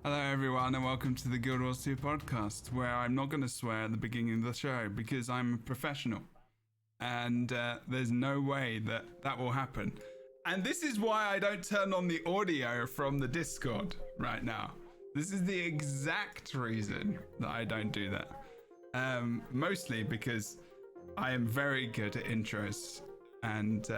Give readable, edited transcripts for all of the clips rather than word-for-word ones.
Hello everyone and welcome to the Guild Wars 2 podcast, where I'm not going to swear at the beginning of the show because I'm a professional and there's no way that will happen. And this is why I don't turn on the audio from the Discord right now. This is the exact reason that I don't do that. Mostly because I am very good at intros and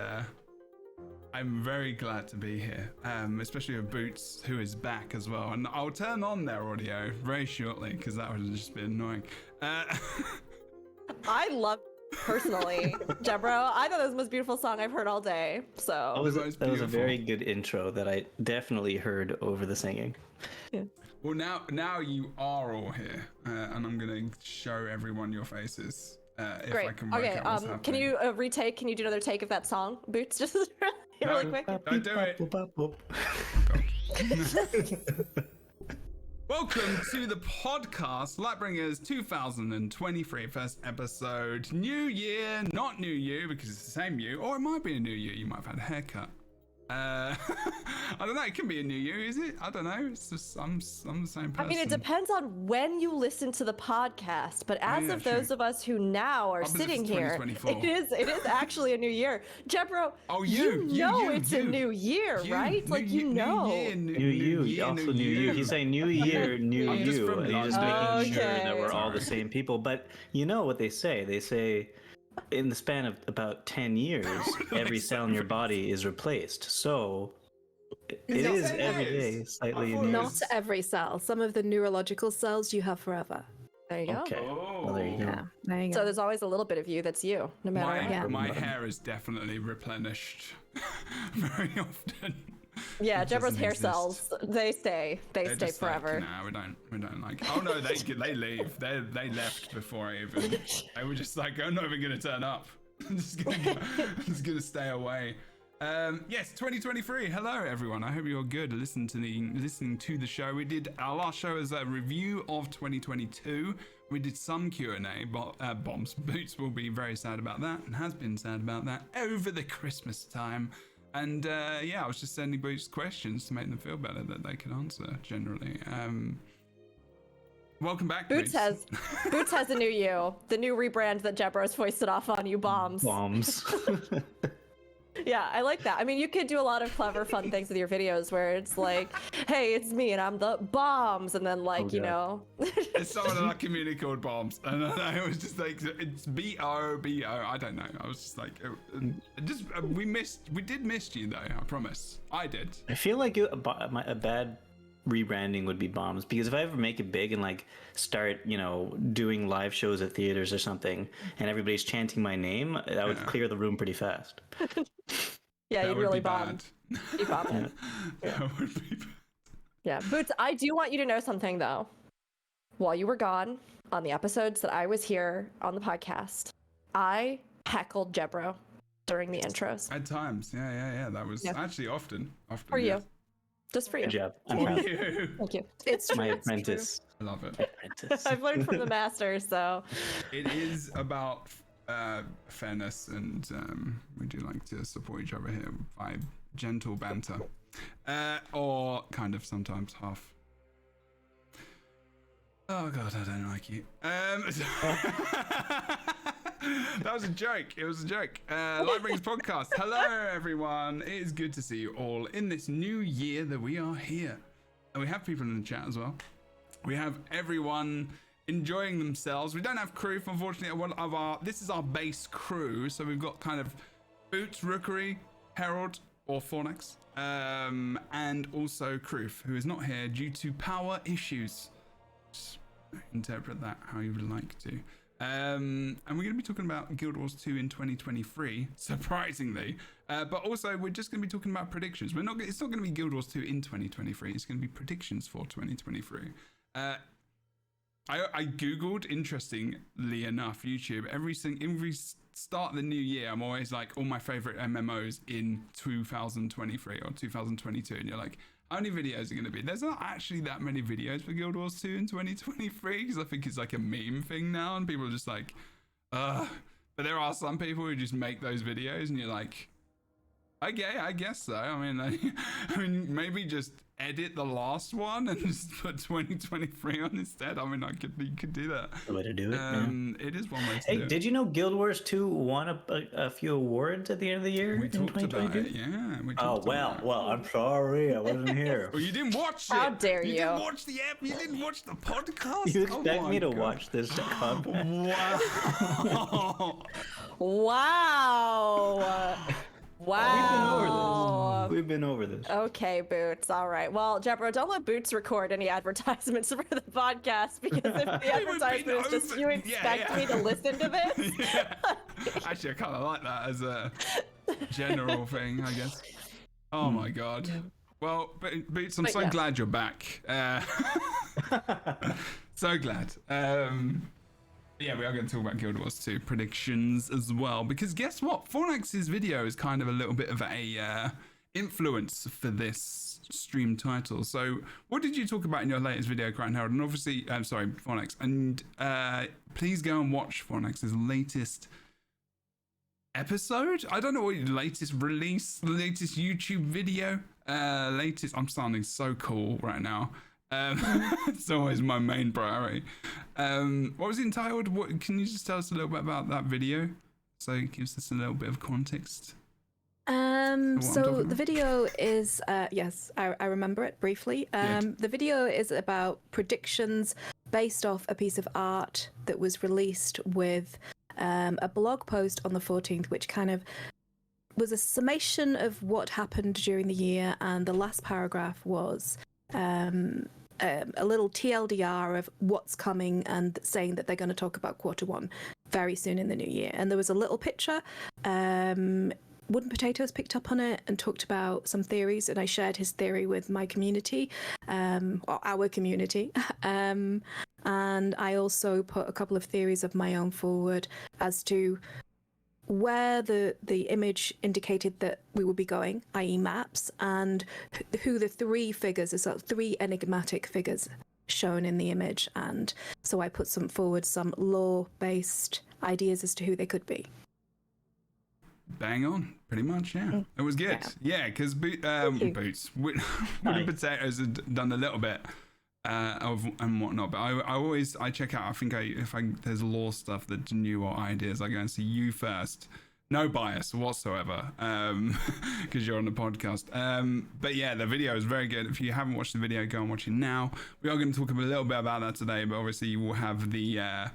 I'm very glad to be here, especially with Boots, who is back as well. And I'll turn on their audio very shortly because that would have just been annoying. I love, personally, Jebro. I thought that was the most beautiful song I've heard all day. So That was a very good intro that I definitely heard over the singing. Yeah. Well, now you are all here, and I'm going to show everyone your faces. If Great. I can work out what's happening. Can you retake? Can you do another take of that song, Boots? Just really quick. Don't do it. Welcome to the podcast, Lightbringers 2023, first episode. New year, not new you, because it's the same you, or it might be a new year. You might have had a haircut. I don't know. It can be a new year, is it? I don't know. It's just I'm the same person. I mean, it depends on when you listen to the podcast. But as of those of us who now are sitting here, it is actually a new year. Jebro, you know it's a new year, right? Like you know. New you, also new you. He's saying new year, new you, and he's just making sure that we're all the same people. But you know what they say? They say, in the span of about 10 years, every cell in your body is replaced. So it is every day slightly new. Not every cell. Some of the neurological cells you have forever. There you go. Okay. Well, there you go. Yeah, there you go. So there's always a little bit of you that's you, no matter. My hair is definitely replenished very often. Yeah, Jebro's hair cells, they stay forever. Like, nah, we don't like. Oh no, they leave. They left before I even. They were just like, I'm not even gonna turn up. I'm just gonna stay away. Yes, 2023. Hello everyone. I hope you're good. Listening to the show. We did our last show as a review of 2022. We did some Q&A, but Bombs Boots will be very sad about that, and has been sad about that over the Christmas time. And yeah, I was just sending Boots questions to make them feel better that they can answer generally. Welcome back, Boots. Boots has a new you. The new rebrand that Jebro's foisted off on you, Bombs. Yeah, I like that. I mean, you could do a lot of clever, fun things with your videos where it's like, hey, it's me and I'm the Bombs. And then like, you know. It's someone in our community called Bombs. And I was just like, it's B-O-B-O. I don't know. I was just like, we did miss you though, I promise. I did. I feel like a bad rebranding would be Bombs, because if I ever make it big and like start, doing live shows at theaters or something and everybody's chanting my name, that would clear the room pretty fast. Yeah, you'd really bomb. You'd bomb it. That would be bad. Yeah, Boots, I do want you to know something though. While you were gone on the episodes that I was here on the podcast, I heckled Jebro during the intros. At times, yeah. That was actually often. For you. Just for you. Good job. Thank you. It's my apprentice. I love it. I've learned from the master, so. It is about fairness, and we do like to support each other here by gentle banter, or kind of sometimes half. Oh god, I don't like you. That was a joke. It was a joke. Lightbringers podcast. Hello, everyone. It is good to see you all in this new year that we are here. And we have people in the chat as well. We have everyone enjoying themselves. We don't have crew, unfortunately. This is our base crew. So we've got kind of Boots, Rookery, Herald, or Fornax, and also Kroof, who is not here due to power issues. Just interpret that how you would like to. And we're going to be talking about Guild Wars 2 in 2023, surprisingly. But also, we're just going to be talking about predictions. It's not going to be Guild Wars 2 in 2023. It's going to be predictions for 2023. I googled, interestingly enough, YouTube. Every start of the new year, I'm always like, all my favorite MMOs in 2023 or 2022, and you're like, how many videos are going to be? There's not actually that many videos for Guild Wars 2 in 2023, because I think it's like a meme thing now, and people are just like, ugh. But there are some people who just make those videos, and you're like, okay, I guess so. I mean, maybe just edit the last one and just put 2023 on instead. I mean, you could do that. The way to do it. It is one way to do it. Hey, did you know Guild Wars 2 won a few awards at the end of the year? We talked about it, yeah. Well, I'm sorry, I wasn't here. Well, you didn't watch it. How dare you? You didn't watch the app. You didn't watch the podcast. You expect me to watch this podcast? Wow. Wow. We've been over this. Okay, Boots. All right. Well, Jebro, don't let Boots record any advertisements for the podcast, because if the advertisement is just you expect me to listen to this. Yeah. Actually, I kind of like that as a general thing, I guess. Oh my God. Well, Boots, I'm so glad you're back. So glad. Yeah, we are going to talk about Guild Wars 2 predictions as well, because guess what? Fornax's video is kind of a little bit of a influence for this stream title. So what did you talk about in your latest video, Crown Herald? And obviously, I'm sorry, Fornax. And please go and watch Fornax's latest episode. I don't know what your latest release, the latest YouTube video, I'm sounding so cool right now. It's always my main priority. What was it entitled? What can you just tell us a little bit about that video, so it gives us a little bit of context? So the video is yes, I remember it briefly. The video is about predictions based off a piece of art that was released with a blog post on the 14th, which kind of was a summation of what happened during the year, and the last paragraph was a little TLDR of what's coming, and saying that they're going to talk about Q1 very soon in the new year. And there was a little picture. Wooden Potatoes picked up on it and talked about some theories, and I shared his theory with my community, or our community. And I also put a couple of theories of my own forward as to where the image indicated that we would be going, i.e. maps, and who the three figures, is three enigmatic figures shown in the image. And so I put some lore-based ideas as to who they could be. Bang on, pretty much, yeah. It was good. Yeah, because Boots, Wooden Potatoes had done a little bit of and whatnot, but I check out. I think if there's lore stuff that's new or ideas, I go and see you first. No bias whatsoever, because you're on the podcast. But yeah, the video is very good. If you haven't watched the video, go and watch it now. We are going to talk a little bit about that today, but obviously you will have the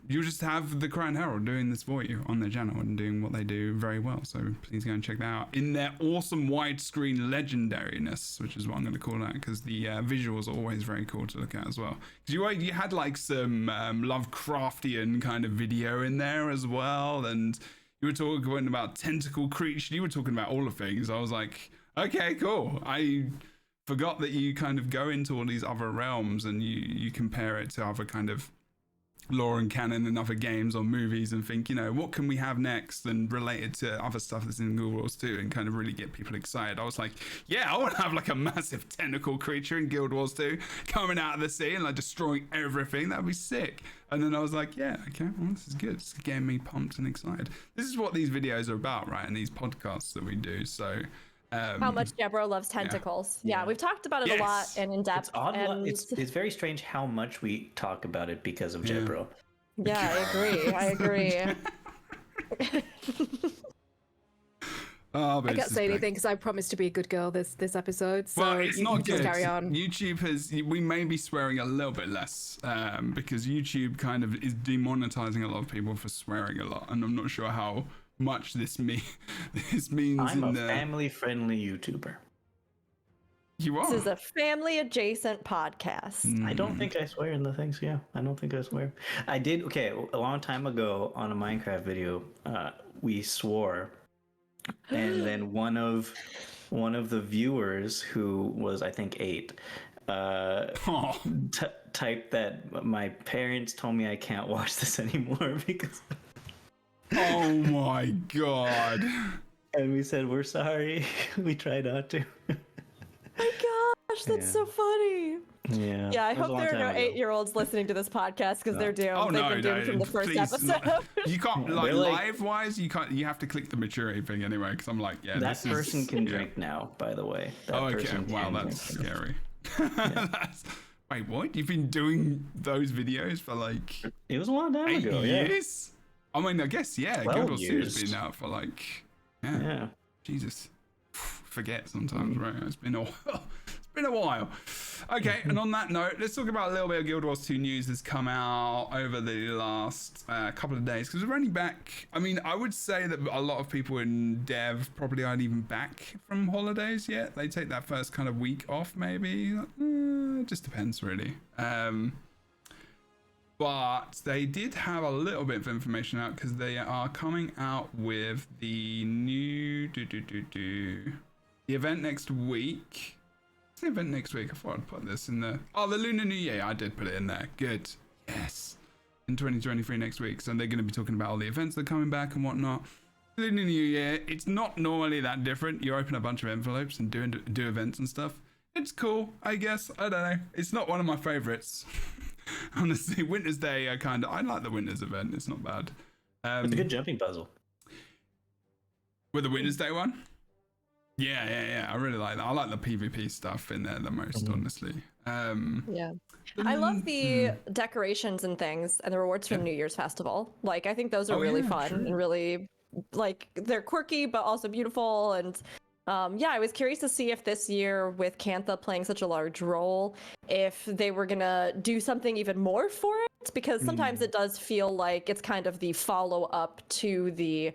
you'll just have the Crown Herald doing this for you on their channel and doing what they do very well. So please go and check that out in their awesome widescreen legendariness, which is what I'm going to call that, because the visuals are always very cool to look at as well. Because you had like some Lovecraftian kind of video in there as well, and you were talking about tentacle creature. You were talking about all the things. I was like, okay, cool. I forgot that you kind of go into all these other realms and you compare it to other kind of lore and canon and other games or movies, and think, what can we have next, and relate it to other stuff that's in Guild Wars 2 and kind of really get people excited. I was like, yeah, I want to have like a massive tentacle creature in Guild Wars 2 coming out of the sea and like destroying everything. That'd be sick. And then I was like, yeah, okay, well, this is good. It's getting me pumped and excited. This is what these videos are about, right? And these podcasts that we do. So how much Jebro loves tentacles. Yeah, we've talked about it a lot and in depth. It's odd. And it's very strange how much we talk about it because of Jebro. Yeah, I agree. I can't say anything because I promised to be a good girl this episode. So well, it's not good. Just carry on. YouTube we may be swearing a little bit less because YouTube kind of is demonetizing a lot of people for swearing a lot, and I'm not sure how much this means. I'm a family-friendly YouTuber. You are. This is a family-adjacent podcast. I don't think I swear in the things. Yeah, I don't think I swear. I did. Okay, a long time ago on a Minecraft video, we swore, and then one of the viewers, who was I think 8, typed that my parents told me I can't watch this anymore because. Oh my god. And we said, we're sorry. We tried not to. My gosh, that's so funny. Yeah, I hope there are no 8-year-olds listening to this podcast because they're doomed. Oh, They've been doomed from the first episode. You can't, like, live-wise, you can't. You have to click the maturity thing anyway, because I'm like, yeah, that person can drink now, by the way. Okay. Wow, that's scary. Wait, what? You've been doing those videos for like... It was a long time ago, 8 years? I mean, I guess, yeah. Guild Wars 2 has been out for like... Yeah. Jesus. Forget sometimes, right? It's been a while. It's been a while. Okay, and on that note, let's talk about a little bit of Guild Wars 2 news that's come out over the last couple of days, because we're only back. I mean, I would say that a lot of people in dev probably aren't even back from holidays yet. They take that first kind of week off, maybe. It just depends, really. But they did have a little bit of information out, because they are coming out with the new the event next week. What's the event next week? I thought I'd put this in the... Oh, the Lunar New Year. I did put it in there. Good. Yes. In 2023 next week. So they're going to be talking about all the events that are coming back and whatnot. Lunar New Year, it's not normally that different. You open a bunch of envelopes and do events and stuff. It's cool, I guess. I don't know. It's not one of my favorites. Honestly, Winter's Day, I like the Winter's event. It's not bad. It's a good jumping puzzle. With the Winter's Day one? Yeah. I really like that. I like the PvP stuff in there the most, honestly. Yeah. I love the decorations and things and the rewards from New Year's Festival. Like, I think those are really fun and really, like, they're quirky, but also beautiful. And I was curious to see if this year, with Cantha playing such a large role, if they were gonna do something even more for it, because sometimes it does feel like it's kind of the follow-up to the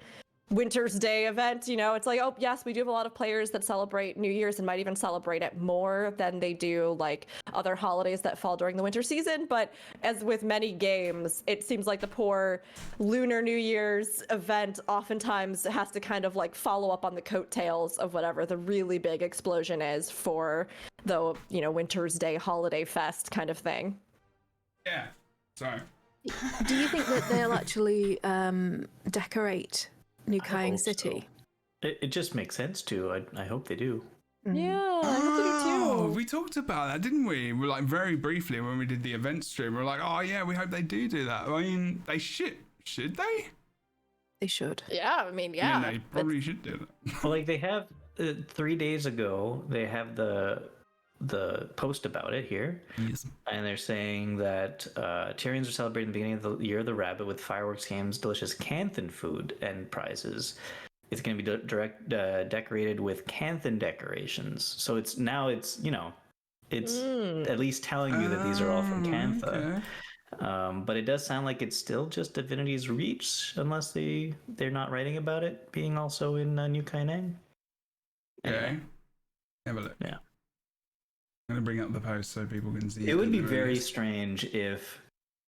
Winter's Day event. You know, it's like, oh yes, we do have a lot of players that celebrate New Year's and might even celebrate it more than they do like other holidays that fall during the winter season. But as with many games, it seems like the poor Lunar New Year's event oftentimes has to kind of like follow up on the coattails of whatever the really big explosion is for the, you know, Winter's Day holiday fest kind of thing. Yeah. Sorry. Do you think that they'll actually decorate New Kaing City? So. It just makes sense to. I hope they do. Yeah, I hope they do too. We talked about that, didn't we? We're like very briefly when we did the event stream. We're like, oh yeah, we hope they do that. I mean, they should they? They should. Yeah, I mean, yeah. They probably should do that. Well, like they have 3 days ago, they have the post about it here. Yes. And they're saying that Tyrians are celebrating the beginning of the year of the rabbit with fireworks, games, delicious Canthan food, and prizes. It's going to be decorated with Canthan decorations. So it's you know, it's at least telling you that these are all from Cantha. Okay. But it does sound like it's still just Divinity's Reach, unless they're not writing about it being also in New Kaineng. Okay. Have a look. Yeah. I'm going to bring up the post so people can see. It would be very strange if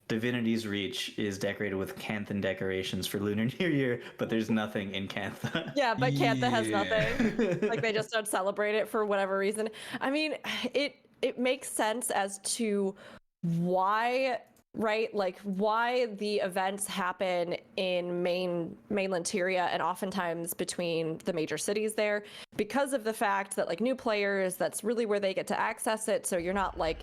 Divinity's Reach is decorated with Canthan decorations for Lunar New Year, but there's nothing in Cantha. Yeah, but Cantha has nothing. Like, they just don't celebrate it for whatever reason. I mean, it makes sense as to why, right? Like, why the events happen in mainland Tyria and oftentimes between the major cities there, because of the fact that, like, new players, that's really where they get to access it. So you're not like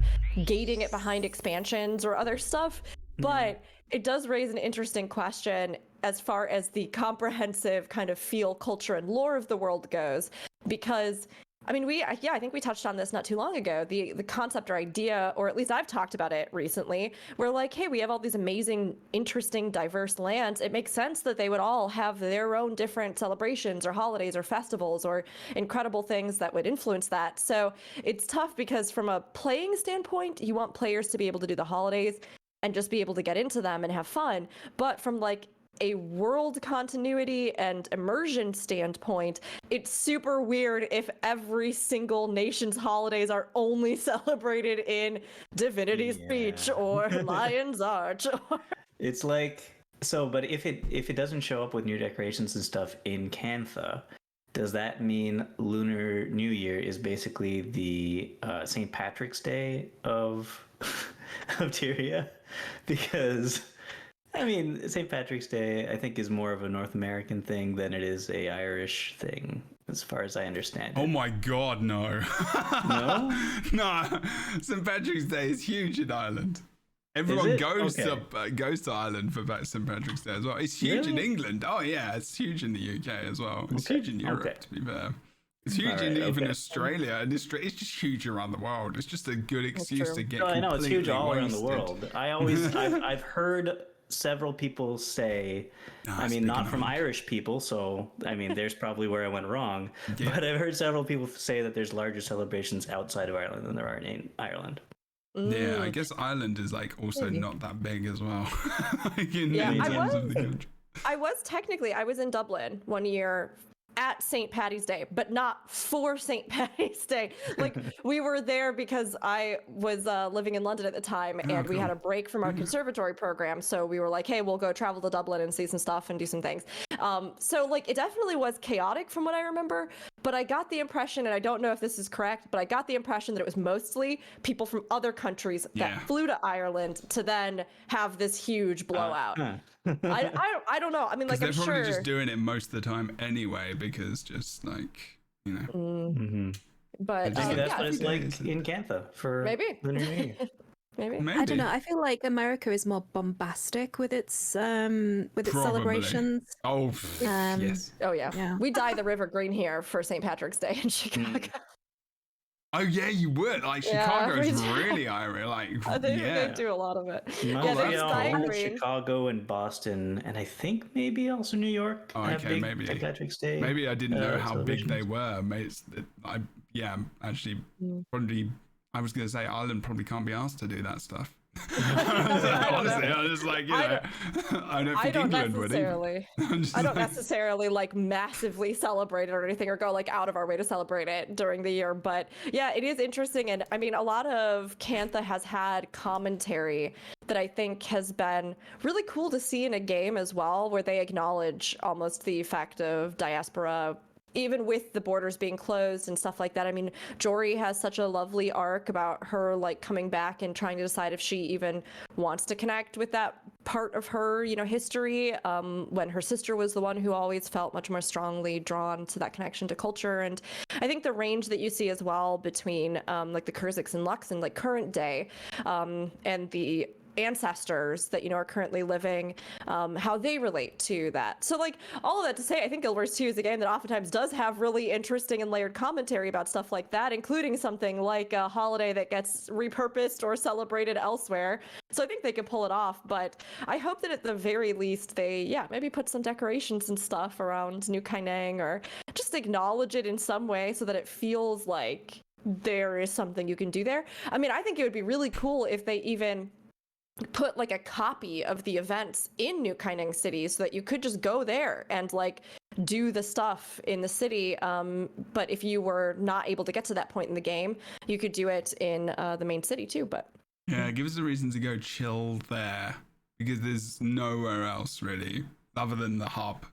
gating it behind expansions or other stuff. But it does raise an interesting question as far as the comprehensive kind of feel, culture, and lore of the world goes, because I mean, I think we touched on this not too long ago, the concept or idea, or at least I've talked about it recently, where like, hey, we have all these amazing, interesting, diverse lands. It makes sense that they would all have their own different celebrations or holidays or festivals or incredible things that would influence that. So it's tough because from a playing standpoint, you want players to be able to do the holidays and just be able to get into them and have fun. But from like a world continuity and immersion standpoint, it's super weird if every single nation's holidays are only celebrated in Divinity's Reach or Lion's Arch. It's like, so, but if it doesn't show up with new decorations and stuff in Cantha, does that mean Lunar New Year is basically the St. Patrick's Day of Tyria? Because I mean, St. Patrick's Day, I think, is more of a North American thing than it is a Irish thing, as far as I understand it. Oh my God, no. No? No. St. Patrick's Day is huge in Ireland. Everyone goes to Ireland for St. Patrick's Day as well. It's huge in England. Oh yeah, it's huge in the UK as well. It's huge in Europe, to be fair. It's huge in even Australia, and it's just huge around the world. It's just a good excuse to get. I know it's huge all around the wasted. world. I've heard several people say, I mean, not from Irish people, so I mean, there's probably where I went wrong. Yeah. But I've heard several people say that there's larger celebrations outside of Ireland than there are in Ireland. Yeah, I guess Ireland is like also not that big as well. Like in terms of the country. I was in Dublin one year at St. Paddy's Day, but not for St. Paddy's Day. Like we were there because I was living in London at the time, and we had a break from our conservatory program. So we were like, hey, we'll go travel to Dublin and see some stuff and do some things. So like it definitely was chaotic from what I remember, but I got the impression, and I don't know if this is correct, but I got the impression that it was mostly people from other countries that flew to Ireland to then have this huge blowout. I don't know. I mean, like they're probably just doing it most of the time anyway, because just like, you know. Mm-hmm. But maybe that's what it's like in Cantha for the New Year. Maybe. I don't know. I feel like America is more bombastic with its celebrations. Oh, yes. Oh yeah. We dye the river green here for St. Patrick's Day in Chicago. Oh yeah, you would. Like Chicago's really Irish. Like they do a lot of it. Chicago and Boston, and I think maybe also New York. Oh, okay, maybe St. Patrick's Day. Maybe I didn't know how big they were. Actually, probably. I was going to say Ireland probably can't be asked to do that stuff. Honestly, I was just like, I don't think England would either. I don't necessarily like massively celebrate it or anything, or go like out of our way to celebrate it during the year. But yeah, it is interesting. And I mean, a lot of Cantha has had commentary that I think has been really cool to see in a game as well, where they acknowledge almost the fact of diaspora, even with the borders being closed and stuff like that. I mean, Jory has such a lovely arc about her like coming back and trying to decide if she even wants to connect with that part of her, history, when her sister was the one who always felt much more strongly drawn to that connection to culture. And I think the range that you see as well between like the Kurziks and Lux and like current day, and the ancestors that are currently living, how they relate to that. So like all of that to say, I think Guild Wars 2 is a game that oftentimes does have really interesting and layered commentary about stuff like that, including something like a holiday that gets repurposed or celebrated elsewhere. So I think they could pull it off, but I hope that at the very least they maybe put some decorations and stuff around New Kaineng, or just acknowledge it in some way so that it feels like there is something you can do there. I mean, I think it would be really cool if they even put like a copy of the events in New Kaineng City so that you could just go there and like do the stuff in the city. But if you were not able to get to that point in the game, you could do it in the main city too. But yeah, give us a reason to go chill there, because there's nowhere else really other than the hub,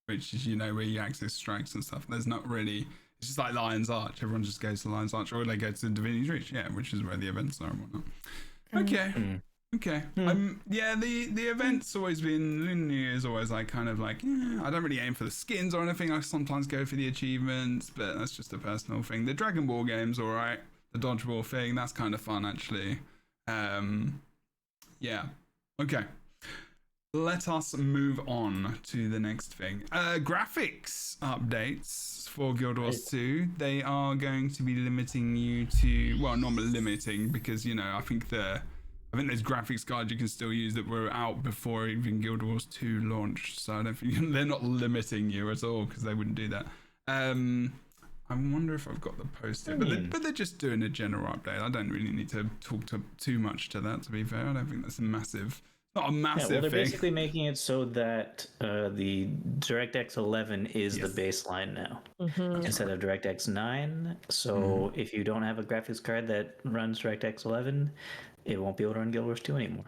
which is where you access strikes and stuff. There's not really. It's just like Lion's Arch. Everyone just goes to Lion's Arch, or they go to Divinity's Reach, which is where the events are and whatnot. Okay. Okay. The event's always been, New Year's always like kind of like, I don't really aim for the skins or anything. I sometimes go for the achievements, but that's just a personal thing. The Dragon Ball game's all right. The dodgeball thing, that's kind of fun actually. Okay. Let us move on to the next thing. Graphics updates for Guild Wars 2. They are going to be limiting you to, well, not limiting, because I think there's graphics cards you can still use that were out before even Guild Wars 2 launched. So I don't think they're not limiting you at all, because they wouldn't do that. I wonder if I've got the post here, but they're just doing a general update. I don't really need to talk too much to that, to be fair. I don't think that's not a massive they're thing. Basically making it so that the DirectX 11 is the baseline now, instead of DirectX 9. So if you don't have a graphics card that runs DirectX 11, it won't be able to run Guild Wars 2 anymore.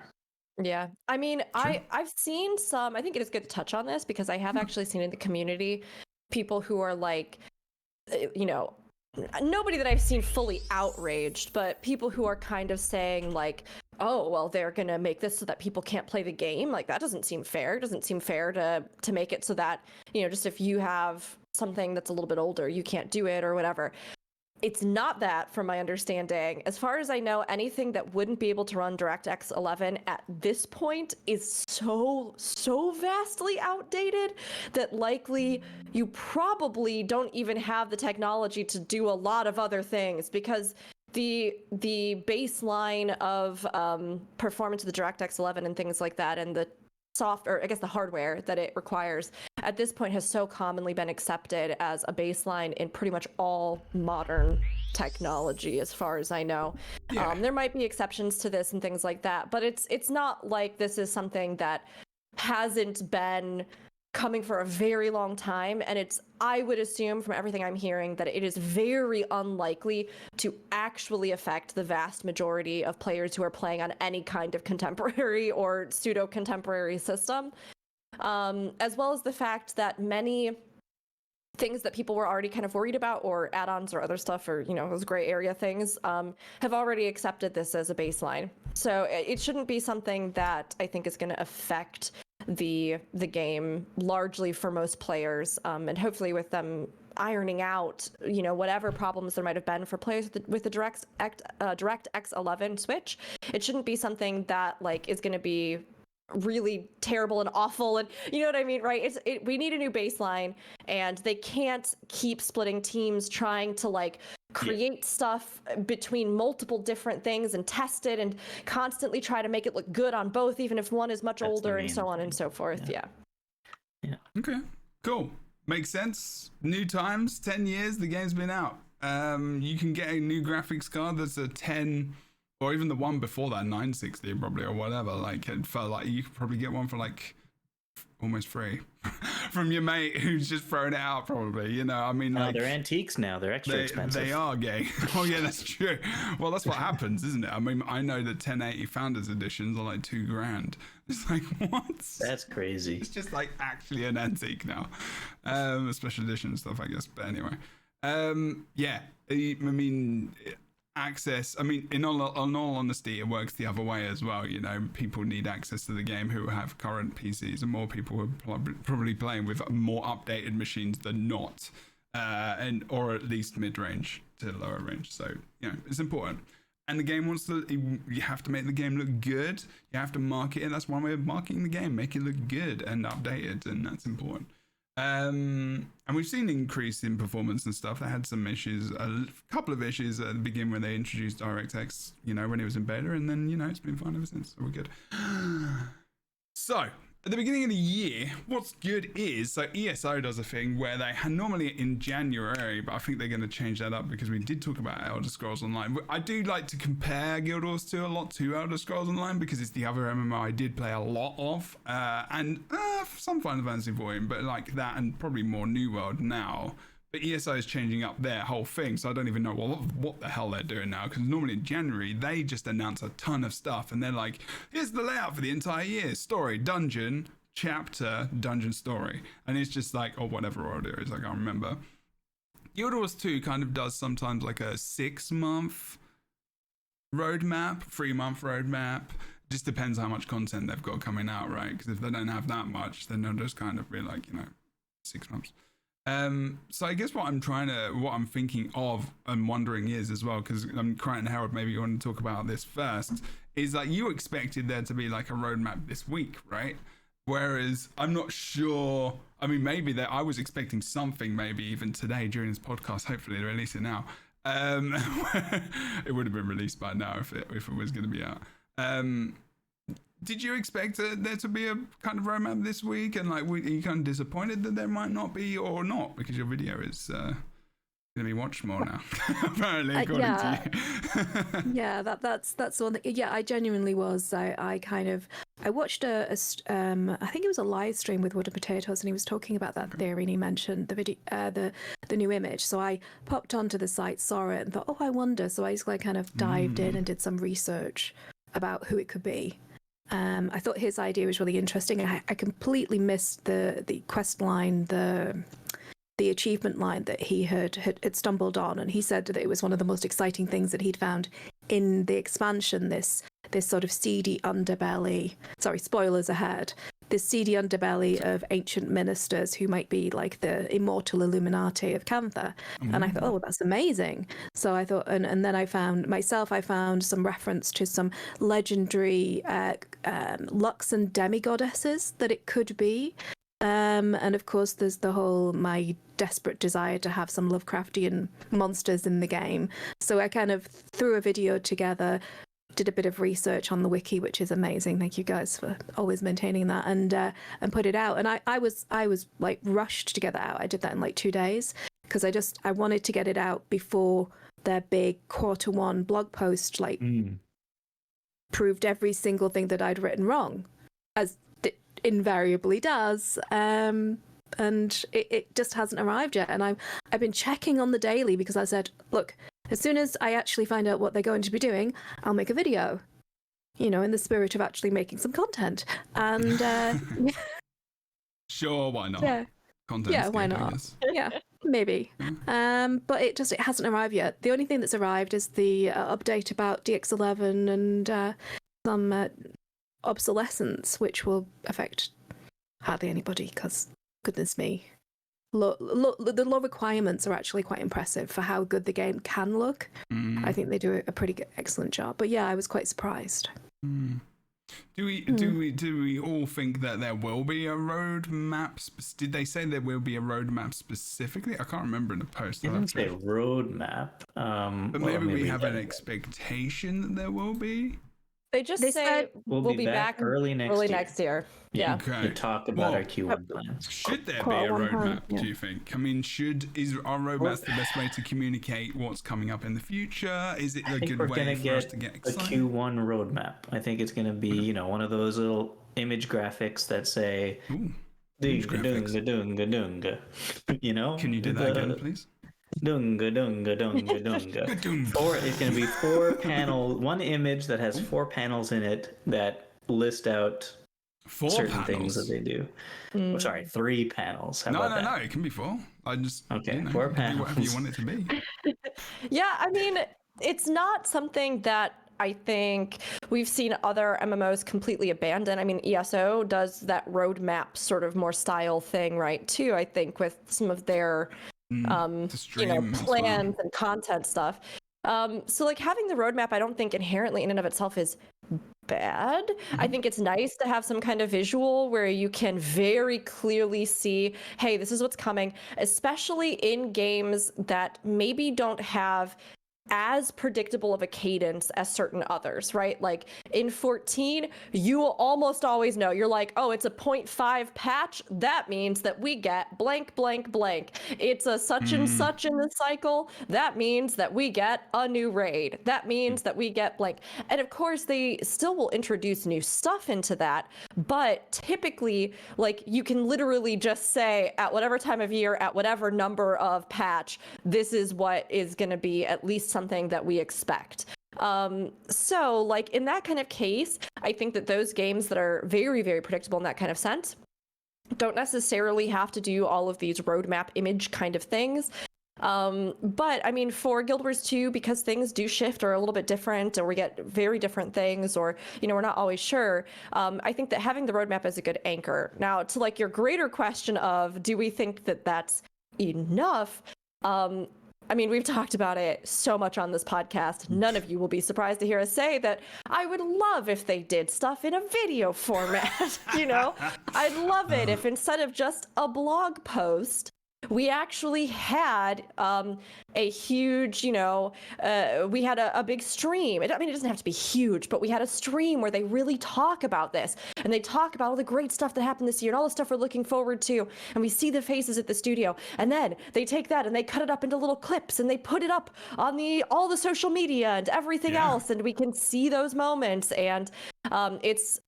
Yeah, I mean, I've seen some, I think it is good to touch on this, because I have actually seen in the community people who are like, nobody that I've seen fully outraged, but people who are kind of saying like, oh, well, they're going to make this so that people can't play the game. Like, that doesn't seem fair. It doesn't seem fair to make it so that, just if you have something that's a little bit older, you can't do it or whatever. It's not that, from my understanding. As far as I know, anything that wouldn't be able to run DirectX 11 at this point is so vastly outdated that likely you probably don't even have the technology to do a lot of other things, because the baseline of performance of the DirectX 11 and things like that, and the software, I guess the hardware that it requires at this point has so commonly been accepted as a baseline in pretty much all modern technology, as far as I know. Yeah. There might be exceptions to this and things like that, but it's not like this is something that hasn't been coming for a very long time, and I would assume from everything I'm hearing that it is very unlikely to actually affect the vast majority of players who are playing on any kind of contemporary or pseudo-contemporary system, as well as the fact that many things that people were already kind of worried about, or add-ons or other stuff, or those gray area things, have already accepted this as a baseline. So it shouldn't be something that I think is going to affect the game largely for most players, and hopefully with them ironing out whatever problems there might have been for players with the DirectX 11 Switch, it shouldn't be something that is going to be really terrible and awful, and you know what I mean, right? We need a new baseline, and they can't keep splitting teams trying to create stuff between multiple different things and test it and constantly try to make it look good on both, even if one is much older, and so on and so forth. Yeah. Okay, cool, makes sense. New times, 10 years the game's been out. You can get a new graphics card that's a 10, or even the one before that, 960 probably, or whatever. It felt like you could probably get one for almost free from your mate who's just thrown it out, probably. I mean, they're antiques now. They're extra expensive. They are gay. Oh yeah, that's true. Well, that's what happens, isn't it? I mean, I know the 1080 Founders editions are $2,000. It's what? That's crazy. It's just actually an antique now. Special edition stuff, I guess. But anyway, yeah. I mean, access, in all honesty, it works the other way as well. People need access to the game who have current PCs, and more people are probably playing with more updated machines than not, or at least mid-range to lower range. So it's important. And the game you have to make the game look good. You have to market it. That's one way of marketing the game, make it look good and updated, and that's important. And we've seen an increase in performance and stuff. They had some issues, a couple of issues at the beginning when they introduced DirectX, when it was in beta, and then it's been fine ever since. So we're good. So at the beginning of the year, what's good is, ESO does a thing where they normally in January, but I think they're going to change that up because we did talk about Elder Scrolls Online. I do like to compare Guild Wars 2 a lot to Elder Scrolls Online because it's the other MMO I did play a lot of, and some Final Fantasy volume, but that, and probably more New World now. But ESO is changing up their whole thing, so I don't even know what the hell they're doing now, because normally in January, they just announce a ton of stuff, and they're like, here's the layout for the entire year. Story, dungeon, chapter, dungeon, story. And it's just or whatever order it is, I can't remember. Guild Wars 2 kind of does sometimes a 6-month roadmap, 3-month roadmap. Just depends how much content they've got coming out, right? Because if they don't have that much, then they'll just kind of be 6 months. So I guess what I'm thinking of and wondering is as well, because Crichton Herald, maybe you want to talk about this first, is you expected there to be a roadmap this week, right? Whereas I'm not sure. I mean, maybe I was expecting something, maybe even today during this podcast. Hopefully they release it now. It would have been released by now if it was going to be out. Did you expect there to be a kind of roadmap this week? And are you kind of disappointed that there might not be, or not? Because your video is going to be watched more now, apparently, according to you. Yeah, that's the one that, yeah, I genuinely was. I watched I think it was a live stream with Wood and Potatoes, and he was talking about that theory, and he mentioned the video, the new image. So I popped onto the site, saw it, and thought, oh, I wonder. So I just kind of dived in and did some research about who it could be. I thought his idea was really interesting, and I completely missed the quest line, the the achievement line that he had stumbled on, and he said that it was one of the most exciting things that he'd found in the expansion. This sort of seedy underbelly. Sorry, spoilers ahead. This seedy underbelly of ancient ministers who might be like the immortal Illuminati of Cantha. And I thought, oh, that's amazing. So I thought, and then I found some reference to some legendary Lux and demigoddesses that it could be. And of course, there's my desperate desire to have some Lovecraftian monsters in the game. So I kind of threw a video together, did a bit of research on the wiki, which is amazing. Thank you guys for always maintaining that, and put it out. And I was like rushed to get that out. I did that in like 2 days because I wanted to get it out before their big Q1 blog post proved every single thing that I'd written wrong, as it invariably does. And it just hasn't arrived yet. And I've been checking on the daily because I said, look, as soon as I actually find out what they're going to be doing, I'll make a video, in the spirit of actually making some content. And sure, why not? Yeah, Content's why good, not? Yeah, maybe. But it hasn't arrived yet. The only thing that's arrived is the update about DX11 and some obsolescence, which will affect hardly anybody because, goodness me. The law requirements are actually quite impressive for how good the game can look. I think they do a pretty excellent job. But yeah, I was quite surprised. Do we all think that there will be a roadmap? Did they say there will be a roadmap specifically? I can't remember in the post. They didn't say roadmap. But maybe we have an expectation that there will be. They said we'll be back early next year. Yeah. Okay. To talk about our Q1 plans. Should there be a roadmap, do you think? I mean, is our roadmap the best way to communicate what's coming up in the future? Is it a good way for us to get excited? A Q1 roadmap. I think it's going to be, one of those little image graphics that say, Dunga, dunga, dunga. Can you do that again, please? Dunga, dunga, dunga, dunga. It's going to be 4 panel, one image that has 4 panels in it that list out 4 certain panels. Things that they do. Oh, sorry, 3 panels. How no, about that? It can be 4. I just 4 panels. Whatever you want it to be. Yeah, I mean, it's not something that I think we've seen other MMOs completely abandon. I mean, ESO does that roadmap sort of more style thing, right? Too, I think, with some of their plans and content stuff. So like having the roadmap, I don't think inherently in and of itself is bad. I think it's nice to have some kind of visual where you can very clearly see, hey, this is what's coming, especially in games that maybe don't have as predictable of a cadence as certain others, right? Like in 14, you will almost always know. You're like, oh, it's a 0.5 patch. That means that we get blank, blank, blank. It's a such and such in the cycle. That means that we get a new raid. That means that we get blank. And of course, they still will introduce new stuff into that. But typically, like you can literally just say at whatever time of year, at whatever number of patch, this is what is going to be at least something that we expect. So like in that kind of case, I think that those games that are very, very predictable in that kind of sense don't necessarily have to do all of these roadmap image kind of things. But I mean, for Guild Wars 2, because things do shift or are a little bit different, or we get very different things, or, we're not always sure. I think that having the roadmap is a good anchor. Now, to like your greater question of, do we think that that's enough? I mean, we've talked about it so much on this podcast. None of you will be surprised to hear us say that I would love if they did stuff in a video format, I'd love it if instead of just a blog post, we actually had a huge, we had a big stream. I mean, it doesn't have to be huge, but we had a stream where they really talk about this. And they talk about all the great stuff that happened this year and all the stuff we're looking forward to. And we see the faces at the studio. And then they take that and they cut it up into little clips and they put it up on all the social media and everything else. And we can see those moments. And it's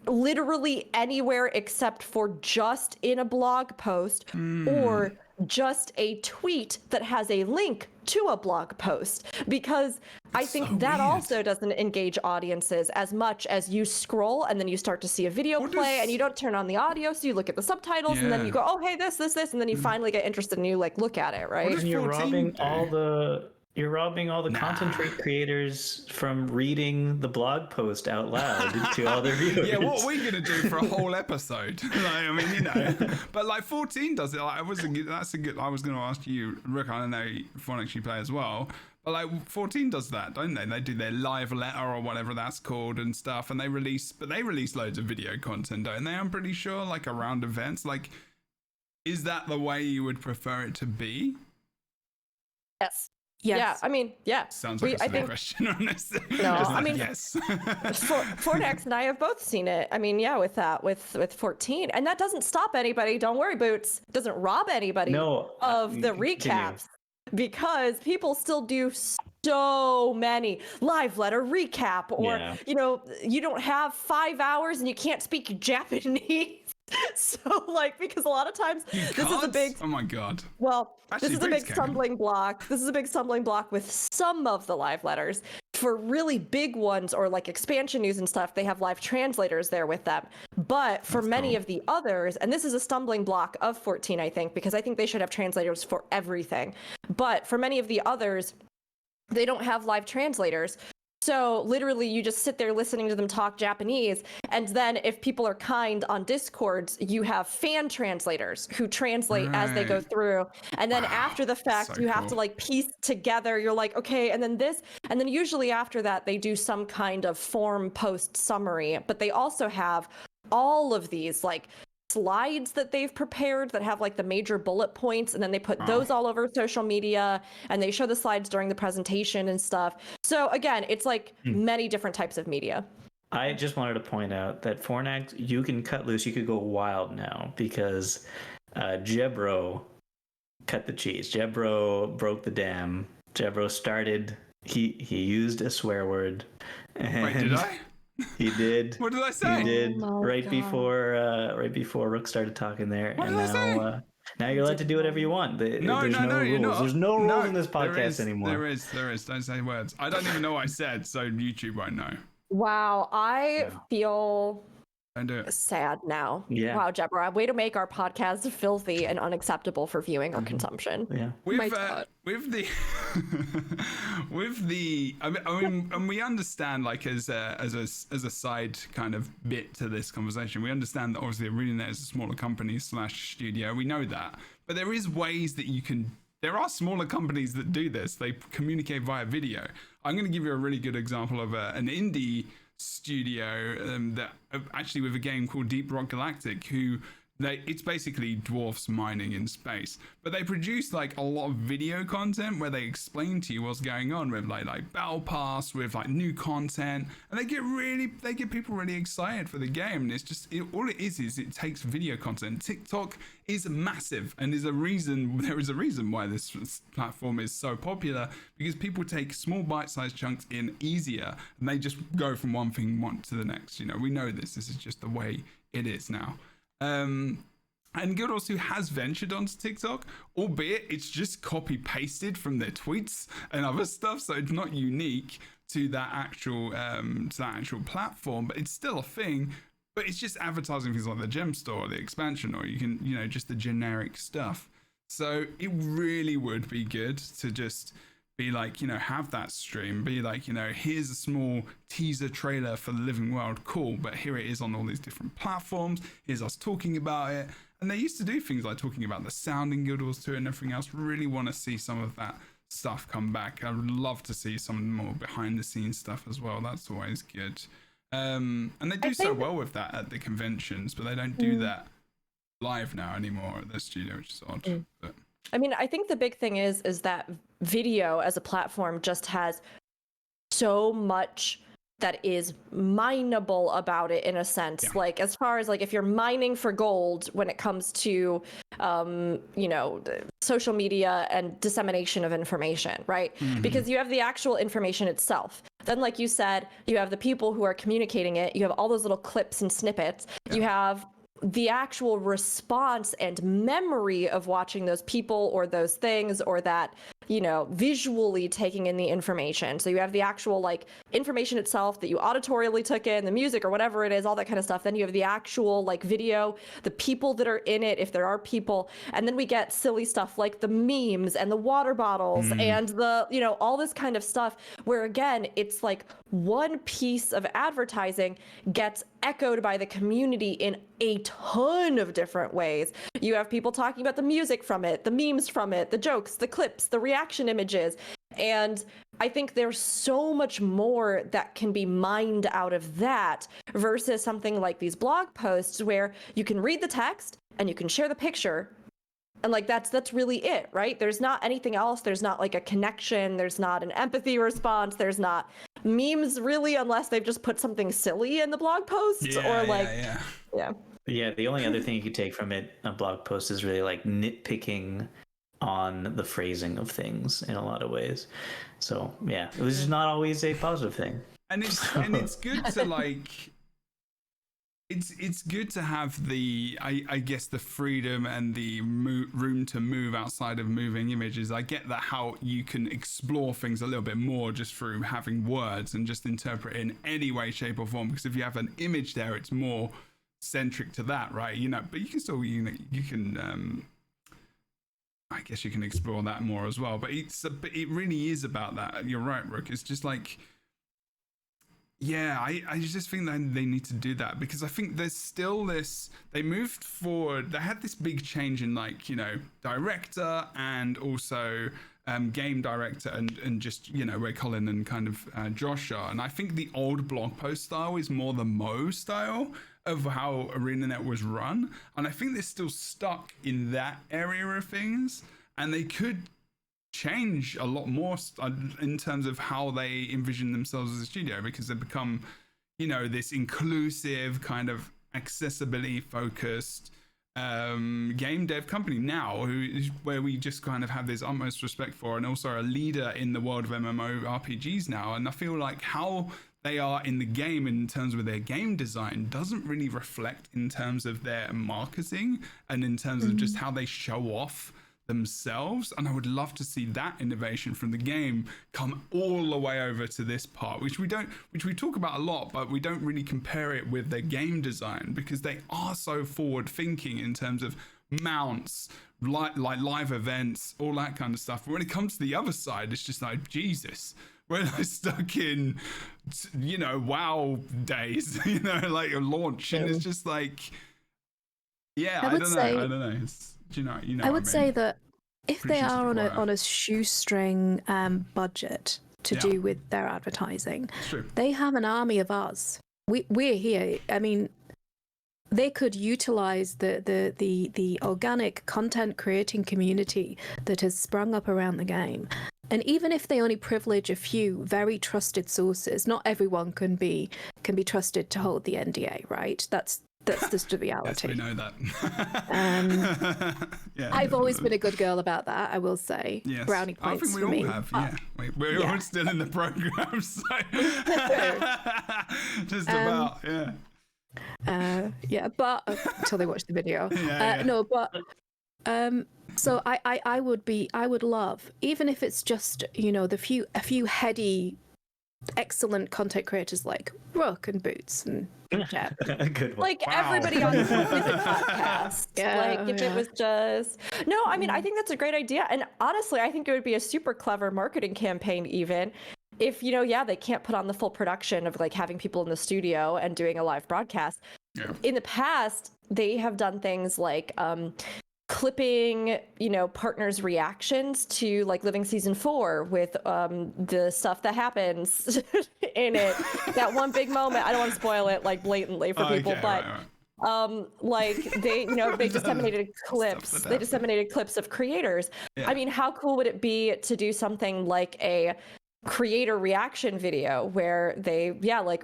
literally anywhere except for just in a blog post or just a tweet that has a link to a blog post, because I think that also doesn't engage audiences as much as you scroll and then you start to see a video play and you don't turn on the audio, so you look at the subtitles and then you go, oh hey, this, and then you finally get interested and you like look at it, right? And you're robbing all the content creators from reading the blog post out loud to all their viewers. Yeah, what are we gonna do for a whole episode? Like, I mean, you know, but like 14 does it. Like, I was gonna ask you, Rick. I know Fornex you play as well, but like 14 does that, don't they? They do their live letter or whatever that's called and stuff, and they release loads of video content, don't they? I'm pretty sure, like around events. Like, is that the way you would prefer it to be? Yes. Yes. Yeah, I mean, yeah. Sounds like a silly question, honestly. No, I mean, yes. Fornex and I have both seen it. I mean, yeah, with 14. And that doesn't stop anybody. Don't worry, Boots. It doesn't rob anybody of the recaps. Because people still do so many live letter recap, or, you know, you don't have 5 hours and you can't speak Japanese. So like, because a lot of times this is a big, oh my god, well, actually, this is a big stumbling block. This is a big stumbling block with some of the live letters. For really big ones or like expansion news and stuff, they have live translators there with them. But for many of the others, and this is a stumbling block of 14, I think, because I think they should have translators for everything. But for many of the others, they don't have live translators. So literally you just sit there listening to them talk Japanese. And then if people are kind on Discords, you have fan translators who translate as they go through. And then after the fact, you have to like piece together. You're like, okay, and then this. And then usually after that, they do some kind of form post summary. But they also have all of these like slides that they've prepared that have like the major bullet points, and then they put those all over social media and they show the slides during the presentation and stuff. So again, it's like many different types of media. I just wanted to point out that Fornex, you can cut loose, you could go wild now, because Jebro cut the cheese. Jebro broke the dam. Jebro started, he used a swear word. Wait, did I? He did. What did I say? He did right before Rook started talking there. What did I say? Now you're allowed to do whatever you want. There's no rules. You're not. There's no rules in this podcast anymore. There is. Don't say words. I don't even know what I said, so YouTube won't know. Wow, I feel Don't do it. sad now. Yeah. Wow, Jebro, way to make our podcast filthy and unacceptable for viewing or consumption. Yeah. With the, I mean, and we understand, like, as a side kind of bit to this conversation, we understand that obviously ArenaNet is a smaller company / studio. We know that, but there is ways that you can. There are smaller companies that do this. They communicate via video. I'm going to give you a really good example of an indie studio that actually with a game called Deep Rock Galactic, who it's basically dwarfs mining in space, but they produce like a lot of video content where they explain to you what's going on with like battle pass, with like new content, and they get people really excited for the game. And it's just all it is it takes video content. TikTok is massive, and there is a reason why this platform is so popular, because people take small bite-sized chunks in easier, and they just go from one thing to the next. You know, we know this is just the way it is now. And Guild Wars 2 has ventured onto TikTok, albeit it's just copy pasted from their tweets and other stuff, so it's not unique to that actual platform, but it's still a thing. But it's just advertising things like the gem store, the expansion, or you can, you know, just the generic stuff. So it really would be good to just be like, you know, have that stream, be like, you know, here's a small teaser trailer for the Living World, cool, but here it is on all these different platforms, here's us talking about it. And they used to do things like talking about the sound in Guild Wars 2 and everything else. Really want to see some of that stuff come back. I would love to see some more behind the scenes stuff as well. That's always good. And they do so well with that at the conventions, but they don't do that live now anymore at the studio, which is odd. But I mean, I think the big thing is that video as a platform just has so much that is mineable about it in a sense. Yeah. Like as far as like if you're mining for gold when it comes to social media and dissemination of information, right? Because you have the actual information itself. Then, like you said, you have the people who are communicating it. You have all those little clips and snippets. You have the actual response and memory of watching those people or those things, or that, visually taking in the information. So you have the actual like information itself that you auditorially took in, the music or whatever it is, all that kind of stuff. Then you have the actual like video, the people that are in it, if there are people. And then we get silly stuff like the memes and the water bottles and the, all this kind of stuff where, again, it's like one piece of advertising gets echoed by the community in a ton of different ways. You have people talking about the music from it, the memes from it, the jokes, the clips, the reaction images. And I think there's so much more that can be mined out of that versus something like these blog posts where you can read the text and you can share the picture. And like that's really it, right? There's not anything else. There's not like a connection. There's not an empathy response. There's not memes really, unless they've just put something silly in the blog post Yeah, the only other thing you could take from it, a blog post, is really like nitpicking on the phrasing of things in a lot of ways. So yeah, it was just not always a positive thing. And it's good to like. It's good to have the I guess the freedom and the room to move outside of moving images. I get that how you can explore things a little bit more just through having words and just interpret it in any way, shape or form. Because if you have an image there, it's more centric to that, right? But you can still you can I guess you can explore that more as well. But it really is about that. You're right, Rook. It's just like. Yeah, I just think that they need to do that, because I think there's still this, they moved forward, they had this big change in like, director and also game director and just, where Colin and kind of Josh are. And I think the old blog post style is more the Mo style of how ArenaNet was run. And I think they're still stuck in that area of things, and they could change a lot more in terms of how they envision themselves as a studio, because they've become this inclusive kind of accessibility focused game dev company now, where we just kind of have this utmost respect for, and also a leader in the world of MMORPGs now. And I feel like how they are in the game in terms of their game design doesn't really reflect in terms of their marketing and in terms of just how they show off themselves. And I would love to see that innovation from the game come all the way over to this part, which we talk about a lot, but we don't really compare it with their game design, because they are so forward thinking in terms of mounts, like live events, all that kind of stuff. But when it comes to the other side, it's just like, Jesus, we're stuck in WoW days, like a launch, and it's just like, I don't know. It's, I would say that if they are on a shoestring budget to do with their advertising, they have an army of us. We're here. I mean, they could utilize the organic content creating community that has sprung up around the game. And even if they only privilege a few very trusted sources, not everyone can be trusted to hold the NDA, right? That's just the reality. Yes, we know that. I've always been a good girl about that, I will say. Yes. Brownie points I think we for all me. have, We're all still in the program, so just about, but until they watch the video. So I would love, even if it's just, a few heady, excellent content creators like Rook and Boots and Jeb. Good one. Like everybody on the podcast. If it was just I think that's a great idea. And honestly, I think it would be a super clever marketing campaign, even if they can't put on the full production of like having people in the studio and doing a live broadcast. In the past, they have done things like clipping partners' reactions to like Living Season 4 with the stuff that happens in it, that one big moment. I don't want to spoil it like blatantly for people, but like they they disseminated clips of creators. I mean, how cool would it be to do something like a creator reaction video where they, like,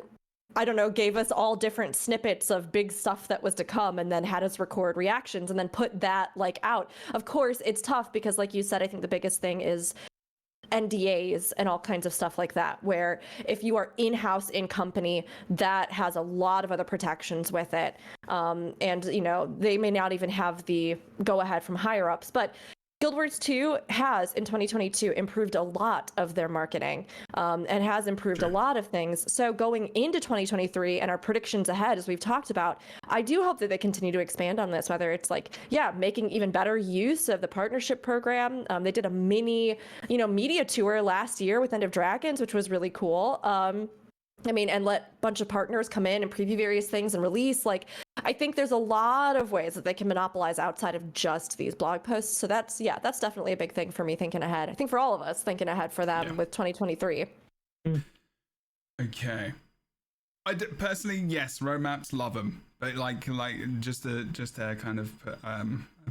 I don't know, gave us all different snippets of big stuff that was to come and then had us record reactions and then put that like out. Of course, it's tough because, like you said, I think the biggest thing is NDAs and all kinds of stuff like that, where if you are in-house in company, that has a lot of other protections with it. And, you know, they may not even have the go-ahead from higher ups, but Guild Wars 2 has, in 2022, improved a lot of their marketing and has improved a lot of things. So going into 2023 and our predictions ahead, as we've talked about, I do hope that they continue to expand on this, whether it's like, making even better use of the partnership program. They did a mini, media tour last year with End of Dragons, which was really cool. And let a bunch of partners come in and preview various things and release. Like, I think there's a lot of ways that they can monopolize outside of just these blog posts. So that's definitely a big thing for me thinking ahead. I think for all of us thinking ahead for them with 2023. Okay. Personally, yes, roadmaps, love them. But like just to kind of put a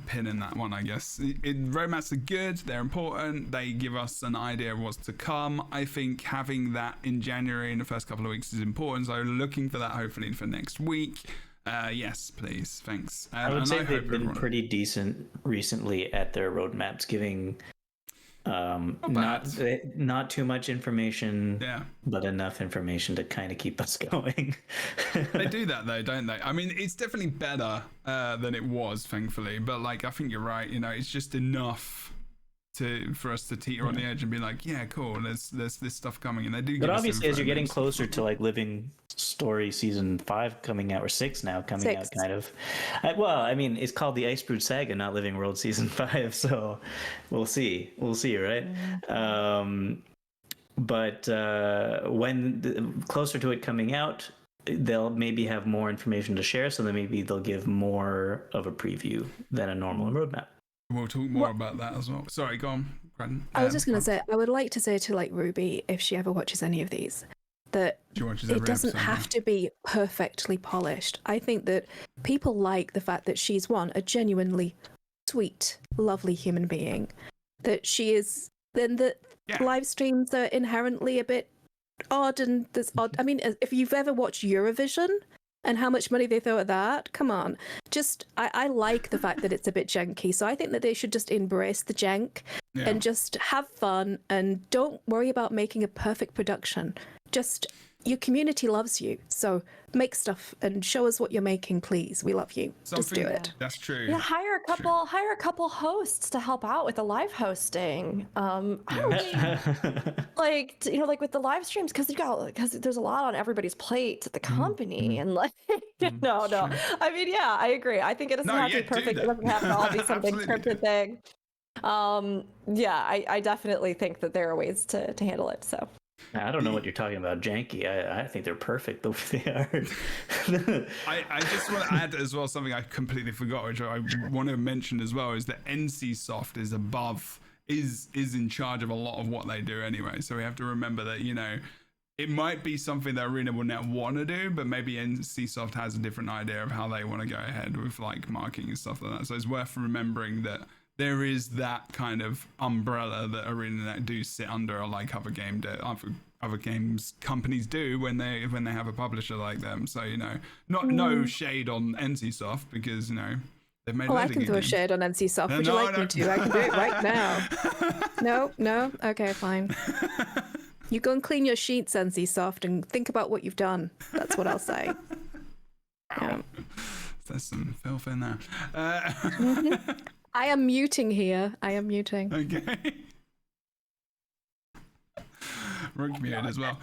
pin in that one, I guess. Roadmaps are good. They're important. They give us an idea of what's to come. I think having that in January in the first couple of weeks is important. So looking for that hopefully for next week. Yes, please. Thanks. I would say they've been pretty decent recently at their roadmaps, giving not too much information, but enough information to kind of keep us going. They do that though, don't they? I mean, it's definitely better than it was, thankfully. But like, I think you're right. It's just enough for us to teeter on the edge and be like, yeah, cool. There's this stuff coming, and they do. But obviously, as you're getting closer to like Living Story season 5 coming out, or 6 now coming out, kind of. It's called the Icebrood Saga, not Living World season 5. So we'll see, right? But when closer to it coming out, they'll maybe have more information to share. So then maybe they'll give more of a preview than a normal roadmap. We'll talk more about that as well. Sorry, go on, Brandon. I was just going to say, I would like to say to like Ruby, if she ever watches any of these, that it doesn't have to be perfectly polished. I think that people like the fact that she's a genuinely sweet, lovely human being. That she is, then the live streams are inherently a bit odd, and there's odd. I mean, if you've ever watched Eurovision and how much money they throw at that, come on. I like the fact that it's a bit janky. So I think that they should just embrace the jank and just have fun and don't worry about making a perfect production. Just, your community loves you. So make stuff and show us what you're making, please. We love you. Just do it. That's true. Yeah, hire a couple hosts to help out with the live hosting. I don't really, like with the live streams, because there's a lot on everybody's plate at the company, and like, no. I mean, I agree. I think it doesn't have to be perfect. It doesn't have to all be something scripted thing. I definitely think that there are ways to handle it. So. I don't know what you're talking about, janky. I think they're perfect the way they are. I just want to add as well something I completely forgot, which I want to mention as well, is that NCSoft is in charge of a lot of what they do anyway. So we have to remember that, it might be something that Arena will now want to do, but maybe NCSoft has a different idea of how they want to go ahead with like marketing and stuff like that. So it's worth remembering that there is that kind of umbrella that ArenaNet do sit under, like other games companies do when they have a publisher like them. So no shade on NCSoft, because they've made. I can throw a shade on NCSoft. Would you like me to? I can do it right now. No. Okay, fine. You go and clean your sheets, NCSoft, and think about what you've done. That's what I'll say. Yeah. There's some filth in there. I am muting here. Okay. Rook muted as well.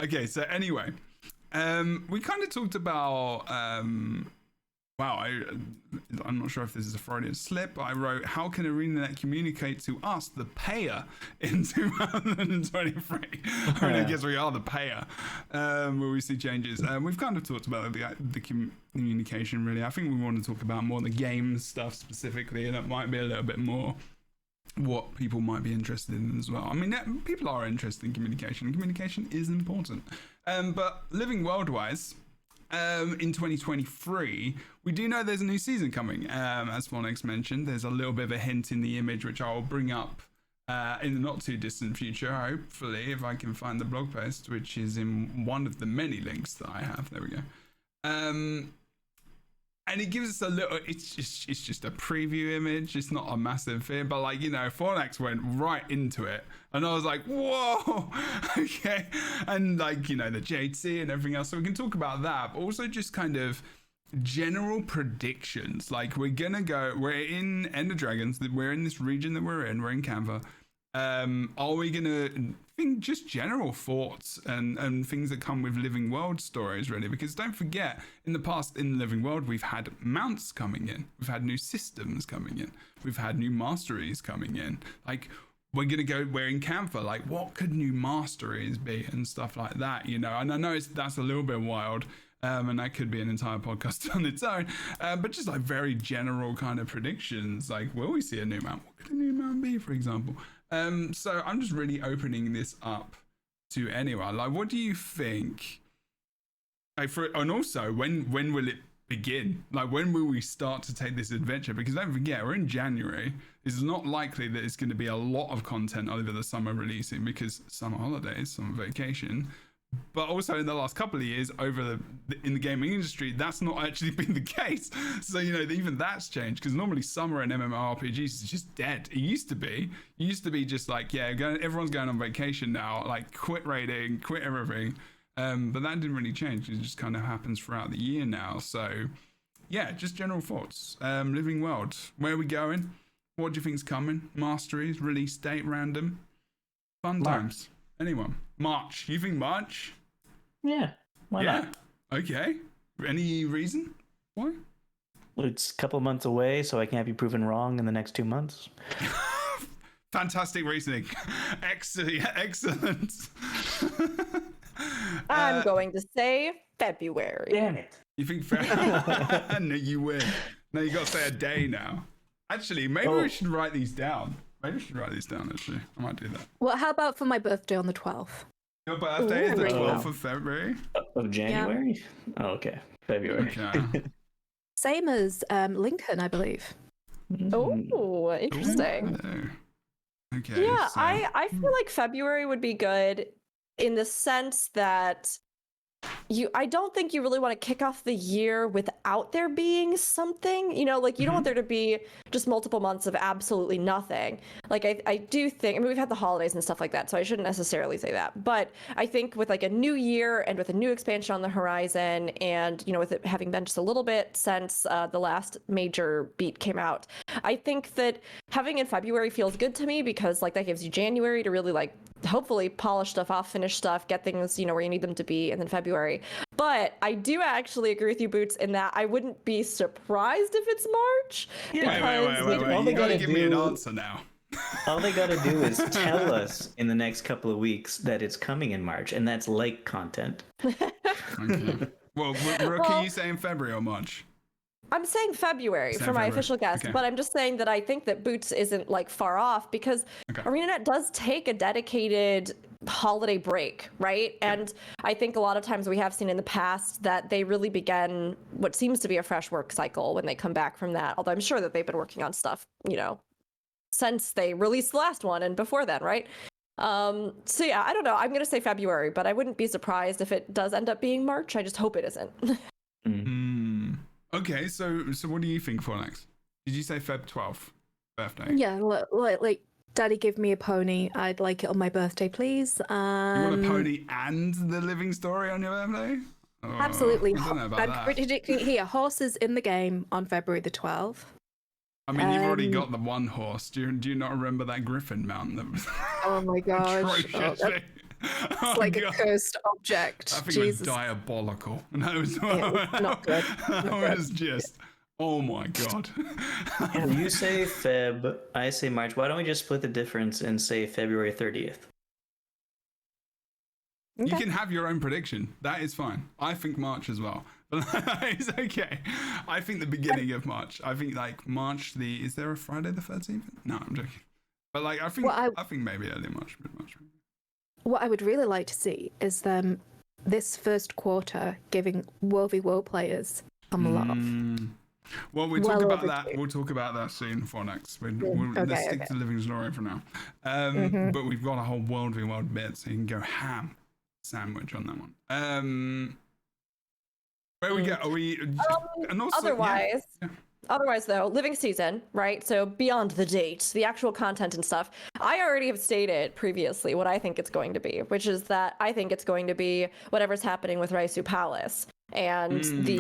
Okay, so anyway, we kind of talked about. I'm not sure if this is a Freudian slip. I wrote, how can ArenaNet communicate to us, the payer, in 2023? I mean, I guess we are the payer, where we see changes. We've kind of talked about the communication, really. I think we want to talk about more the game stuff specifically, and it might be a little bit more what people might be interested in as well. I mean, people are interested in communication, and communication is important. But living world-wise, in 2023, we do know there's a new season coming. As Phonics mentioned, there's a little bit of a hint in the image, which I'll bring up in the not too distant future, hopefully, if I can find the blog post, which is in one of the many links that I have. There we go. And it gives us a little, it's just a preview image. It's not a massive thing, but like, Fornax went right into it. And I was like, whoa, okay. And like, the JC and everything else. So we can talk about that, but also just kind of general predictions. Like we're in End of Dragons. We're in this region that we're in Canva. Are we gonna think just general thoughts and things that come with Living World stories, really? Because don't forget, in the past in Living World, we've had mounts coming in, we've had new systems coming in, we've had new masteries coming in. Like we're in Canva, like what could new masteries be and stuff like that, And I know that's a little bit wild. And that could be an entire podcast on its own, but just like very general kind of predictions, like will we see a new mount? What could a new mount be, for example? So I'm just really opening this up to anyone. Like, what do you think? Like, and also, when will it begin? Like, when will we start to take this adventure? Because don't forget, we're in January. It's not likely that it's going to be a lot of content over the summer releasing because summer holidays, summer vacation. But also in the last couple of years in the gaming industry, that's not actually been the case. So, even that's changed because normally summer in MMORPGs is just dead. It used to be just like, everyone's going on vacation now, like quit raiding, quit everything. But that didn't really change. It just kind of happens throughout the year now. So yeah, just general thoughts. Living World, where are we going? What do you think's coming? Masteries, release date, random, fun times. Anyone? March. You think March? Yeah. Why not? Okay. Any reason? Why? Well, it's a couple months away, so I can't be proven wrong in the next 2 months. Fantastic reasoning. Excellent. I'm going to say February. Damn it. You think February? No, you win. No, you got to say a day now. Actually, maybe we should write these down. Maybe we should write these down, actually. I might do that. Well, how about for my birthday on the 12th? Your birthday is the 12th of February? Of January? Yeah. Oh, okay. February. Okay. Same as Lincoln, I believe. Oh, interesting. Okay. Yeah, so, I feel like February would be good in the sense that I don't think you really want to kick off the year without there being something, you don't want there to be just multiple months of absolutely nothing. Like I do think, we've had the holidays and stuff like that, so I shouldn't necessarily say that. But I think with like a new year and with a new expansion on the horizon and, with it having been just a little bit since the last major beat came out, I think that having in February feels good to me because like that gives you January to really like hopefully polish stuff off, finish stuff, get things, where you need them to be, and then February. But I do actually agree with you, Boots, in that I wouldn't be surprised if it's March. Yeah. Wait. You gotta give me an answer now. All they gotta do is tell us in the next couple of weeks that it's coming in March, and that's like content. Okay. Well, are you saying February or March? I'm saying February for my official guess, but I'm just saying that I think that Boots isn't like far off because ArenaNet does take a dedicated holiday break, right? And I think a lot of times we have seen in the past that they really begin what seems to be a fresh work cycle when they come back from that. Although I'm sure that they've been working on stuff, since they released the last one and before then, right? So yeah, I don't know. I'm going to say February, but I wouldn't be surprised if it does end up being March. I just hope it isn't. Okay, so what do you think, Fornax? Did you say Feb 12th birthday? Yeah, like Daddy give me a pony. I'd like it on my birthday, please. You want a pony and the living story on your birthday? Oh, absolutely. I don't know about I'm predicting here horses in the game on February the 12th. I mean, you've already got the one horse. Do you not remember that griffin mount that was? Oh my gosh! It's like a cursed object. I think it was diabolical. That was not good. That was just, oh my god. You say Feb, I say March. Why don't we just split the difference and say February 30th? Okay. You can have your own prediction. That is fine. I think March as well. But it's okay. I think the beginning of March. I think like March is there a Friday the 13th? No, I'm joking. But like I think maybe early March, mid-March. What I would really like to see is this first quarter giving World v World players some love. Well, we'll talk about that. We'll talk about that soon for next. Let's stick to Living Story for now. But we've got a whole World v World bit, so you can go ham sandwich on that one. Where we go? Are we? And also, Otherwise, though, living season, right? So beyond the date, the actual content and stuff, I already have stated previously what I think it's going to be, which is that I think it's going to be whatever's happening with Raisu Palace and the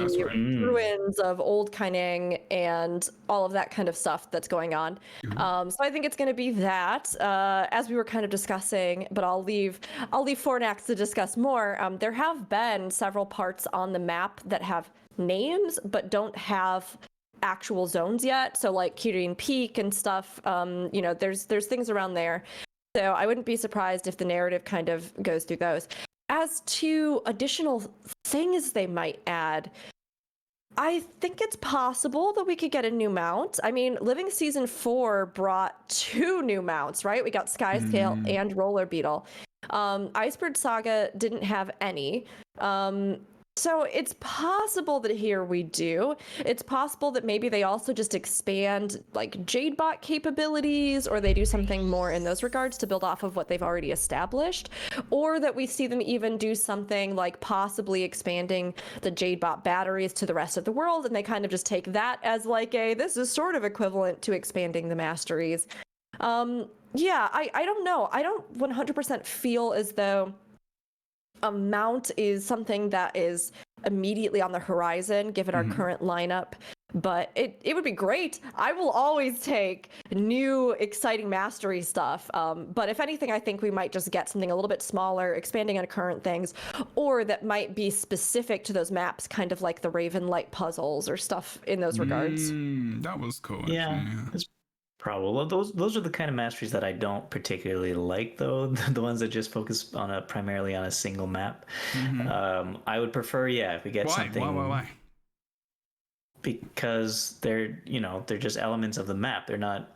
ruins of Old Kaining and all of that kind of stuff that's going on. So I think it's going to be that, as we were kind of discussing, but I'll leave Fornax to discuss more. There have been several parts on the map that have names, but don't have actual zones yet. So like Kirin Peak and stuff, there's things around there. So I wouldn't be surprised if the narrative kind of goes through those. As to additional things they might add, I think it's possible that we could get a new mount. I mean, Living Season 4 brought 2 new mounts, right? We got Skyscale and Roller Beetle. Icebird Saga didn't have any. So it's possible that here we do. It's possible that maybe they also just expand like Jadebot capabilities, or they do something more in those regards to build off of what they've already established, or that we see them even do something like possibly expanding the Jadebot batteries to the rest of the world, and they kind of just take that as like this is sort of equivalent to expanding the masteries. I don't know. I don't 100% feel as though a mount is something that is immediately on the horizon given our current lineup, but it would be great. I will always take new exciting mastery stuff, but if anything, I think we might just get something a little bit smaller, expanding on current things, or that might be specific to those maps, kind of like the Raven Light puzzles or stuff in those regards. That was cool. Yeah. Probably those are the kind of masteries that I don't particularly like, though. The ones that just focus on primarily on a single map. I would prefer, if we get something. Why? Because they're just elements of the map. They're not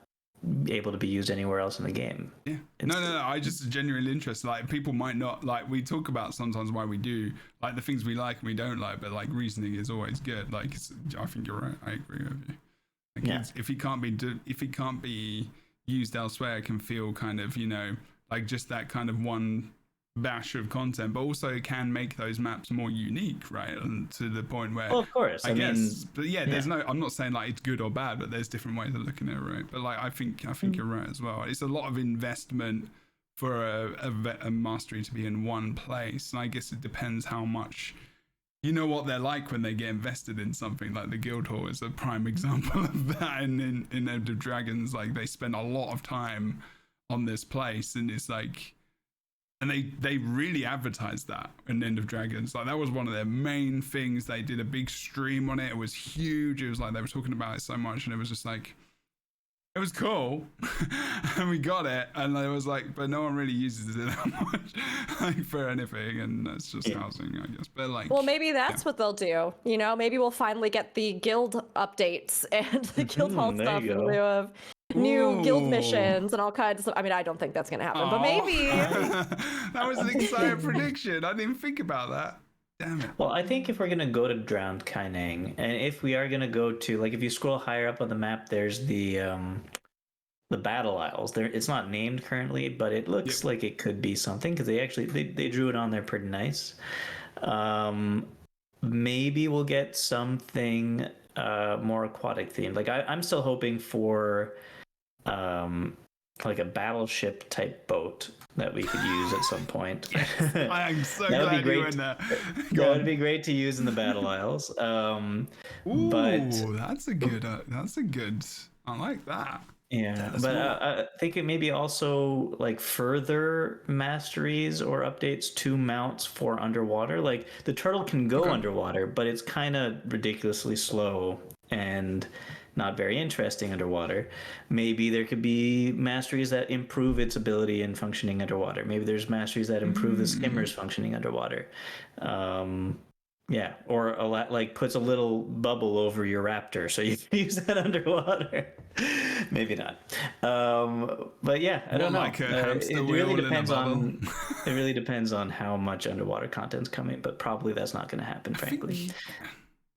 able to be used anywhere else in the game. Yeah. No. I just genuinely interested. Like, people might not like. We talk about sometimes why we do like the things we like and we don't like, but like reasoning is always good. Like, I think you're right. I agree with you. Like if he can't be used elsewhere, it can feel kind of like just that kind of one bash of content, but also it can make those maps more unique, right? And to the point where, of course, I guess, but there's no. I'm not saying like it's good or bad, but there's different ways of looking at it, right? But like I think you're right as well. It's a lot of investment for a mastery to be in one place, and I guess it depends how much. You know what they're like when they get invested in something. Like the Guildhall is a prime example of that. And in End of Dragons, like they spend a lot of time on this place, and it's like, and they really advertised that in End of Dragons. Like that was one of their main things. They did a big stream on it. It was huge. It was like they were talking about it so much, and it was just like, it was cool, and we got it, and it was like, but no one really uses it that much, like for anything, and that's just housing, I guess. But like, well, maybe that's what they'll do. Maybe we'll finally get the guild updates and the guild hall stuff in lieu of new guild missions and all kinds of stuff. I mean, I don't think that's gonna happen, but maybe. That was an exciting prediction. I didn't even think about that. Damn it. Well, I think if we're going to go to Drowned Kaining, and if we are going to go to, like, if you scroll higher up on the map, there's the Battle Isles. There, it's not named currently, but it looks like it could be something, because they drew it on there pretty nice. Maybe we'll get something more aquatic themed. Like, I'm still hoping for like a battleship type boat that we could use at some point. Yes, I am so glad you went there. That would be great to use in the Battle Isles. But that's a good. I like that. Yeah, but I think it may be also like further masteries or updates to mounts for underwater. Like the turtle can go underwater, but it's kind of ridiculously slow and not very interesting underwater. Maybe there could be masteries that improve its ability in functioning underwater. Maybe there's masteries that improve the skimmer's functioning underwater. Yeah, or like puts a little bubble over your raptor, so you can use that underwater. Maybe not. But yeah, I don't know. It really depends on. It really depends on how much underwater content's coming, but probably that's not going to happen, frankly.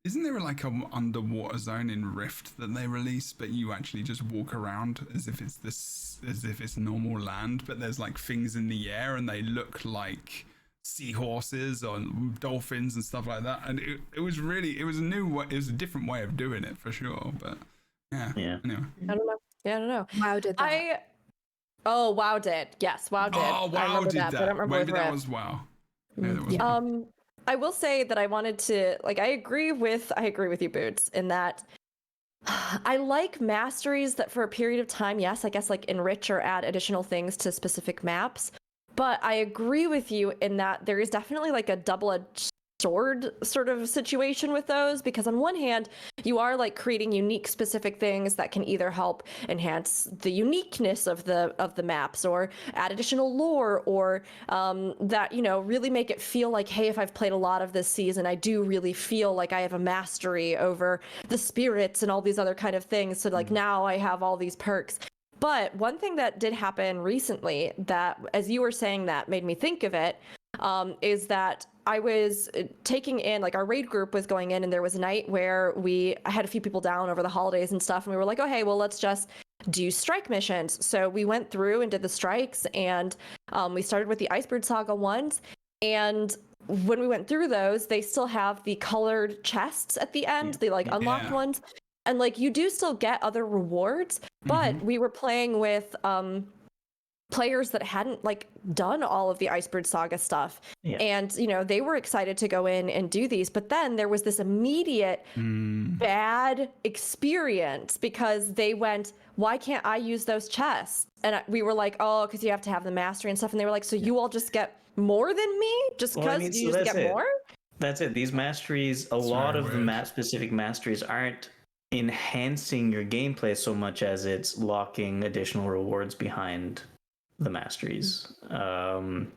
Isn't there like an underwater zone in Rift that they release, but you actually just walk around as if it's normal land, but there's like things in the air and they look like seahorses or dolphins and stuff like that. And it was a different way of doing it for sure. But yeah. Anyway. I don't know. WoW did that. WoW did. Yes, WoW did. Oh, WoW did that. But I don't remember Maybe that was WoW. Yeah, that was WoW. I will say that I wanted to, like, I agree with you, Boots, in that I like masteries that for a period of time, yes, I guess like enrich or add additional things to specific maps. But I agree with you in that there is definitely like a double-edged sword sort of situation with those, because on one hand you are like creating unique specific things that can either help enhance the uniqueness of the maps or add additional lore, or that, you know, really make it feel like, hey, if I've played a lot of this season, I do really feel like I have a mastery over the spirits and all these other kind of things, so like now I have all these perks. But one thing that did happen recently that, as you were saying, that made me think of it, is that I was taking in, like, our raid group was going in, and there was a night where I had a few people down over the holidays and stuff, and we were like, oh, hey, well, let's just do strike missions. So we went through and did the strikes, and we started with the Iceberg Saga ones, and when we went through those, they still have the colored chests at the end, the like unlocked ones, and like you do still get other rewards, but we were playing with players that hadn't like done all of the Iceberg Saga stuff, and you know, they were excited to go in and do these, but then there was this immediate bad experience because they went, why can't I use those chests? And we were like, oh, because you have to have the mastery and stuff, and they were like, so you all just get more than me just because you just get more? That's it. These masteries, a lot of the map specific masteries aren't enhancing your gameplay so much as it's locking additional rewards behind the masteries. And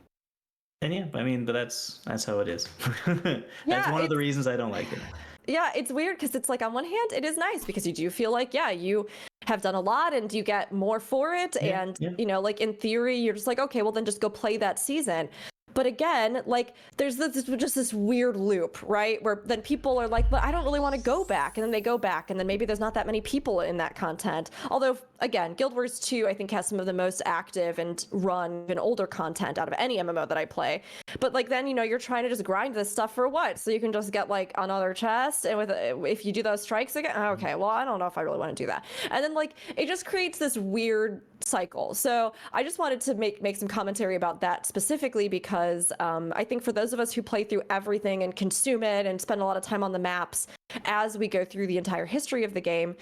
yeah, I mean, but that's how it is. That's one of the reasons I don't like it. Yeah, it's weird because it's like, on one hand, it is nice because you do feel like, yeah, you have done a lot and you get more for it. And, you know, like in theory, you're just like, okay, well then just go play that season. But again, like there's just this weird loop, right? Where then people are like, but I don't really want to go back. And then they go back, and then maybe there's not that many people in that content. Although, again, Guild Wars 2, I think, has some of the most active and run and older content out of any MMO that I play. But like then, you know, you're trying to just grind this stuff for what? So you can just get like another chest, and if you do those strikes again, okay, well, I don't know if I really want to do that. And then like it just creates this weird cycle. So I just wanted to make some commentary about that specifically because I think for those of us who play through everything and consume it and spend a lot of time on the maps as we go through the entire history of the game,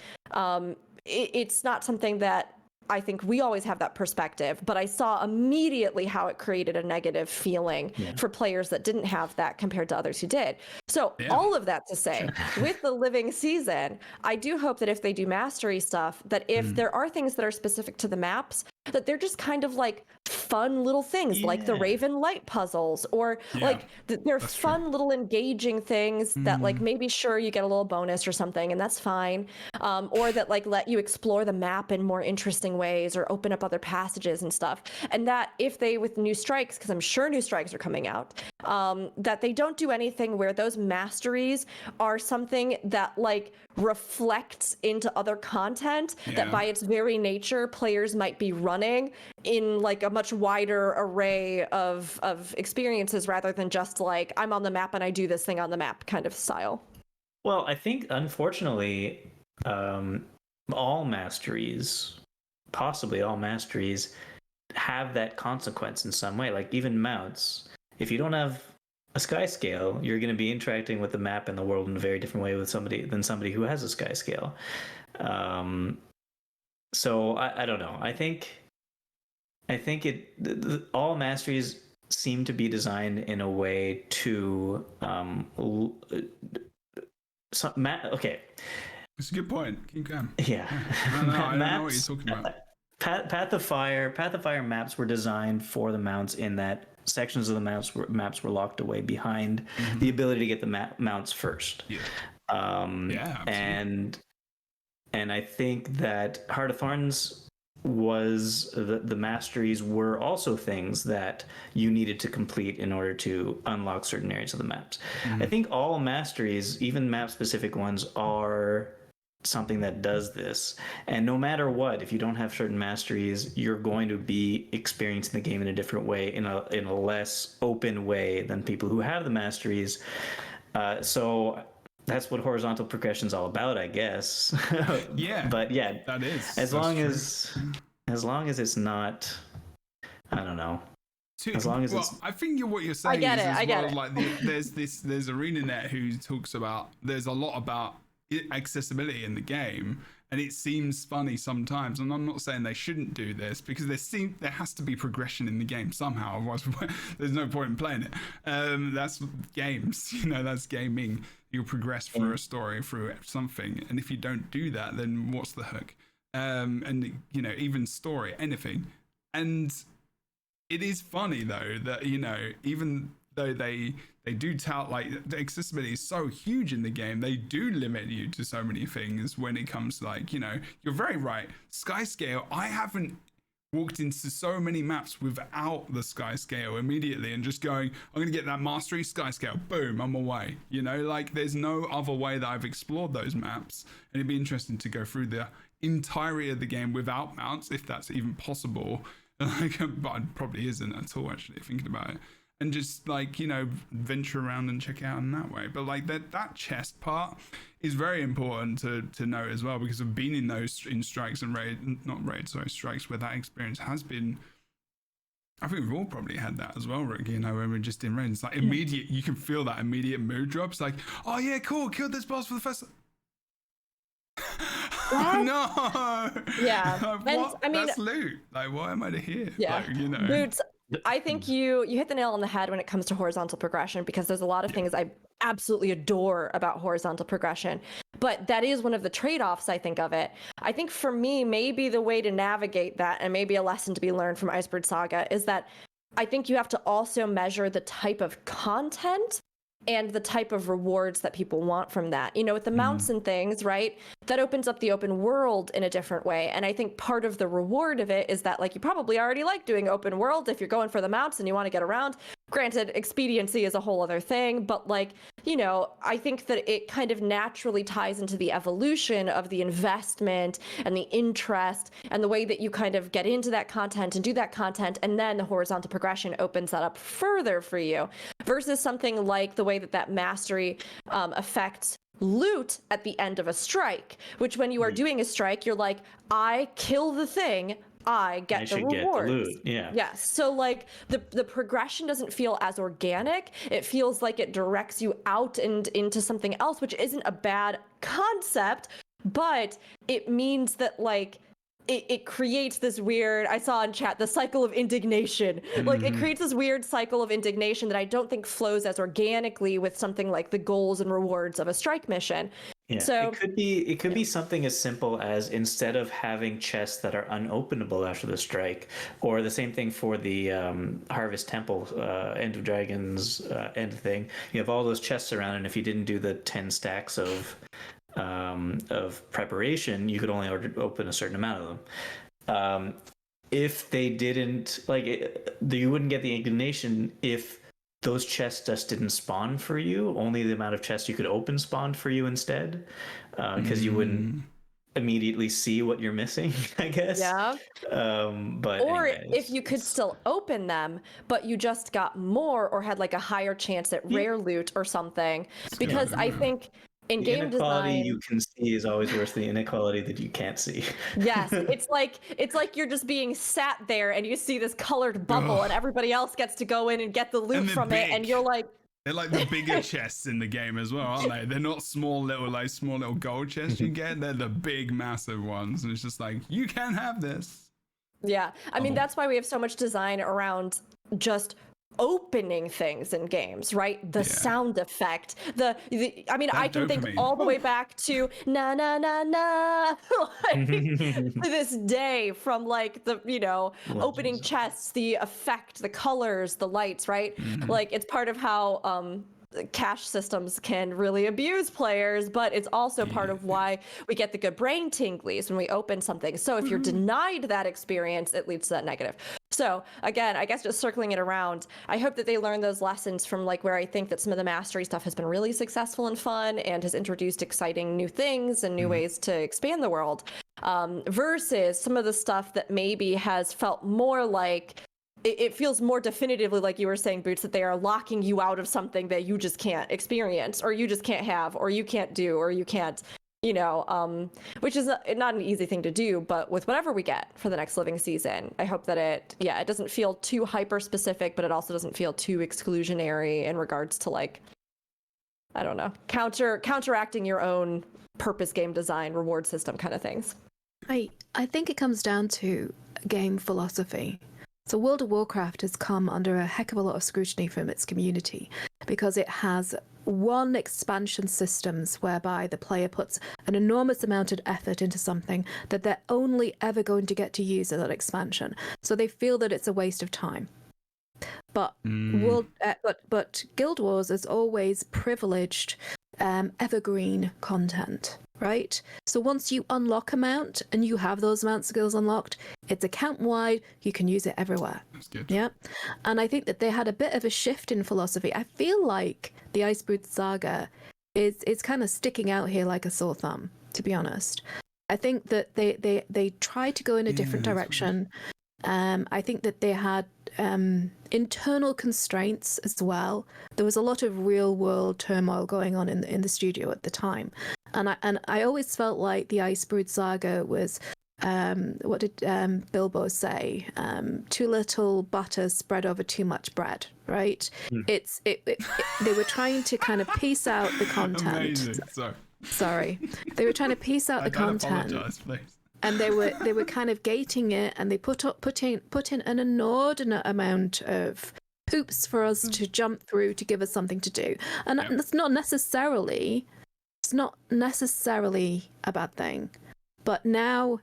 it's not something that I think we always have that perspective, but I saw immediately how it created a negative feeling for players that didn't have that compared to others who did. So all of that to say, with the living season, I do hope that if they do mastery stuff, that if there are things that are specific to the maps, that they're just kind of like fun little things like the Raven Light puzzles, or like they're fun little engaging things that like maybe sure you get a little bonus or something, and that's fine, or that like let you explore the map in more interesting ways or open up other passages and stuff. And that if they, with new strikes, because I'm sure new strikes are coming out, that they don't do anything where those masteries are something that like reflects into other content that by its very nature players might be running in like a much wider array of experiences rather than just like I'm on the map and I do this thing on the map kind of style. Well, I think unfortunately all masteries, possibly all masteries, have that consequence in some way. Like even mounts, if you don't have a sky scale, you're going to be interacting with the map and the world in a very different way with somebody who has a sky scale. So I don't know. I think all masteries seem to be designed in a way to okay. It's a good point. Keep going. Yeah. I don't know what you're talking about. Path of Fire maps were designed for the mounts in that sections of the maps were locked away behind the ability to get the mounts first. Yeah. And I think that Heart of Thorns was the masteries were also things that you needed to complete in order to unlock certain areas of the maps. I think all masteries, even map specific ones, are something that does this. And no matter what, if you don't have certain masteries, you're going to be experiencing the game in a different way, in a less open way than people who have the masteries. So that's what horizontal progression is all about, I guess. Yeah. But yeah, that is. As long as it's not, I don't know. As long as it's... I think what you're saying I get it. Like there's ArenaNet who talks about, there's a lot about accessibility in the game, and it seems funny sometimes, and I'm not saying they shouldn't do this, because there has to be progression in the game somehow, otherwise there's no point in playing it. That's games, that's gaming. You'll progress through a story, through something, and if you don't do that, then what's the hook? And even story, anything. And it is funny though that even though they do tout, like, the accessibility is so huge in the game, they do limit you to so many things when it comes to, like, you're very right. Skyscale, I haven't walked into so many maps without the Skyscale immediately and just going, I'm gonna get that mastery, Skyscale, boom, I'm away. Like, there's no other way that I've explored those maps, and it'd be interesting to go through the entirety of the game without mounts, if that's even possible. But it probably isn't at all, actually, thinking about it. And just, like, venture around and check it out in that way. But, like, that chest part is very important to know as well, because I've been in strikes and strikes where that experience has been. I think we've all probably had that as well, Rick, when we're just in raid. It's like immediate, you can feel that immediate mood drop. It's like, oh yeah, cool, killed this boss for the first no. Yeah. What? That's loot. Like, why am I here? Yeah. Like, Boots, I think you hit the nail on the head when it comes to horizontal progression, because there's a lot of things I absolutely adore about horizontal progression, but that is one of the trade-offs, I think, of it. I think for me, maybe the way to navigate that, and maybe a lesson to be learned from Iceberg Saga, is that I think you have to also measure the type of content and the type of rewards that people want from that. With the mounts and things, right? That opens up the open world in a different way. And I think part of the reward of it is that, like, you probably already like doing open world if you're going for the mounts and you want to get around. Granted, expediency is a whole other thing, but, like, I think that it kind of naturally ties into the evolution of the investment and the interest and the way that you kind of get into that content and do that content, and then the horizontal progression opens that up further for you, versus something like the way that mastery affects loot at the end of a strike, which when you are doing a strike, you're like, I kill the thing, I get the rewards. Get the loot. Yeah. Yes. So, like, the progression doesn't feel as organic. It feels like it directs you out and into something else, which isn't a bad concept, but it means that, like, it creates this weird, I saw in chat, the cycle of indignation. Like, it creates this weird cycle of indignation that I don't think flows as organically with something like the goals and rewards of a strike mission. Yeah, so it could be something as simple as, instead of having chests that are unopenable after the strike, or the same thing for the Harvest Temple, End of Dragons end thing, you have all those chests around, and if you didn't do the 10 stacks of preparation, you could only open a certain amount of them. If they didn't, like, you wouldn't get the indignation if those chests just didn't spawn for you. Only the amount of chests you could open spawned for you instead, because you wouldn't immediately see what you're missing, I guess. Yeah. But or anyways, if you could still open them, but you just got more or had, like, a higher chance at rare loot or something. Because I think in game inequality design, you can see is always worse than the inequality that you can't see. Yes, it's like you're just being sat there and you see this colored bubble, and everybody else gets to go in and get the loot from it, and you're like, they're like the bigger chests in the game as well, aren't they? They're not small little gold chests you get. They're the big, massive ones, and it's just like, you can have this. Yeah, I mean, that's why we have so much design around just opening things in games, right? The sound effect, I mean, that I can think all the way back to na na na na, like, to this day, from, like, the opening chests, the effect, the colors, the lights, right? Like, it's part of how cache systems can really abuse players, but it's also part of why we get the good brain tinglies when we open something. So if you're denied that experience, it leads to that negative. So again, I guess just circling it around, I hope that they learn those lessons from like where I think that some of the mastery stuff has been really successful and fun and has introduced exciting new things and new ways to expand the world, versus some of the stuff that maybe has felt more like it feels more definitively like you were saying, Boots, that they are locking you out of something that you just can't experience or you just can't have or you can't do or you can't, which is not an easy thing to do. But with whatever we get for the next living season, I hope that it doesn't feel too hyper specific, but it also doesn't feel too exclusionary in regards to like, I don't know, counteracting your own purpose game design reward system kind of things. I think it comes down to game philosophy. So World of Warcraft has come under a heck of a lot of scrutiny from its community because it has one expansion systems whereby the player puts an enormous amount of effort into something that they're only ever going to get to use in that expansion. So they feel that it's a waste of time. But but Guild Wars has always privileged evergreen content, right? So once you unlock a mount and you have those mount skills unlocked, it's account wide, you can use it everywhere. That's good. Yeah. And I think that they had a bit of a shift in philosophy. I feel like the Icebrood Saga is kind of sticking out here like a sore thumb, to be honest. I think that they tried to go in a different direction. I think that they had internal constraints as well. There was a lot of real world turmoil going on in the studio at the time, and I always felt like the Icebrood Saga was what did Bilbo say? Too little butter spread over too much bread, right? They were trying to kind of piece out the content. Amazing. Sorry, they were trying to piece out the content. Apologize, please. And they were kind of gating it, and they put in an inordinate amount of hoops for us to jump through to give us something to do, and it's not necessarily a bad thing. But now,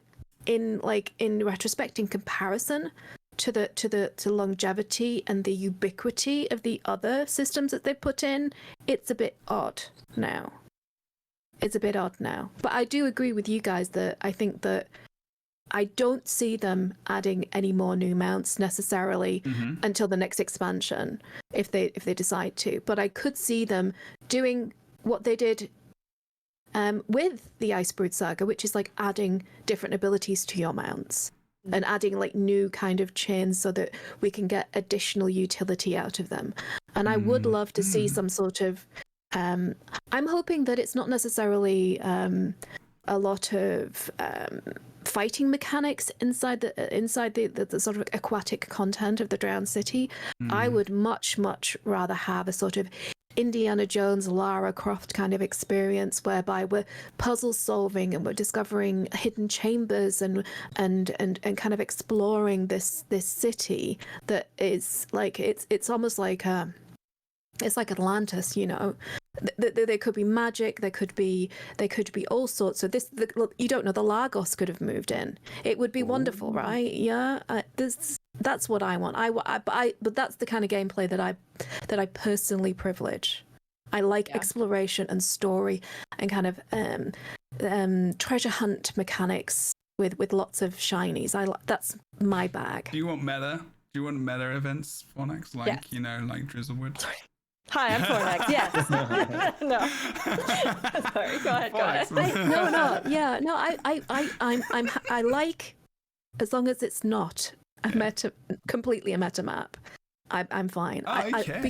in retrospect, in comparison to the longevity and the ubiquity of the other systems that they put in, it's a bit odd now. But I do agree with you guys that I think that I don't see them adding any more new mounts necessarily until the next expansion, if they decide to. But I could see them doing what they did with the Icebrood Saga, which is like adding different abilities to your mounts and adding like new kind of chains so that we can get additional utility out of them. And I would love to see some sort of I'm hoping that it's not necessarily a lot of fighting mechanics inside the sort of aquatic content of the Drowned City. I would much rather have a sort of Indiana Jones, Lara Croft kind of experience whereby we're puzzle solving and we're discovering hidden chambers and kind of exploring this city that is like it's almost like it's like Atlantis, you know. There could be magic. There could be all sorts. So you don't know. The Lagos could have moved in. It would be wonderful, right? Yeah. That's what I want. But that's the kind of gameplay that I personally privilege. I like exploration and story and kind of treasure hunt mechanics with lots of shinies. That's my bag. Do you want meta? Do you want meta events, Fornex? Like like Drizzlewood? Sorry. Hi, I'm Fornex. Yes. No. Sorry. Go ahead. I like, as long as it's not completely a meta map. I'm fine. Okay.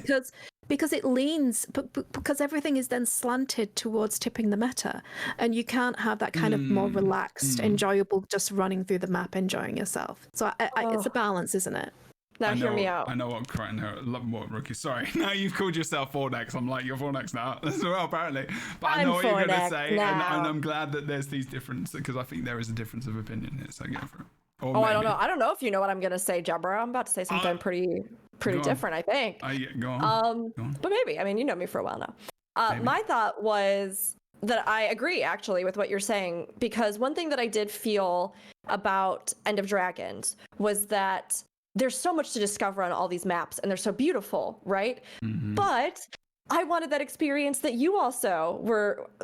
Because it leans, because everything is then slanted towards tipping the meta, and you can't have that kind of more relaxed, enjoyable, just running through the map, enjoying yourself. So it's a balance, isn't it? Now hear me out. I know what I'm crying now. Love what rookie. Sorry. Now you've called yourself Fornex. I'm like, you're Fornex now as well, apparently. But I know what you're going to say. And I'm glad that there's these differences, because I think there is a difference of opinion here. So go for it. I don't know. I don't know if you know what I'm going to say, Jebro. I'm about to say something pretty different, I think. Go on. But maybe. I mean, you know me for a while now. My thought was that I agree, actually, with what you're saying, because one thing that I did feel about End of Dragons was that there's so much to discover on all these maps, and they're so beautiful, right? But I wanted that experience that you also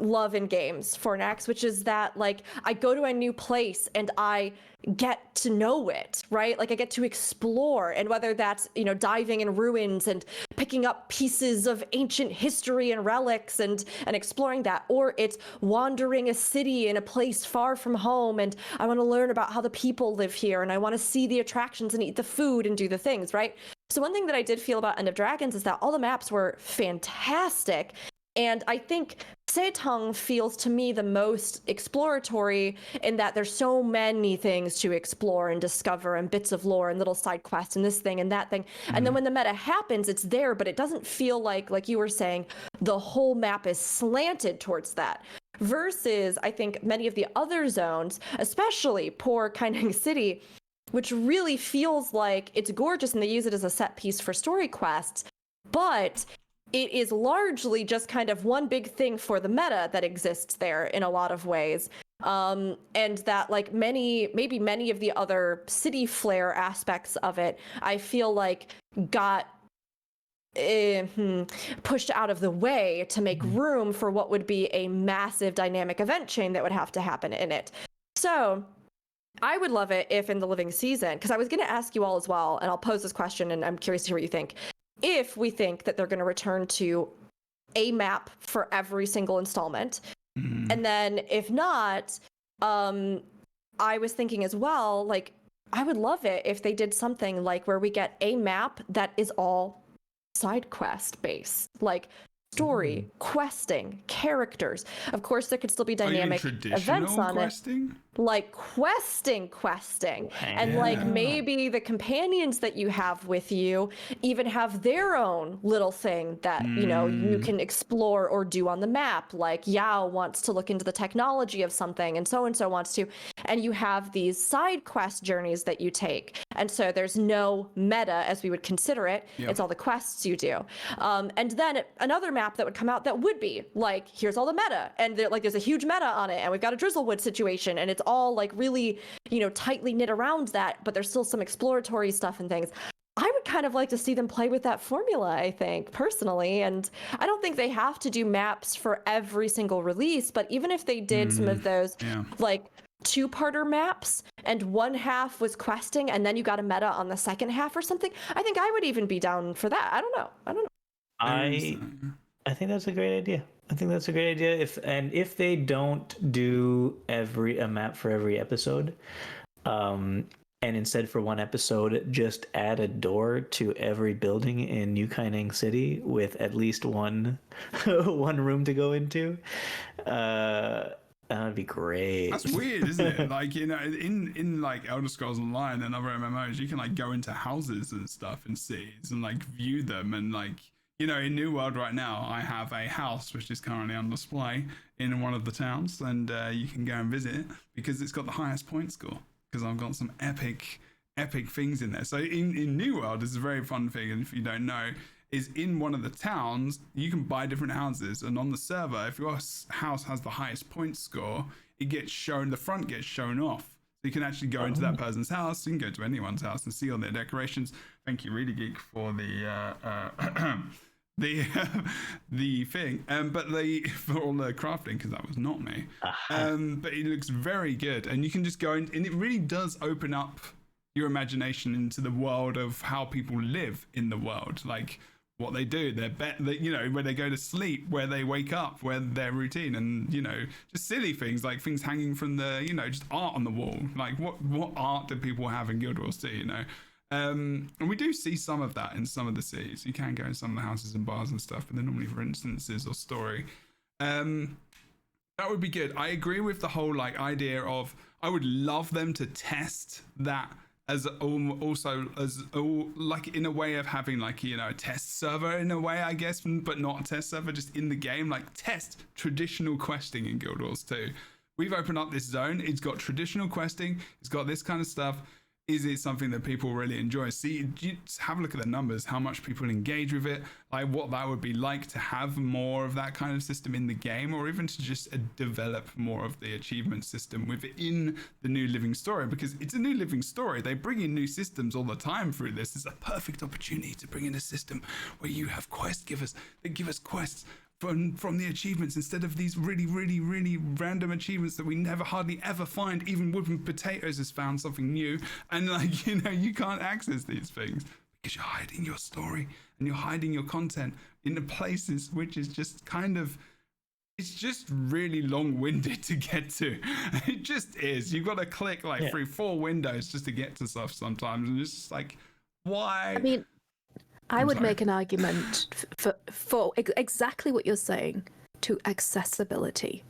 love in games, Fornax, which is that like I go to a new place and I get to know it, right? Like I get to explore, and whether that's, you know, diving in ruins and picking up pieces of ancient history and relics and exploring that, or it's wandering a city in a place far from home and I want to learn about how the people live here and I want to see the attractions and eat the food and do the things, right? So one thing that I did feel about End of Dragons is that all the maps were fantastic. And I think Setong feels to me the most exploratory in that there's so many things to explore and discover and bits of lore and little side quests and this thing and that thing. And then when the meta happens, it's there, but it doesn't feel like you were saying, the whole map is slanted towards that. Versus, I think, many of the other zones, especially poor Kaineng City, which really feels like it's gorgeous and they use it as a set piece for story quests, but it is largely just kind of one big thing for the meta that exists there in a lot of ways. And that like maybe many of the other city flare aspects of it, I feel like got pushed out of the way to make room for what would be a massive dynamic event chain that would have to happen in it. So I would love it if in the living season, because I was going to ask you all as well, and I'll pose this question and I'm curious to hear what you think. If we think that they're going to return to a map for every single installment, and then if not, I was thinking as well, like, I would love it if they did something like where we get a map that is all side quest based, like story, questing, characters. Of course, there could still be dynamic events on it. Like questing. And like maybe the companions that you have with you even have their own little thing that, you know, you can explore or do on the map. Like Yao wants to look into the technology of something and so wants to. And you have these side quest journeys that you take. And so there's no meta as we would consider it. Yep. It's all the quests you do. And then another map that would come out that would be like, here's all the meta. And there's a huge meta on it. And we've got a Drizzlewood situation. And it's all like really, you know, tightly knit around that. But there's still some exploratory stuff and things. I would kind of like to see them play with that formula, I think, personally. And I don't think they have to do maps for every single release. But even if they did some of those, like, two-parter maps and one half was questing and then you got a meta on the second half or something, I think I would even be down for that. I don't know. I think that's a great idea. If they don't do a map for every episode, and instead for one episode just add a door to every building in New Kaineng City with at least one room to go into, that would be great. That's weird, isn't it? Like, you know, in like Elder Scrolls Online and other MMOs, you can like go into houses and stuff in cities and like view them. And like, you know, in New World right now, I have a house which is currently on display in one of the towns, and you can go and visit it because it's got the highest point score. Because I've got some epic things in there. So in New World, it's a very fun thing, and if you don't know, is in one of the towns, you can buy different houses, and on the server, if your house has the highest point score, it gets shown, the front gets shown off. So you can actually go into that person's house, you can go to anyone's house and see all their decorations. Thank you, Really Geek, for the thing, but for all the crafting, because that was not me. But it looks very good, and you can just go in, and it really does open up your imagination into the world of how people live in the world, like what they do, their you know, where they go to sleep, where they wake up, where their routine, and, you know, just silly things like things hanging from the, you know, just art on the wall. Like what art do people have in Guild Wars 2, you know? And we do see some of that in some of the cities. You can go in some of the houses and bars and stuff, but they're normally for instances or story. That would be good. I agree with the whole like idea of, I would love them to test that as also as like in a way of having like, you know, a test server in a way, I guess, but not a test server, just in the game, like test traditional questing in Guild Wars 2. We've opened up this zone. It's got traditional questing. It's got this kind of stuff. is it something that people really enjoy? See, just have a look at the numbers, how much people engage with it, like what that would be like to have more of that kind of system in the game, or even to just develop more of the achievement system within the new living story, because it's a new living story. They bring in new systems all the time through this. It's a perfect opportunity to bring in a system where you have quest givers that give us quests from the achievements, instead of these really, really, really random achievements that we never hardly ever find. Even Wooden Potatoes has found something new, and like, you know, you can't access these things because you're hiding your story and you're hiding your content in the places which is just kind of, it's just really long-winded to get to. It just is. You've got to click like through 4 windows just to get to stuff sometimes, and it's just like, why? I mean, I would make an argument for exactly what you're saying, to accessibility.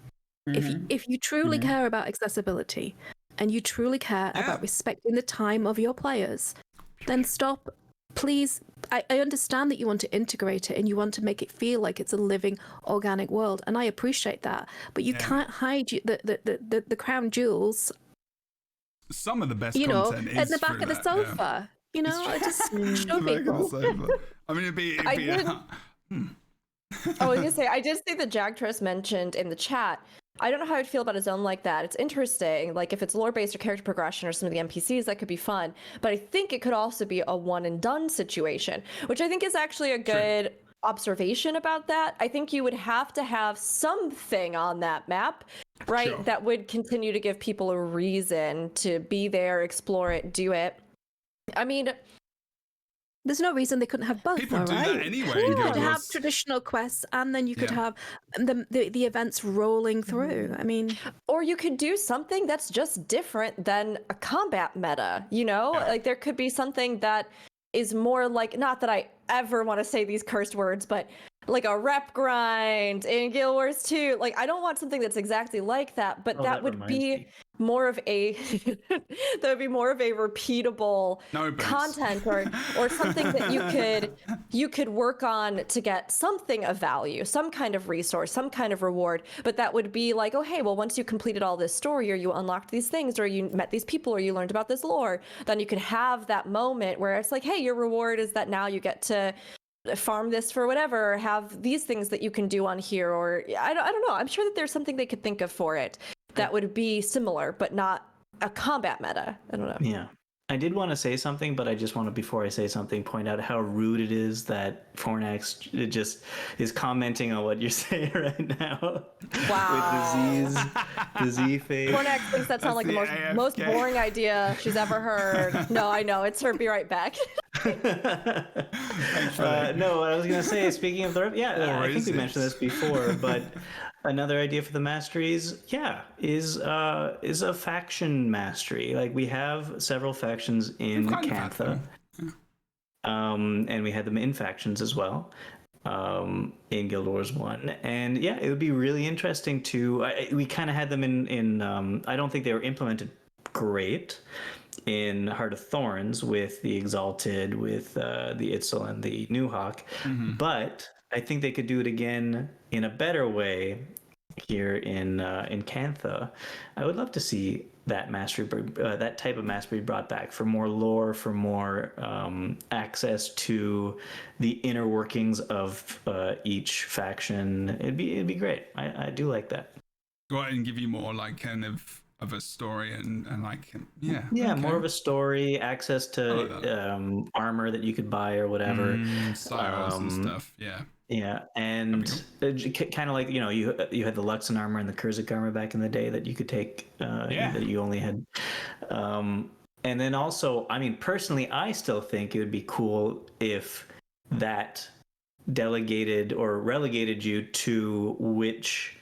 If you truly care about accessibility, and you truly care about respecting the time of your players, then stop. Please, I understand that you want to integrate it and you want to make it feel like it's a living, organic world, and I appreciate that. But you can't hide the crown jewels. Some of the best content is at the back of the sofa. Yeah. You know, I just show people. I mean, it'd be I was gonna say, I did see the Jagtress mentioned in the chat. I don't know how I'd feel about a zone like that. It's interesting, like if it's lore-based or character progression or some of the NPCs, that could be fun. But I think it could also be a one-and-done situation, which I think is actually a good observation about that. I think you would have to have something on that map, right, that would continue to give people a reason to be there, explore it, do it. I mean, there's no reason they couldn't have both. People do right? that anyway. You could have traditional quests, and then you could have the events rolling through. I mean, or you could do something that's just different than a combat meta. You know, like there could be something that is more like, not that I ever want to say these cursed words, but like a rep grind in Guild Wars 2. Like, I don't want something that's exactly like that, but that would be more of a that would be more of a repeatable content, or something that you could work on to get something of value, some kind of resource, some kind of reward. But that would be like, oh hey, well, once you completed all this story, or you unlocked these things, or you met these people, or you learned about this lore, then you could have that moment where it's like, hey, your reward is that now you get to farm this for whatever, or have these things that you can do on here, or I don't know. I'm sure that there's something they could think of for it that would be similar, but not a combat meta. I don't know. Yeah. I did want to say something, but I just want to, before I say something, point out how rude it is that Fornax just is commenting on what you're saying right now. Wow. With the Z face. Fornax thinks that sounds like the most boring idea she's ever heard. No, I know. It's her. Be right back. No, what I was going to say, speaking of the... Yeah, I think we mentioned this before, but... Another idea for the masteries, is a faction mastery. Like, we have several factions in Cantha, and we had them in factions as well, in Guild Wars 1. And it would be really interesting to. We kind of had them in. I don't think they were implemented great in Heart of Thorns with the Exalted, with the Itzel and the New Hawk, but I think they could do it again in a better way here in Cantha. I would love to see that mastery, that type of mastery brought back, for more lore, for more access to the inner workings of each faction. It'd be great. I do like that. Go out and give you more like kind of a story and like more of a story, access to armor that you could buy or whatever, styles and stuff. And kind of like, you had the Luxon armor and the Kurzik armor back in the day that you could take, that you only had, and then also, I mean, personally, I still think it would be cool if that delegated or relegated you to which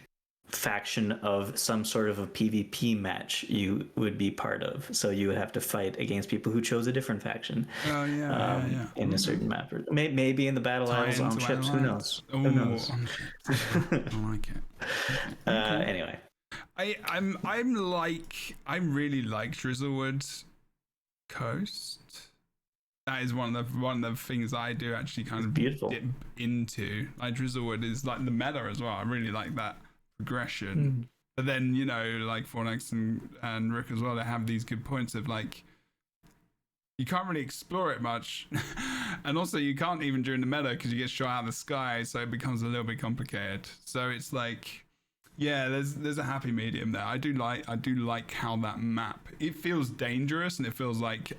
faction of some sort of a PvP match you would be part of. So you would have to fight against people who chose a different faction. In a certain map. Or maybe in the battle isles on ships. Who knows? Who knows? I like it. Anyway. I really like Drizzlewood Coast. That is one of the things I do actually kind of dip into. Like, Drizzlewood is like the meta as well. I really like that progression. But then, like Fornax and Rick as well, they have these good points of like, you can't really explore it much. And also you can't even during the meta because you get shot out of the sky, so it becomes a little bit complicated. So it's like, yeah, there's a happy medium there. I do like how that map, it feels dangerous and it feels like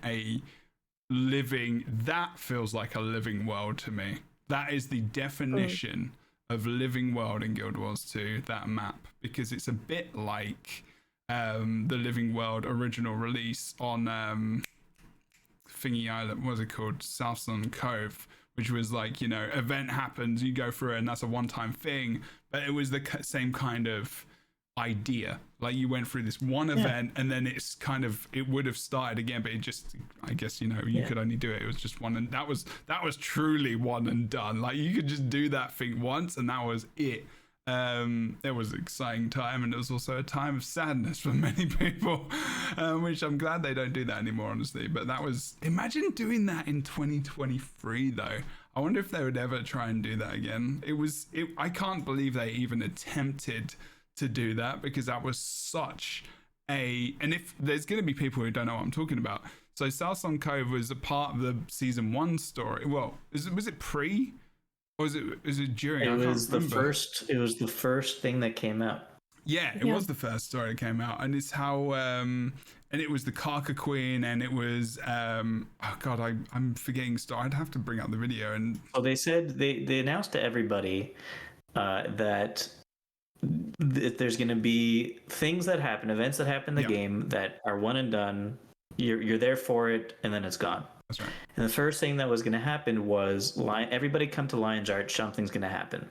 that feels like a living world to me. That is the definition of living world in Guild Wars 2, that map, because it's a bit like the Living World original release on Thingy Island, what was it called? Southern Cove, which was like, event happens, you go through it, and that's a one-time thing. But it was the same kind of idea. Like you went through this one event, and then it's kind of, it would have started again, but it just, I guess, you could only do it. It was just one, and that was truly one and done. Like you could just do that thing once, and that was it. It was an exciting time, and it was also a time of sadness for many people, which I'm glad they don't do that anymore, honestly. But that was, imagine doing that in 2023 though. I wonder if they would ever try and do that again. I can't believe they even attempted to do that, because that was such and if there's going to be people who don't know what I'm talking about, so Southern Cove was a part of the season 1 story. Well, was it pre? Or is it during? It was the first thing that came out. Yeah, it was the first story that came out, and it's how and it was the Karka Queen, and it was oh god, I'm forgetting story. I'd have to bring up the video. And well, they said they announced to everybody that there's going to be things that happen, events that happen in the game that are one and done. You're there for it, and then it's gone. That's right. And the first thing that was going to happen was everybody come to Lion's Arch. Something's going to happen.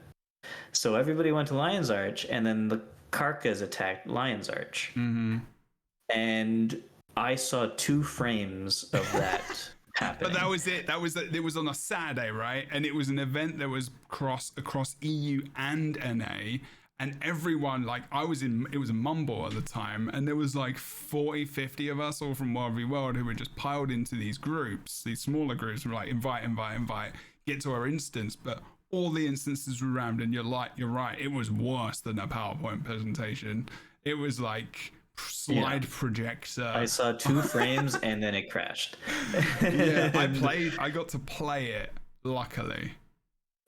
So everybody went to Lion's Arch, and then the Karkas attacked Lion's Arch. Mm-hmm. And I saw 2 frames of that happening. But that was it. It was on a Saturday, right? And it was an event that was across EU and NA. And everyone, like, it was a Mumble at the time, and there was like 40, 50 of us all from World v World who were just piled into these groups, these smaller groups, were like, invite, get to our instance. But all the instances were rammed, and you're right, it was worse than a PowerPoint presentation. It was like slide projector. I saw 2 frames and then it crashed. Yeah, I got to play it, luckily.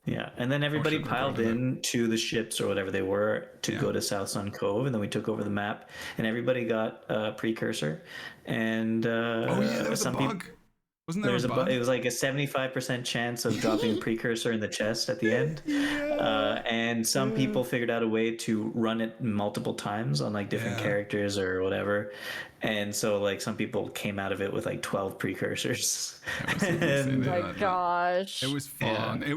Yeah, and then everybody piled in to the ships or whatever they were to go to Southern Cove, and then we took over the map, and everybody got a precursor. And there was a bug. Wasn't there a bug? It was like a 75% chance of dropping a precursor in the chest at the end. And some people figured out a way to run it multiple times on like different characters or whatever. And so like some people came out of it with like 12 precursors. Oh my gosh. It was fun. Yeah.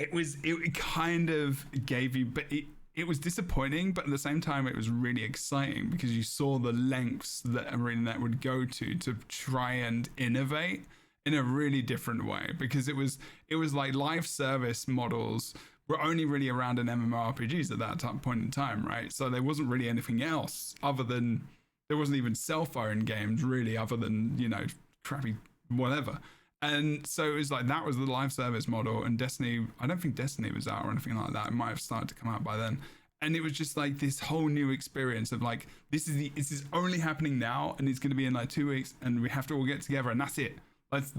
It kind of gave you, but it was disappointing, but at the same time, it was really exciting because you saw the lengths that ArenaNet would go to try and innovate in a really different way, because it was like live service models were only really around in MMORPGs at that point in time, right? So there wasn't really anything else other than, there wasn't even cell phone games really, other than, crappy whatever. And so it was like, that was the live service model. And Destiny, I don't think Destiny was out or anything like that. It might have started to come out by then. And it was just like this whole new experience of like, this is only happening now, and it's going to be in like 2 weeks, and we have to all get together, and that's it. It's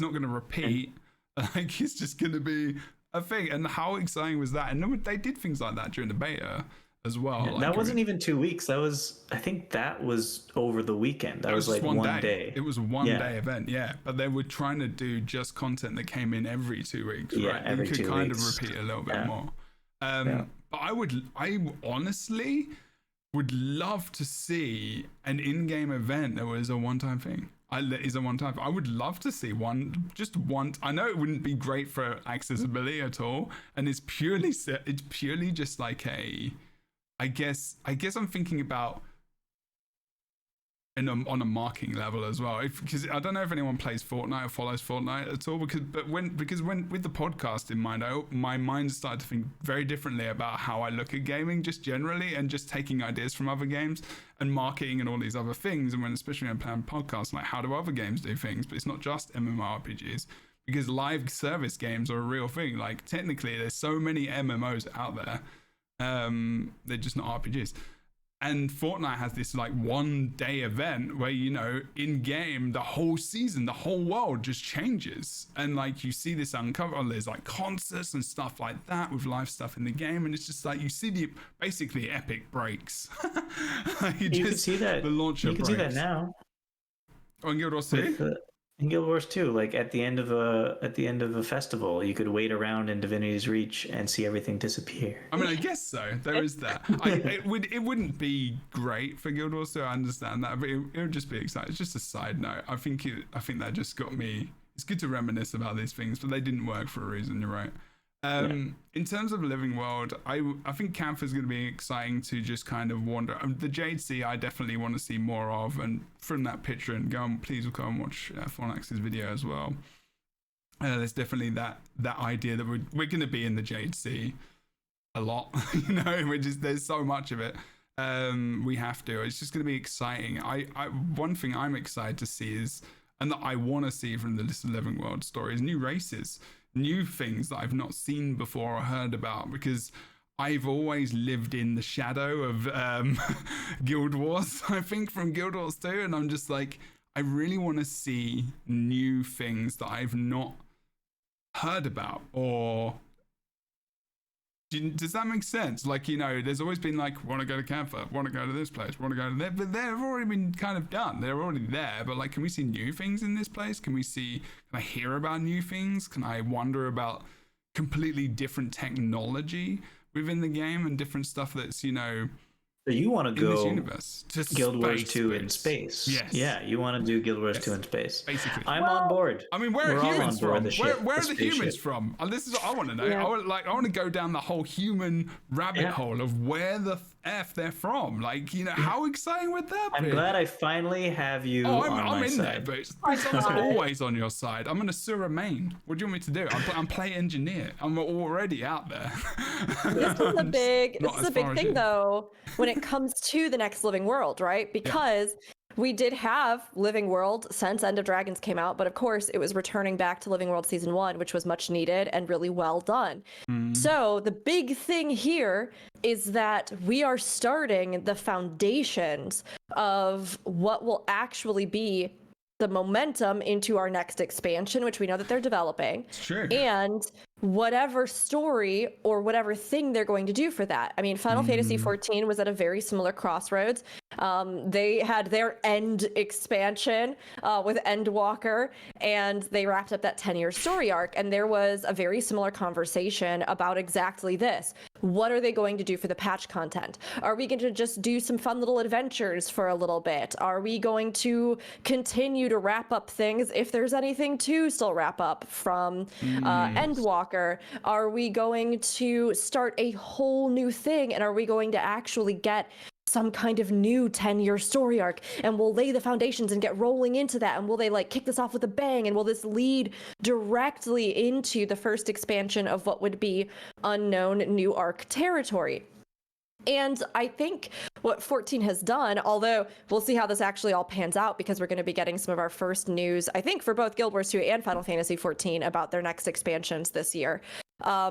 not going to repeat. Like, it's just going to be a thing. And how exciting was that? And they did things like that during the beta as well. Yeah, that wasn't even 2 weeks. I think that was over the weekend. That was like one day. It was a one-day event, yeah. But they were trying to do just content that came in every 2 weeks, right? Yeah, every 2 weeks. You could kind of repeat a little bit more. But I honestly would love to see an in-game event that was a one-time thing. I would love to see one. I know it wouldn't be great for accessibility at all, and it's purely just like I guess I'm thinking about on a marketing level as well, because I don't know if anyone plays Fortnite or follows Fortnite at all, because when with the podcast in mind, my mind started to think very differently about how I look at gaming just generally, and just taking ideas from other games and marketing and all these other things. And especially when I'm playing podcasts, like, how do other games do things? But it's not just MMORPGs, because live service games are a real thing. Like, technically there's so many MMOs out there, they're just not RPGs. And Fortnite has this like 1 day event where, you know, in game, the whole season, the whole world just changes. And like you see this uncover, there's like concerts and stuff like that with live stuff in the game. And it's just like you see the basically epic breaks. you can see that. The launcher you can breaks. see that now. On Guild Wars 2? In Guild Wars 2, like at the end of a festival, you could wait around in Divinity's Reach and see everything disappear. I mean, I guess so. There is that. It wouldn't be great for Guild Wars 2. I understand that, but it would just be exciting. It's just a side note. I think that just got me. It's good to reminisce about these things, but they didn't work for a reason. You're right. In terms of Living World, I think Camp is going to be exciting to just kind of wander. The Jade Sea, I definitely want to see more of, and from that picture, and please go and watch Fornax's video as well. There's definitely that idea that we're going to be in the Jade Sea a lot. You know, there's so much of it. We have to. It's just going to be exciting. One thing I'm excited to see is, and that I want to see from the Living World story, is new races. New things that I've not seen before or heard about, because I've always lived in the shadow of Guild Wars, I think, from Guild Wars 2, and I'm just like, I really want to see new things that I've not heard about. Or does that make sense? Like, you know, there's always been like, want to go to Camphor, want to go to this place, want to go to there, but they've already been kind of done. They're already there. But like, can we see new things in this place? Can I hear about new things? Can I wonder about completely different technology within the game and different stuff that's, you know, so you want to go this universe to Guild Wars 2 in space? Yes. Yeah, you want to do Guild Wars 2 in space. Basically, I'm on board. I mean, where are humans from? Where are the humans spaceship. from? This is what I want to know. Yeah. I want to go down the whole human rabbit hole of where the F they're from. Like, you know, how exciting would that be? I'm glad I finally have you on my in side. there, but I'm always on your side. I'm an Asura main. What do you want me to do? I'm play engineer. I'm already out there. This is a big thing, though, when it comes to the next Living World, right? Because we did have Living World since End of Dragons came out, but of course it was returning back to Living World Season 1, which was much needed and really well done. So the big thing here is that we are starting the foundations of what will actually be the momentum into our next expansion, which we know that they're developing. It's true. And whatever story or whatever thing they're going to do for that. I mean, Final Fantasy XIV was at a very similar crossroads. They had their end expansion with Endwalker, and they wrapped up that 10-year story arc. And there was a very similar conversation about exactly this. What are they going to do for the patch content? Are we going to just do some fun little adventures for a little bit? Are we going to continue to wrap up things, if there's anything to still wrap up from Endwalker? Are we going to start a whole new thing? And are we going to actually get some kind of new 10-year story arc, and we'll lay the foundations and get rolling into that? And will they like kick this off with a bang? And will this lead directly into the first expansion of what would be unknown new arc territory? And I think what 14 has done, although we'll see how this actually all pans out, because we're going to be getting some of our first news, I think, for both Guild Wars 2 and Final Fantasy 14 about their next expansions this year. I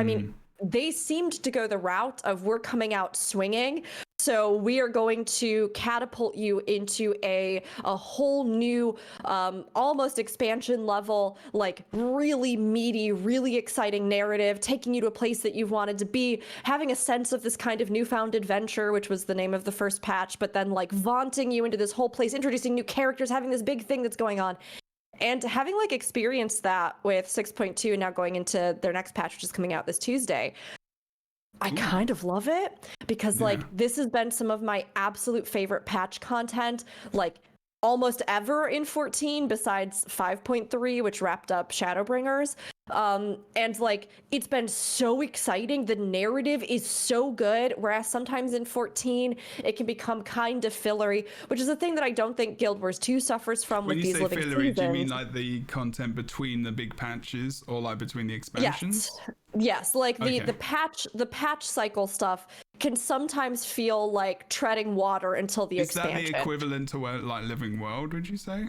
mean, they seemed to go the route of, we're coming out swinging. So we are going to catapult you into a whole new, almost expansion level, like really meaty, really exciting narrative, taking you to a place that you've wanted to be, having a sense of this kind of newfound adventure, which was the name of the first patch, but then like vaunting you into this whole place, introducing new characters, having this big thing that's going on. And having like experienced that with 6.2 and now going into their next patch, which is coming out this Tuesday, I kind of love it, because like this has been some of my absolute favorite patch content, like almost ever in 14, besides 5.3, which wrapped up Shadowbringers. And like, it's been so exciting. The narrative is so good, whereas sometimes in 14 it can become kind of fillery, which is a thing that I don't think Guild Wars 2 suffers from with these living seasons. When you say fillery, do you mean like the content between the big patches, or like between the expansions? Yes, like the patch cycle stuff can sometimes feel like treading water until the expansion. Is that the equivalent to like Living World, would you say?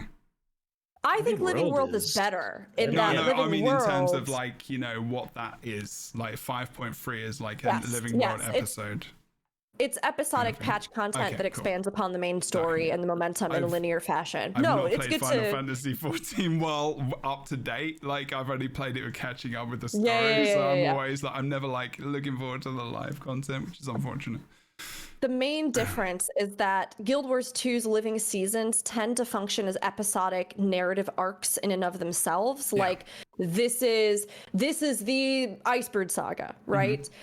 I think Living World is better in that Living I mean, World, in terms of like, you know, what that is. Like 5.3 is like a Living World episode. It's episodic patch content that expands upon the main story and the momentum in a linear fashion. I've not played Final Fantasy 14 while up to date. Like, I've only played it with catching up with the story, so I'm always like, I'm never like looking forward to the live content, which is unfortunate. The main difference is that Guild Wars 2's living seasons tend to function as episodic narrative arcs in and of themselves. Yeah. Like, this is the Icebird Saga, right? Mm-hmm.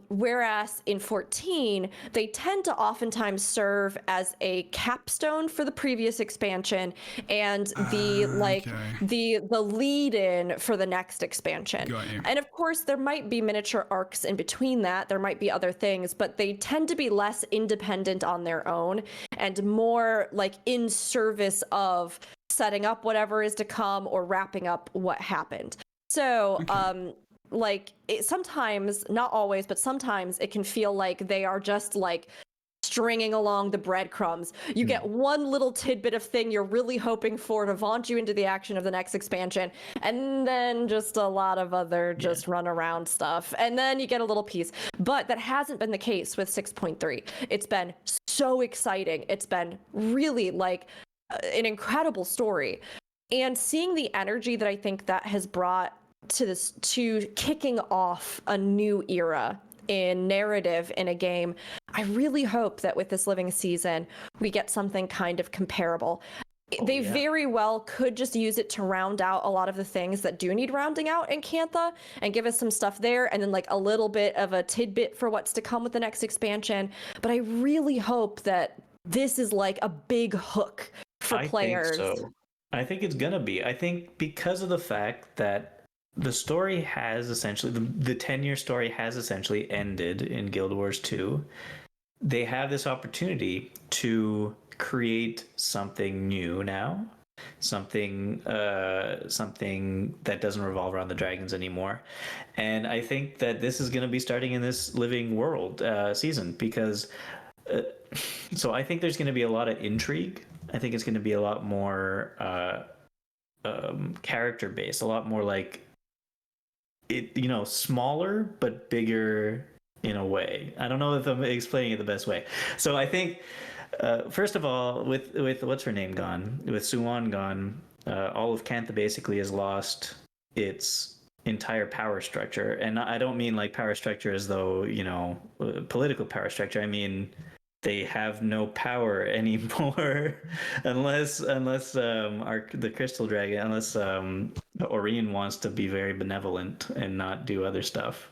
Whereas in 14, they tend to oftentimes serve as a capstone for the previous expansion and the lead-in for the next expansion. And of course, there might be miniature arcs in between that. There might be other things, but they tend to be less independent on their own and more like in service of setting up whatever is to come or wrapping up what happened. So, sometimes, not always, but sometimes it can feel like they are just like stringing along the breadcrumbs. You get one little tidbit of thing you're really hoping for to launch you into the action of the next expansion, and then just a lot of other just run around stuff, and then you get a little piece. But that hasn't been the case with 6.3. It's been so exciting. It's been really like an incredible story, and seeing the energy that I think that has brought to kicking off a new era in narrative in a game. I really hope that with this living season, we get something kind of comparable. They very well could just use it to round out a lot of the things that do need rounding out in Cantha and give us some stuff there, and then like a little bit of a tidbit for what's to come with the next expansion. But I really hope that this is like a big hook for players. I think so. I think it's gonna be. I think because of the fact that the story has essentially, the 10-year story has essentially ended in Guild Wars 2. They have this opportunity to create something new now, something that doesn't revolve around the dragons anymore. And I think that this is going to be starting in this Living World season, because so I think there's going to be a lot of intrigue. I think it's going to be a lot more character based, a lot more like it, smaller but bigger in a way. I don't know if I'm explaining it the best way. So I think first of all, with what's her name gone, with Suwan gone, all of Cantha basically has lost its entire power structure. And I don't mean like power structure as though political power structure. I mean they have no power anymore unless the Crystal Dragon, unless Orion wants to be very benevolent and not do other stuff.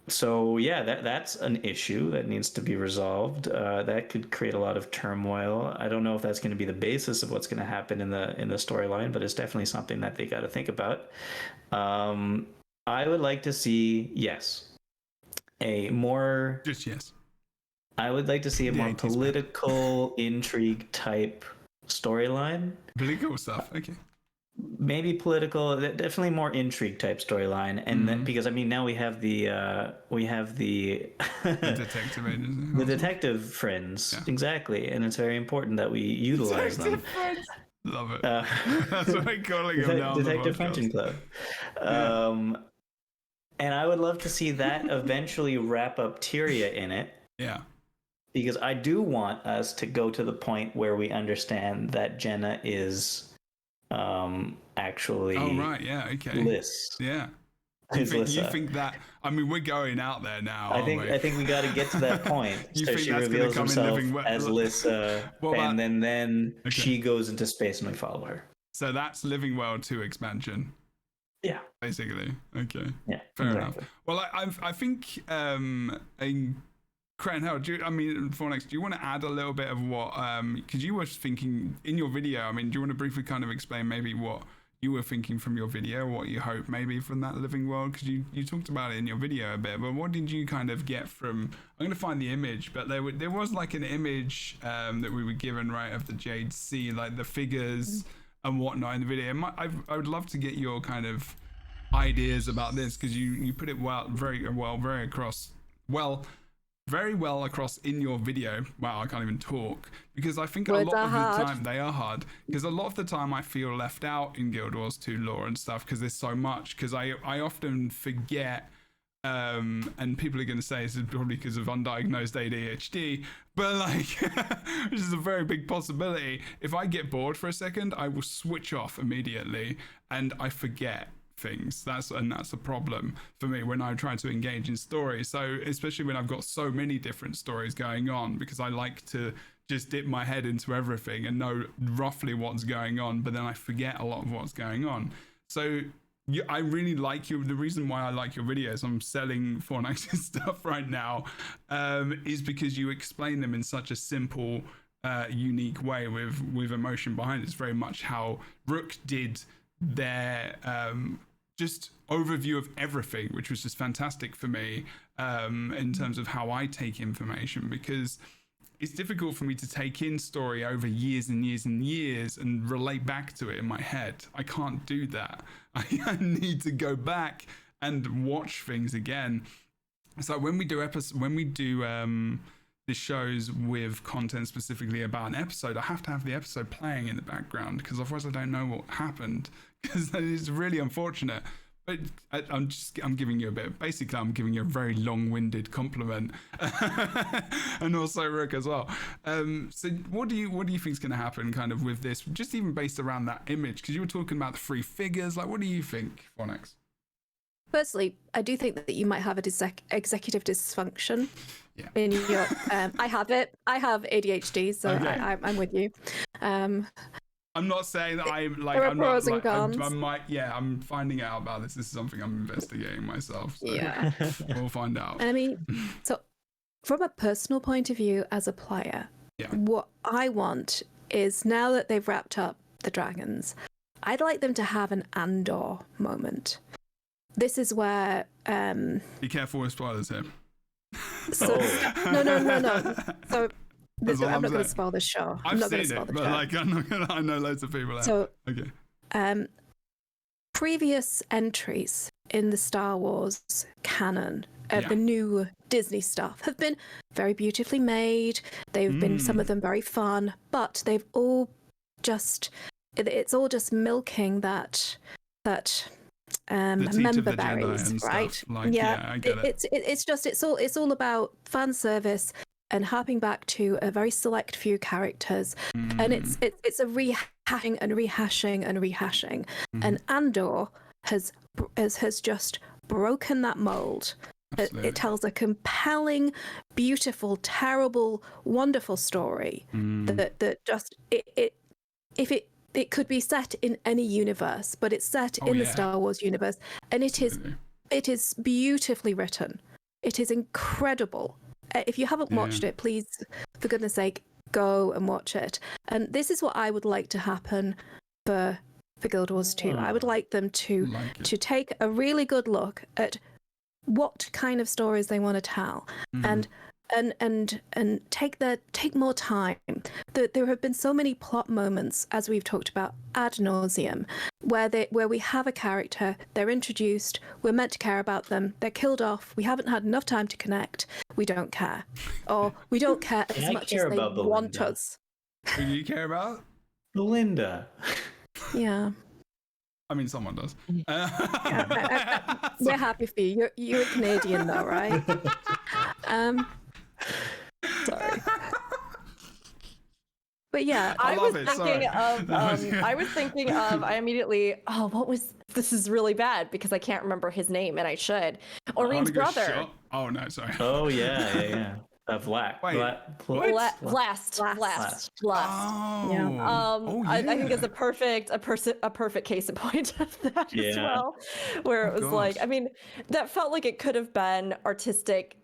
So yeah, that's an issue that needs to be resolved. That could create a lot of turmoil. I don't know if that's going to be the basis of what's going to happen in the storyline, but it's definitely something that they got to think about. I would like to see a more I would like to see a more political intrigue type storyline. Political stuff, okay. Maybe political, definitely more intrigue type storyline, and then because now we have the detective agency, the detective friends, exactly, and it's very important that we utilize them. Friends. Love it. That's what I'm calling them now. Detective Friendship Club. And I would love to see that eventually wrap up Tyria in it. Yeah. Because I do want us to go to the point where we understand that Jenna is actually Liz. Yeah. You think that? I mean, we're going out there now. I think we got to get to that point. You so think she that's reveals come herself in as Lissa, and then she goes into space and we follow her. So that's Living World 2 expansion. Yeah. Basically. Okay. Yeah. Fair enough. Well, I think Cran, do you want to add a little bit of what, because you were thinking in your video, do you want to briefly kind of explain maybe what you were thinking from your video, what you hope maybe from that Living World? Because you talked about it in your video a bit, but what did you kind of get from, I'm going to find the image, but there was like an image that we were given, right, of the Jade Sea, like the figures and whatnot in the video. I would love to get your kind of ideas about this, because you put it very well across in your video. Wow, I can't even talk, because I think Words a lot of hard. the time they are hard, because a lot of the time I feel left out in Guild Wars 2 lore and stuff, because there's so much, because I often forget And people are going to say it's probably because of undiagnosed ADHD, but like, which is a very big possibility. If I get bored for a second, I will switch off immediately and I forget things. That's a problem for me when I try to engage in stories. So especially when I've got so many different stories going on, because I like to just dip my head into everything and know roughly what's going on, but then I forget a lot of what's going on. So I really like you. The reason why I like your videos, I'm selling Fornax's stuff right now, is because you explain them in such a simple, unique way with emotion behind it. It's very much how Rook did their just overview of everything, which was just fantastic for me in terms of how I take information, because it's difficult for me to take in story over years and years and years and relate back to it in my head. I can't do that. I need to go back and watch things again. So when we do the shows with content specifically about an episode, I have to have the episode playing in the background, because otherwise I don't know what happened, because that is really unfortunate. But I'm giving you I'm giving you a very long-winded compliment, and also Rook as well. So what do you think is going to happen kind of with this, just even based around that image? Because you were talking about the 3 figures. Like, what do you think, Fornax? Firstly, I do think that you might have executive dysfunction. Yeah. In your, I have it. I have ADHD, so okay. I'm with you. I'm not saying that I'm like, there are I'm pros not and like, cons. I'm finding out about this. This is something I'm investigating myself. So yeah. We'll find out. And I mean, so from a personal point of view as a player, what I want is, now that they've wrapped up the dragons, I'd like them to have an Andor moment. This is where... Be careful with spoilers here. So, no. So... I'm not going to spoil the show. I've seen it, but like, I know loads of people. So, okay. Previous entries in the Star Wars canon, the new Disney stuff, have been very beautifully made. They've been, some of them, very fun, but they've all just, it's all just milking that member berries, right? Like, I get it. It's all about fan service and harping back to a very select few characters, and it's a rehashing and rehashing and rehashing. And Andor has just broken that mold. It tells a compelling, beautiful, terrible, wonderful story that just it could be set in any universe, but it's set in the Star Wars universe, and it is beautifully written. It is incredible. If you haven't watched it, please, for goodness sake, go and watch it. And this is what I would like to happen for Guild Wars 2. I would like them to take a really good look at what kind of stories they want to tell, and take more time. There have been so many plot moments, as we've talked about ad nauseum, where we have a character, they're introduced, we're meant to care about them, they're killed off, we haven't had enough time to connect, we don't care, or we don't care as much as they want us. Who do you care about? Belinda. Yeah. I mean, someone does. We're happy for you. You're a Canadian, though, right? Sorry. But yeah, I immediately, this is really bad because I can't remember his name and I should. Oreen's brother. Oh, no, sorry. Oh, yeah. Vlast. Oh. Yeah. I think it's a perfect case in point of that as well, where it was like, I mean, that felt like it could have been an artistic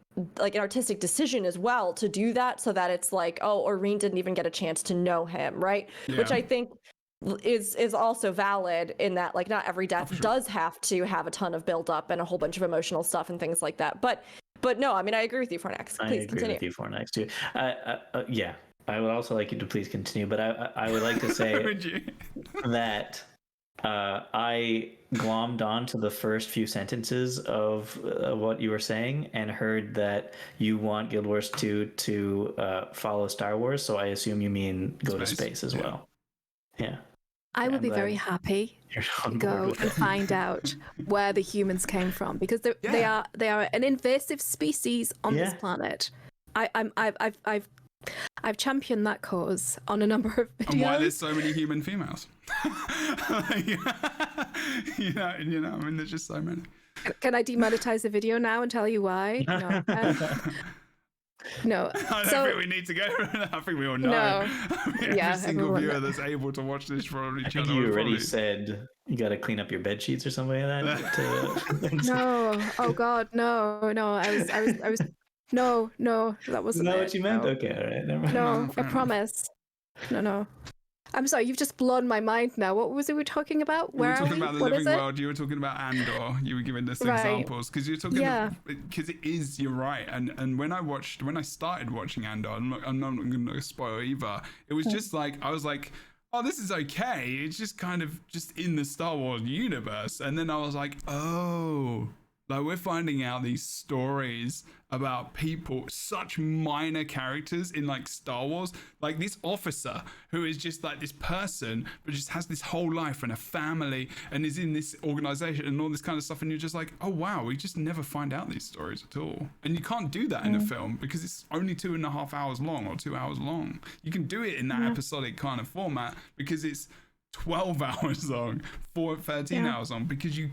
decision as well to do that, so that it's like, oh, Oreen didn't even get a chance to know him, right? Yeah. Which I think is also valid in that, like, not every death does have to have a ton of build up and a whole bunch of emotional stuff and things like that. But no, I mean, I agree with you, Fornax. Please continue. I agree with you, Fornax, too. Yeah, I would also like you to please continue, but I would like to say that I glommed on to the first few sentences of what you were saying and heard that you want Guild Wars 2 to follow Star Wars, so I assume you mean go to space as well. Yeah. I would be very happy to go and find out where the humans came from, because they are an invasive species on this planet. I've championed that cause on a number of videos. And why there's so many human females? you know, I mean, there's just so many. Can I demonetize the video now and tell you why? No. No. I don't think we need to go. I think we all know. No. Every single viewer that's able to watch this from each other. You already said you got to clean up your bed sheets or something like that. No. Oh God, no. I was. No, that wasn't. Is that it. what you meant? No. Okay, all right. Never mind. No, I promise. No. I'm sorry, you've just blown my mind now. What was it we were talking about? Where we were talking about the living world. You were talking about Andor. You were giving us examples because you're talking. Because it is. You're right. And when I started watching Andor, I'm not going to spoil either. It was just like I was like, oh, this is okay. It's just kind of just in the Star Wars universe. And then I was like, oh. Like, we're finding out these stories about people, such minor characters in, like, Star Wars. Like, this officer who is just, like, this person, but just has this whole life and a family and is in this organization and all this kind of stuff. And you're just like, oh, wow, we just never find out these stories at all. And you can't do that in a film because it's only 2.5 hours long or 2 hours long. You can do it in that episodic kind of format because it's 12 hours long, 13 hours long, because you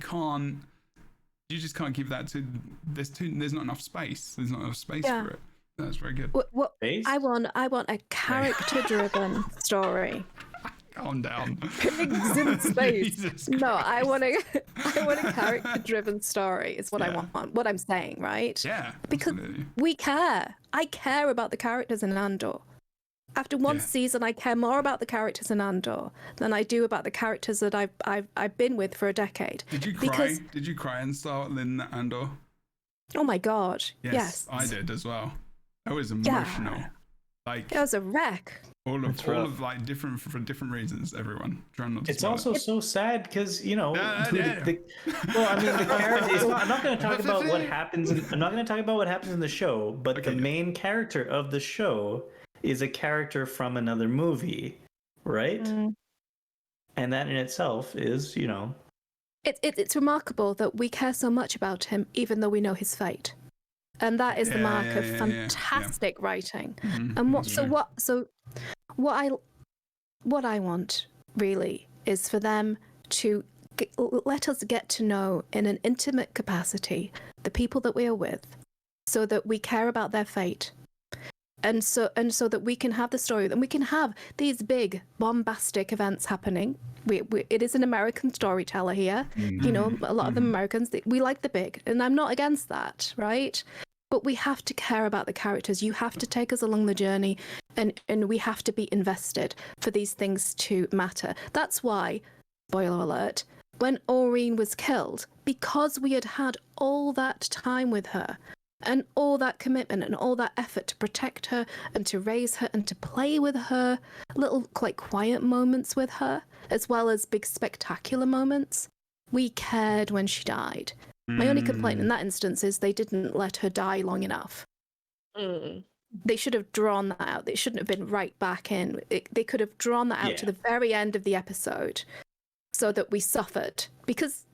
just can't keep that to there's not enough space. There's not enough space for it. That's very good. What I want a character-driven story. Calm down. Pigs in space. No, I want a character-driven story. Is what I want. What I'm saying, right? Yeah. Because we care. I care about the characters in Andor. After one season, I care more about the characters in Andor than I do about the characters that I've been with for a decade. Did you cry? Did you cry in Andor? Oh my God! Yes, I did as well. That was emotional. Like, it was a wreck. All of like different for different reasons. Everyone trying not to. It's also so sad because well, I mean, the character. I'm not going to talk about what happens. I'm not going to talk about what happens in the show, but the main character of the show is a character from another movie, right? And that in itself is, It's remarkable that we care so much about him, even though we know his fate, and that is the mark of fantastic writing. And what I want really is for them to let us get to know in an intimate capacity the people that we are with, so that we care about their fate. And so that we can have the story, and we can have these big bombastic events happening. It is an American storyteller here. A lot of the Americans, we like the big, and I'm not against that, right? But we have to care about the characters. You have to take us along the journey, and we have to be invested for these things to matter. That's why, spoiler alert, when Aureen was killed, because we had had all that time with her, and all that commitment and all that effort to protect her and to raise her and to play with her, little like quiet moments with her, as well as big spectacular moments, we cared when she died. My only complaint in that instance is they didn't let her die long enough. They should have drawn that out. They shouldn't have been right back in. They could have drawn that out to the very end of the episode so that we suffered, because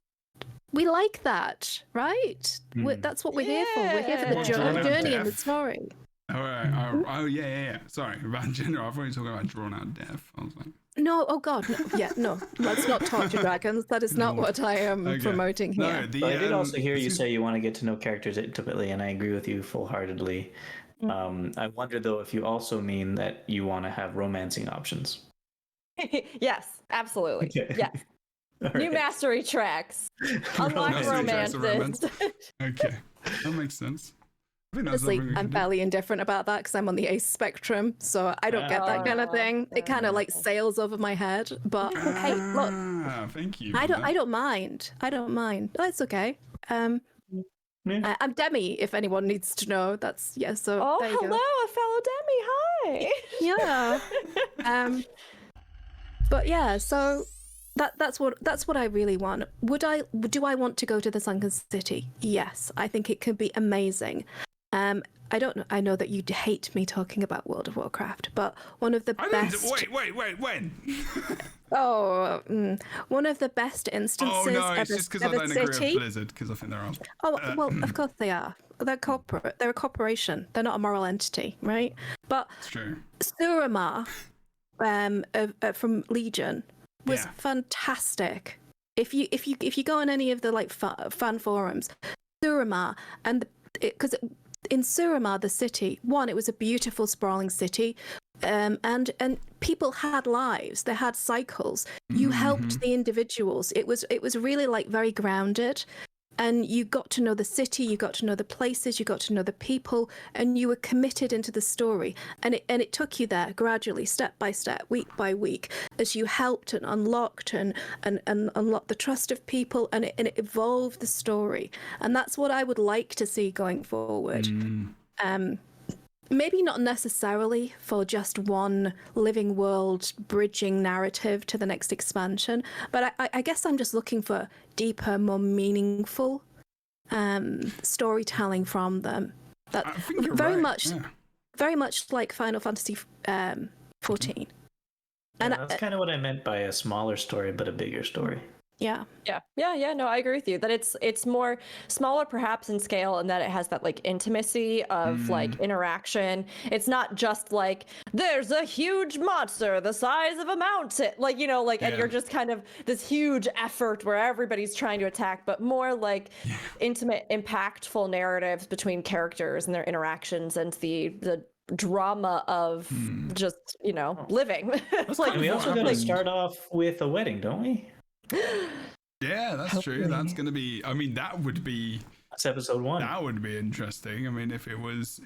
we like that, right? That's what we're here for. We're here for the journey and the story. All right. Oh, yeah. Sorry, about gender. I thought you were talking about drawn out death. I was like, no, oh God, no. Yeah, no. Let's not talk to dragons. That is not what I am promoting here. No, I did also hear you say you want to get to know characters intimately, and I agree with you full-heartedly. I wonder, though, if you also mean that you want to have romancing options. Yes, absolutely. Okay. Yes. New mastery tracks. Unlock romances. Okay, that makes sense. Honestly, I'm fairly indifferent about that because I'm on the ace spectrum, so I don't get that kind of thing. It kind of like sails over my head. But hey, look. Thank you. I don't mind. That's okay. I'm Demi, if anyone needs to know. That's So there you hello, go. A fellow Demi. Hi. Yeah. But yeah, so that's what I really want. Do I want to go to the Sunken City? Yes, I think it could be amazing. I don't know. I know that you hate me talking about World of Warcraft, but one of the best. Wait, when? One of the best instances. Oh no, it's just because I don't agree with Blizzard, because I think they're on. Oh well, of course they are. They're corporate. They're a corporation. They're not a moral entity, right? But it's true. Suramar, from Legion, was fantastic. If you go on any of the like fan forums, Suramar and because in Suramar, the city, it was a beautiful sprawling city, and people had lives. They had cycles. You helped the individuals. It was really like very grounded, and you got to know the city, you got to know the places, you got to know the people, and you were committed into the story. And it took you there gradually, step by step, week by week, as you helped and unlocked and unlocked the trust of people, and it evolved the story. And that's what I would like to see going forward. Maybe not necessarily for just one living world bridging narrative to the next expansion, but I guess I'm just looking for deeper, more meaningful storytelling from them. That very much like Final Fantasy 14. And that's kind of what I meant by a smaller story, but a bigger story. Yeah. No, I agree with you that it's more smaller perhaps in scale, and that it has that like intimacy of like interaction. It's not just like there's a huge monster the size of a mountain, like, you know, like, and you're just kind of this huge effort where everybody's trying to attack, but more like intimate, impactful narratives between characters and their interactions and the drama of just, you know, living. Like, we also got to start off with a wedding, don't we? Yeah, that's true. That's gonna be. I mean, that would be. That's episode 1. That would be interesting. I mean, if it was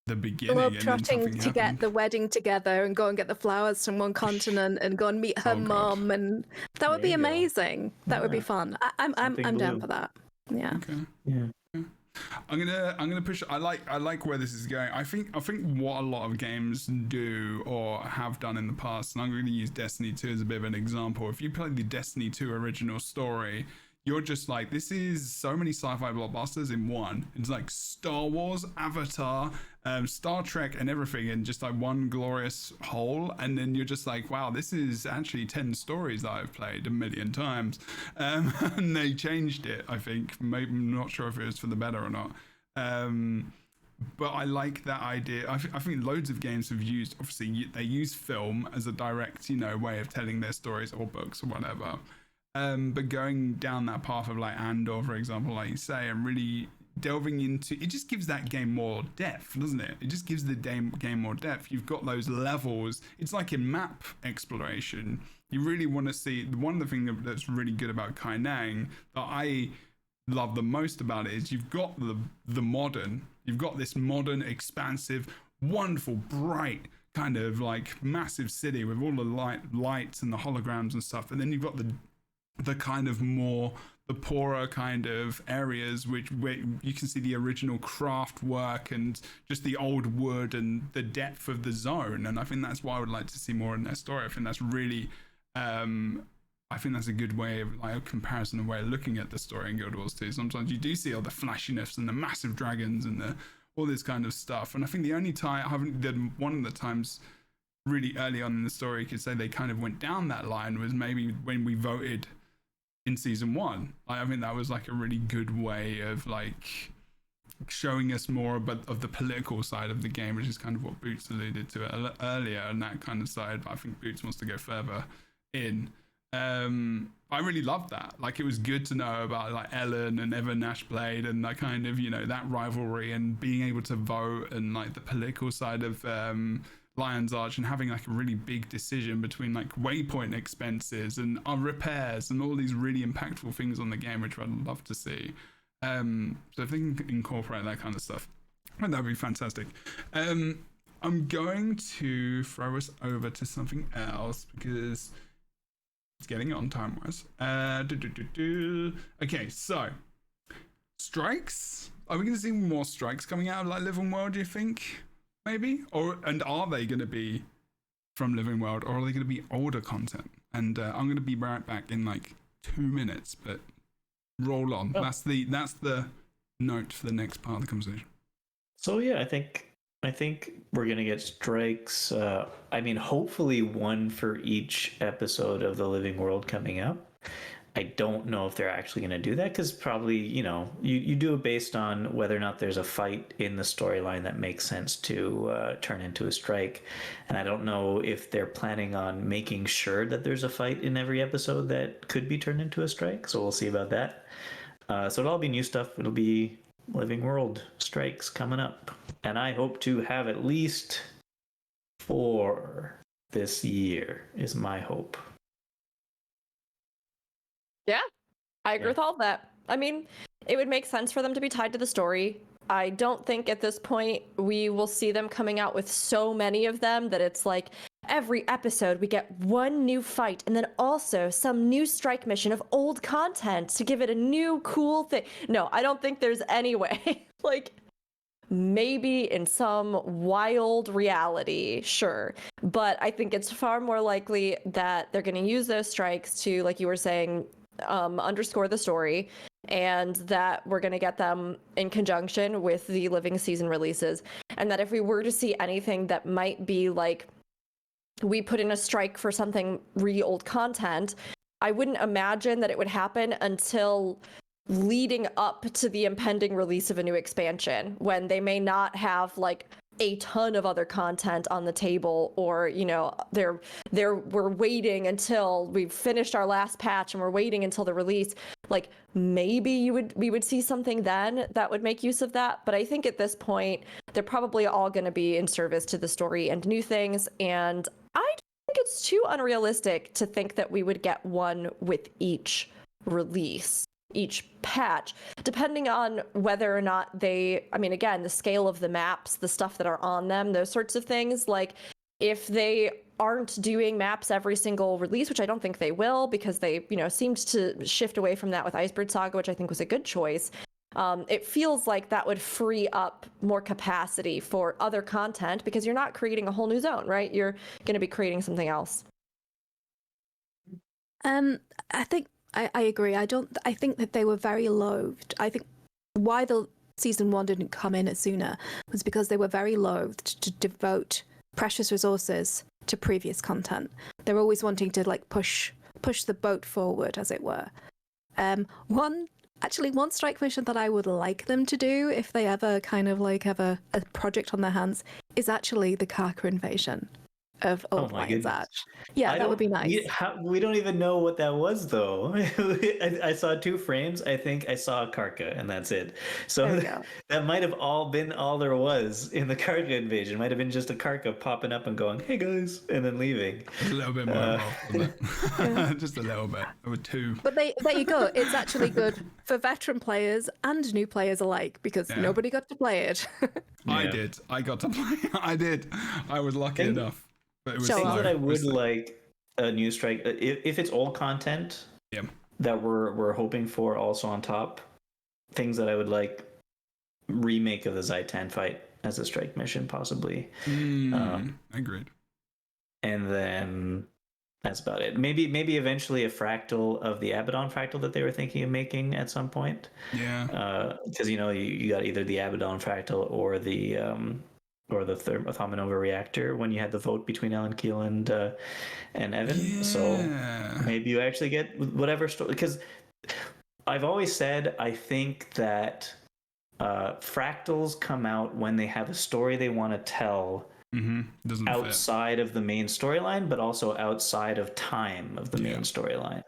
the beginning. Globetrotting to get the wedding together and go and get the flowers from one continent and go and meet her mom, and that would be amazing. That would be fun. I'm down for that. Yeah. Okay. Yeah. I'm gonna push. I like where this is going. I think what a lot of games do or have done in the past, and I'm going to use Destiny 2 as a bit of an example. If you play the Destiny 2 original story, you're just like, this is so many sci-fi blockbusters in one. It's like Star Wars, Avatar, Star Trek, and everything in just like one glorious whole. And then you're just like, wow, this is actually 10 stories that I've played a million times. And they changed it, I think. Maybe, I'm not sure if it was for the better or not. But I like that idea. I think loads of games have used, obviously, they use film as a direct, way of telling their stories, or books or whatever. But going down that path of like Andor, for example, like you say, and really delving into it, just gives that game more depth, doesn't it? It just gives the game more depth. You've got those levels. It's like in map exploration. You really want to see. One of the things that's really good about Kai Nang that I love the most about it is you've got the modern. You've got this modern, expansive, wonderful, bright kind of like massive city with all the lights and the holograms and stuff, and then you've got the kind of more the poorer kind of areas where you can see the original craft work and just the old wood and the depth of the zone. And I think that's what I would like to see more in their story. I think that's really I think that's a good way of like a comparison, a way of looking at the story in Guild Wars 2. Sometimes you do see all the flashiness and the massive dragons and all this kind of stuff. And I think the only time one of the times really early on in the story you could say they kind of went down that line was maybe when we voted in season 1. I think that was like a really good way of like showing us more of the political side of the game, which is kind of what Boots alluded to earlier, and that kind of side. But I think Boots wants to go further in. I really loved that. Like, it was good to know about like Ellen and Evan Nashblade and that kind of that rivalry and being able to vote and like the political side of Lion's Arch and having like a really big decision between like waypoint expenses and repairs and all these really impactful things on the game, which I'd love to see. So if they can incorporate that kind of stuff, that would be fantastic. I'm going to throw us over to something else because it's getting on time-wise. Okay, so strikes. Are we going to see more strikes coming out of like Living World, do you think? Maybe? And are they going to be from Living World, or are they going to be older content? And I'm going to be right back in like 2 minutes, but roll on. Oh. That's the note for the next part of the conversation? So yeah, I think we're gonna get strikes. I mean, hopefully one for each episode of the Living World coming up. I don't know if they're actually going to do that because probably, you do it based on whether or not there's a fight in the storyline that makes sense to turn into a strike. And I don't know if they're planning on making sure that there's a fight in every episode that could be turned into a strike. So we'll see about that. So it'll all be new stuff. It'll be Living World strikes coming up. And I hope to have at least 4 this year is my hope. Yeah, I agree with all of that. I mean, it would make sense for them to be tied to the story. I don't think at this point we will see them coming out with so many of them that it's like every episode we get one new fight and then also some new strike mission of old content to give it a new cool thing. No, I don't think there's any way. Like, maybe in some wild reality, sure. But I think it's far more likely that they're going to use those strikes to, like you were saying, underscore the story, and that we're going to get them in conjunction with the living season releases. And that if we were to see anything that might be like, we put in a strike for something old content, I wouldn't imagine that it would happen until leading up to the impending release of a new expansion, when they may not have like a ton of other content on the table, or we're waiting until we've finished our last patch and we're waiting until the release. Like, maybe we would see something then that would make use of that. But I think at this point they're probably all going to be in service to the story and new things, and I don't think it's too unrealistic to think that we would get one with each release, each patch, depending on whether or not again, the scale of the maps, the stuff that are on them, those sorts of things. Like, if they aren't doing maps every single release, which I don't think they will, because they, seemed to shift away from that with Icebird Saga, which I think was a good choice. It feels like that would free up more capacity for other content, because you're not creating a whole new zone, right? You're going to be creating something else. I think I agree. I think that they were very loathed. I think why the season 1 didn't come in sooner was because they were very loathed to devote precious resources to previous content. They're always wanting to like push the boat forward, as it were. One strike mission that I would like them to do, if they ever kind of like have a project on their hands, is actually the Karka invasion of Old Lion's Arch. Yeah, that would be nice. We don't even know what that was, though. I saw 2 frames. I think I saw a Karka, and that's it. So that might have all been all there was in the Karka invasion. Might have been just a Karka popping up and going, "Hey guys," and then leaving. A little bit more involved, wasn't it? Just a little bit. There were 2. But there you go. It's actually good for veteran players and new players alike, because nobody got to play it. I did. I got to play. I did. I was lucky enough. But it was things that I would like a new strike, if it's old content that we're hoping for also on top, things that I would like, remake of the Zaitan fight as a strike mission possibly. Agreed. And then that's about it. Maybe eventually a fractal of the Abaddon fractal that they were thinking of making at some point. Yeah. Because you got either the Abaddon fractal or the Thomanova reactor when you had the vote between Ellen Keel and Evan. Yeah. So maybe you actually get whatever story. Because I've always said I think that fractals come out when they have a story they want to tell outside of the main storyline, but also outside of time of the main storyline.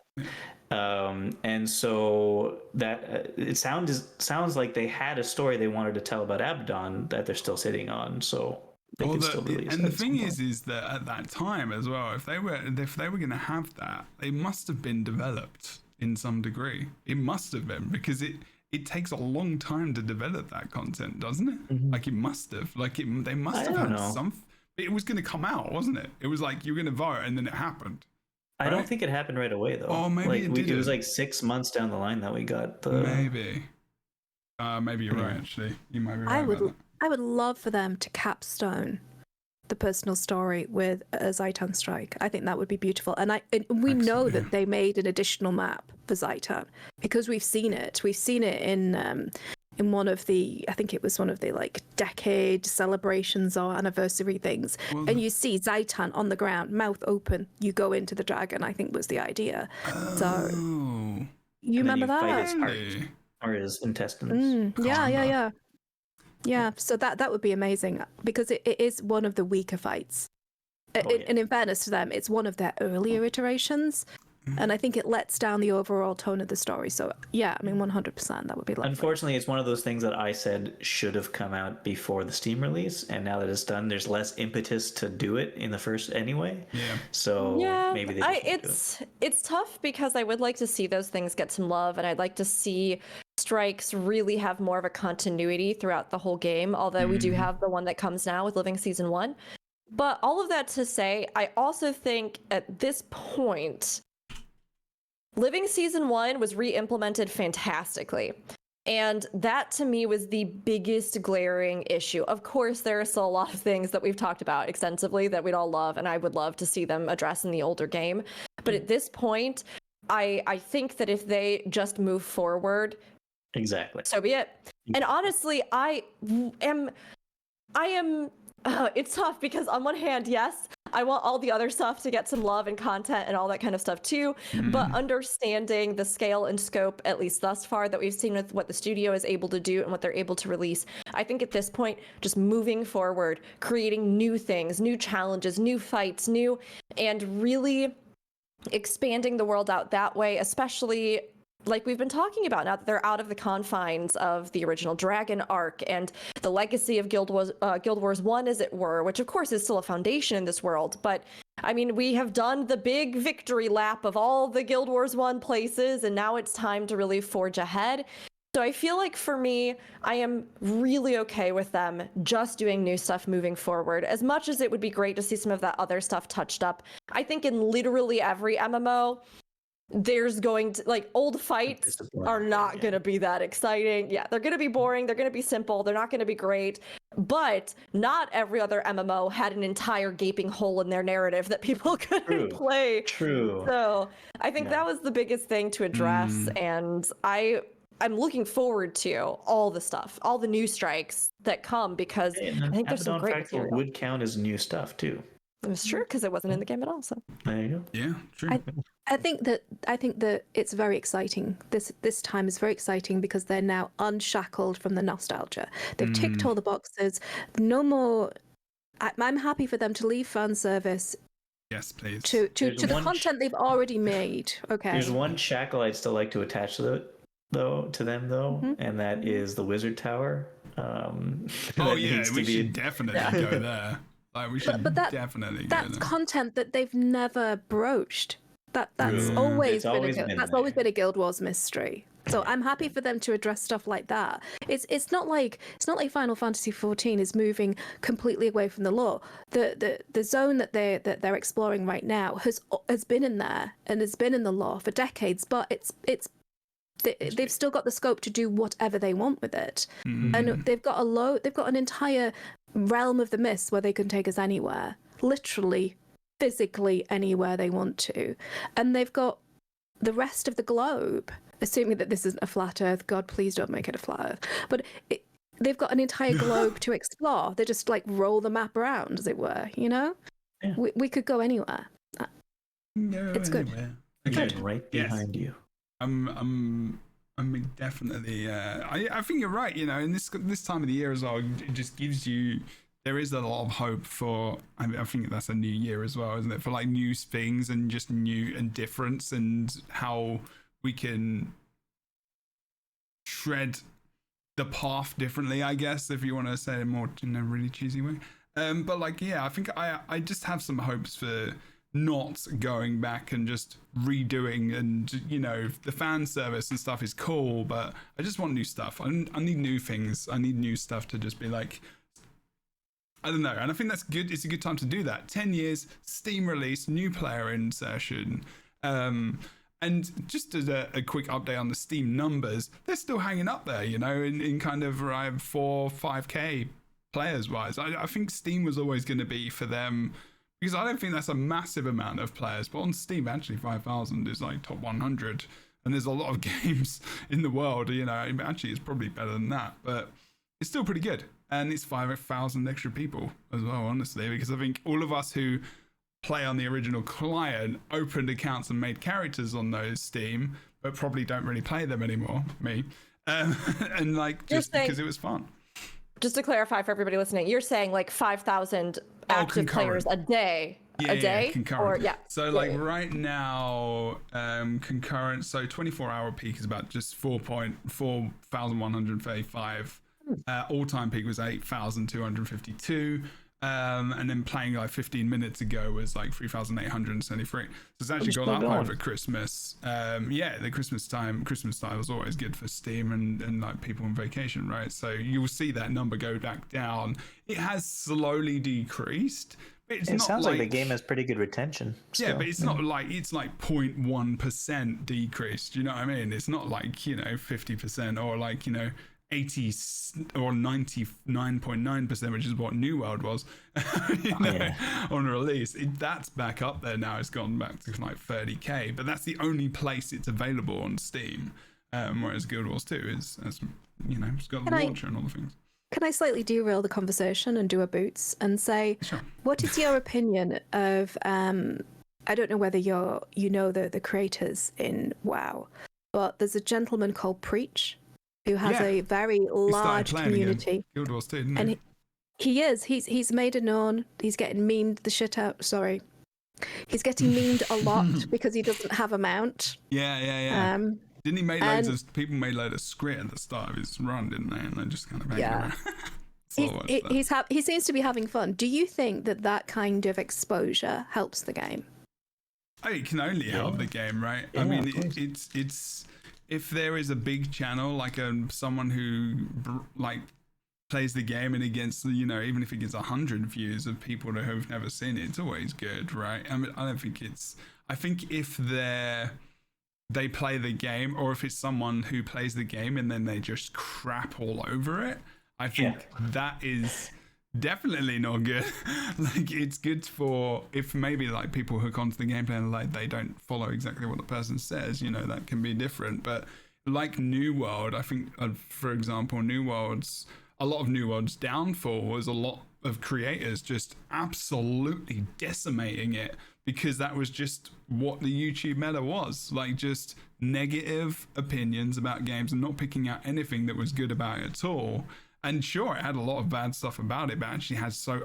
And so that it sounds like they had a story they wanted to tell about Abaddon that they're still sitting on. So they can still release. And the thing is that at that time as well, if they were going to have that, they must have been developed in some degree. It must have been, because it takes a long time to develop that content, doesn't it? Mm-hmm. Like, it must have. Like, they must have had some. It was going to come out, wasn't it? It was like you were going to vote, and then it happened. I don't think it happened right away, though. Oh, maybe it was like 6 months down the line that we got the. Maybe you're right. Actually, you might be right. I would love for them to capstone the personal story with a Zaitan strike. I think that would be beautiful. And we know that they made an additional map for Zaitan because we've seen it. We've seen it in in one of the, I think it was one of the like decade celebrations or anniversary things, and you see Zaitan on the ground, mouth open. You go into the dragon, I think was the idea. So you remember that? Fight his heart or his intestines. Yeah. So that would be amazing because it is one of the weaker fights. And in fairness to them, it's one of their earlier iterations. And I think it lets down the overall tone of the story. So, yeah, I mean, 100%, that would be lovely. Unfortunately, it's one of those things that I said should have come out before the Steam release. And now that it's done, there's less impetus to do it in the first anyway. Yeah. So maybe it's tough because I would like to see those things get some love. And I'd like to see strikes really have more of a continuity throughout the whole game. Although we do have the one that comes now with Living Season 1. But all of that to say, I also think at this point, Living Season 1 was re-implemented fantastically. And that to me was the biggest glaring issue. Of course, there are still a lot of things that we've talked about extensively that we'd all love, and I would love to see them address in the older game. But at this point, I think that if they just move forward, exactly, so be it. And honestly, I am it's tough because on one hand, yes, I want all the other stuff to get some love and content and all that kind of stuff too, but understanding the scale and scope, at least thus far, that we've seen with what the studio is able to do and what they're able to release, I think at this point, just moving forward, creating new things, new challenges, new fights, and really expanding the world out that way, especially like we've been talking about now that they're out of the confines of the original Dragon arc and the legacy of Guild Wars 1, as it were, which of course is still a foundation in this world. But I mean, we have done the big victory lap of all the Guild Wars 1 places, and now it's time to really forge ahead. So I feel like for me, I am really okay with them just doing new stuff moving forward. As much as it would be great to see some of that other stuff touched up, I think in literally every MMO, there's going to, like, old fights are not going to be that exciting. Yeah, they're going to be boring. They're going to be simple. They're not going to be great. But not every other MMO had an entire gaping hole in their narrative that people couldn't play. True. So I think that was the biggest thing to address. And I'm looking forward to all the stuff, all the new strikes that come, because I think there's some great material. Would count as new stuff too. It was true because it wasn't in the game at all. So there you go. Yeah, true. I think that it's very exciting. This time is very exciting because they're now unshackled from the nostalgia. They've ticked all the boxes. No more. I'm happy for them to leave fan service. Yes, please. To the content they've already made. Okay. There's one shackle I'd still like to attach to them, and that is the Wizard Tower. We should definitely go there. Like, we should definitely go there. That's content that they've never broached. That's always been a Guild Wars mystery. So I'm happy for them to address stuff like that. It's not like Final Fantasy XIV is moving completely away from the lore. The zone that they're exploring right now has been in there and has been in the lore for decades, but they've still got the scope to do whatever they want with it. And they've got an entire realm of the mist where they can take us anywhere, literally, physically anywhere they want to. And they've got the rest of the globe, assuming that this isn't a flat earth. God, please don't make it a flat earth. But they've got an entire globe to explore. They just like roll the map around, as it were, you know? Yeah. We could go anywhere. It's good. Okay. Right behind you. I'm definitely. I think you're right. You know, in this time of the year as well, it just gives you. There is a lot of hope for. I think that's a new year as well, isn't it? For like new things and just new and difference and how we can tread the path differently. I guess if you want to say it more in a really cheesy way. But like, yeah, I think I just have some hopes for not going back and just redoing, and you know, the fan service and stuff is cool, but I just want new stuff. I need new things. I need new stuff to just be like, I don't know. And I think that's good. It's a good time to do that. 10 years, Steam release, new player insertion. And just as a quick update on the Steam numbers, they're still hanging up there, you know, in kind of around 4-5K players wise. I think Steam was always going to be for them, because I don't think that's a massive amount of players, but on Steam, actually 5,000 is like top 100. and there's a lot of games in the world. Actually, it's probably better than that, but it's still pretty good. And it's 5,000 extra people as well, honestly, because I think all of us who play on the original client opened accounts and made characters on those Steam, but probably don't really play them anymore. Me, and like just because it was fun. Just to clarify for everybody listening, you're saying like 5,000 active players a day. Yeah, a day? Concurrent. Or, So right now, concurrent. So 24-hour peak is about just 4,135. All-time peak was 8,252. And then playing like 15 minutes ago was like 3,873. So it's actually got up over Christmas. The Christmas time was always good for Steam and like people on vacation, right? So you'll see that number go back down. It has slowly decreased. But it sounds like the game has pretty good retention. Still. Yeah, but it's not like it's like 0.1% decrease. Do you know what I mean? It's not like 50% or like 80 or 99.9%, which is what New World was on release. That's back up there now. It's gone back to like 30k, but that's the only place it's available on Steam. Whereas Guild Wars 2 is, as it's got the launcher and all the things. Can I slightly derail the conversation and do a Boots and say, sure. What is your opinion of? I don't know whether the creators in WoW, but there's a gentleman called Pritch who has a very large community. Guild Wars 2, didn't and he's made it known. He's getting memed the shit out. Sorry, he's getting memed a lot because he doesn't have a mount. Yeah. Didn't he make loads of people made loads of script at the start of his run, didn't they? And they just kind of around. He seems to be having fun. Do you think that kind of exposure helps the game? It can only help the game, right? I mean, it's if there is a big channel like someone who like plays the game and against even if it gets 100 views of people who have never seen it, it's always good, right? I mean, I think if they play the game, or if it's someone who plays the game and then they just crap all over it, I think that is definitely not good. Like, it's good for if maybe like people hook onto the gameplay and like they don't follow exactly what the person says, that can be different. But like New World, I think for example, a lot of New World's downfall was a lot of creators just absolutely decimating it, because that was just what the YouTube meta was, like just negative opinions about games and not picking out anything that was good about it at all. And sure, it had a lot of bad stuff about it, but actually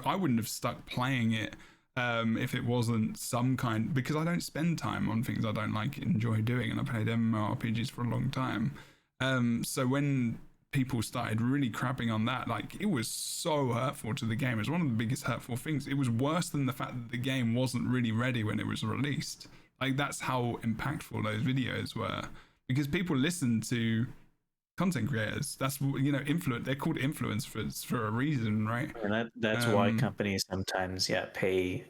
I wouldn't have stuck playing it if it wasn't some kind, because I don't spend time on things I don't enjoy doing, and I played MMORPGs for a long time. So when people started really crapping on that, like, it was so hurtful to the game. It was one of the biggest hurtful things. It was worse than the fact that the game wasn't really ready when it was released. Like, that's how impactful those videos were, because people listen to content creators. That's they're called influencers for a reason, right? And that's why companies sometimes pay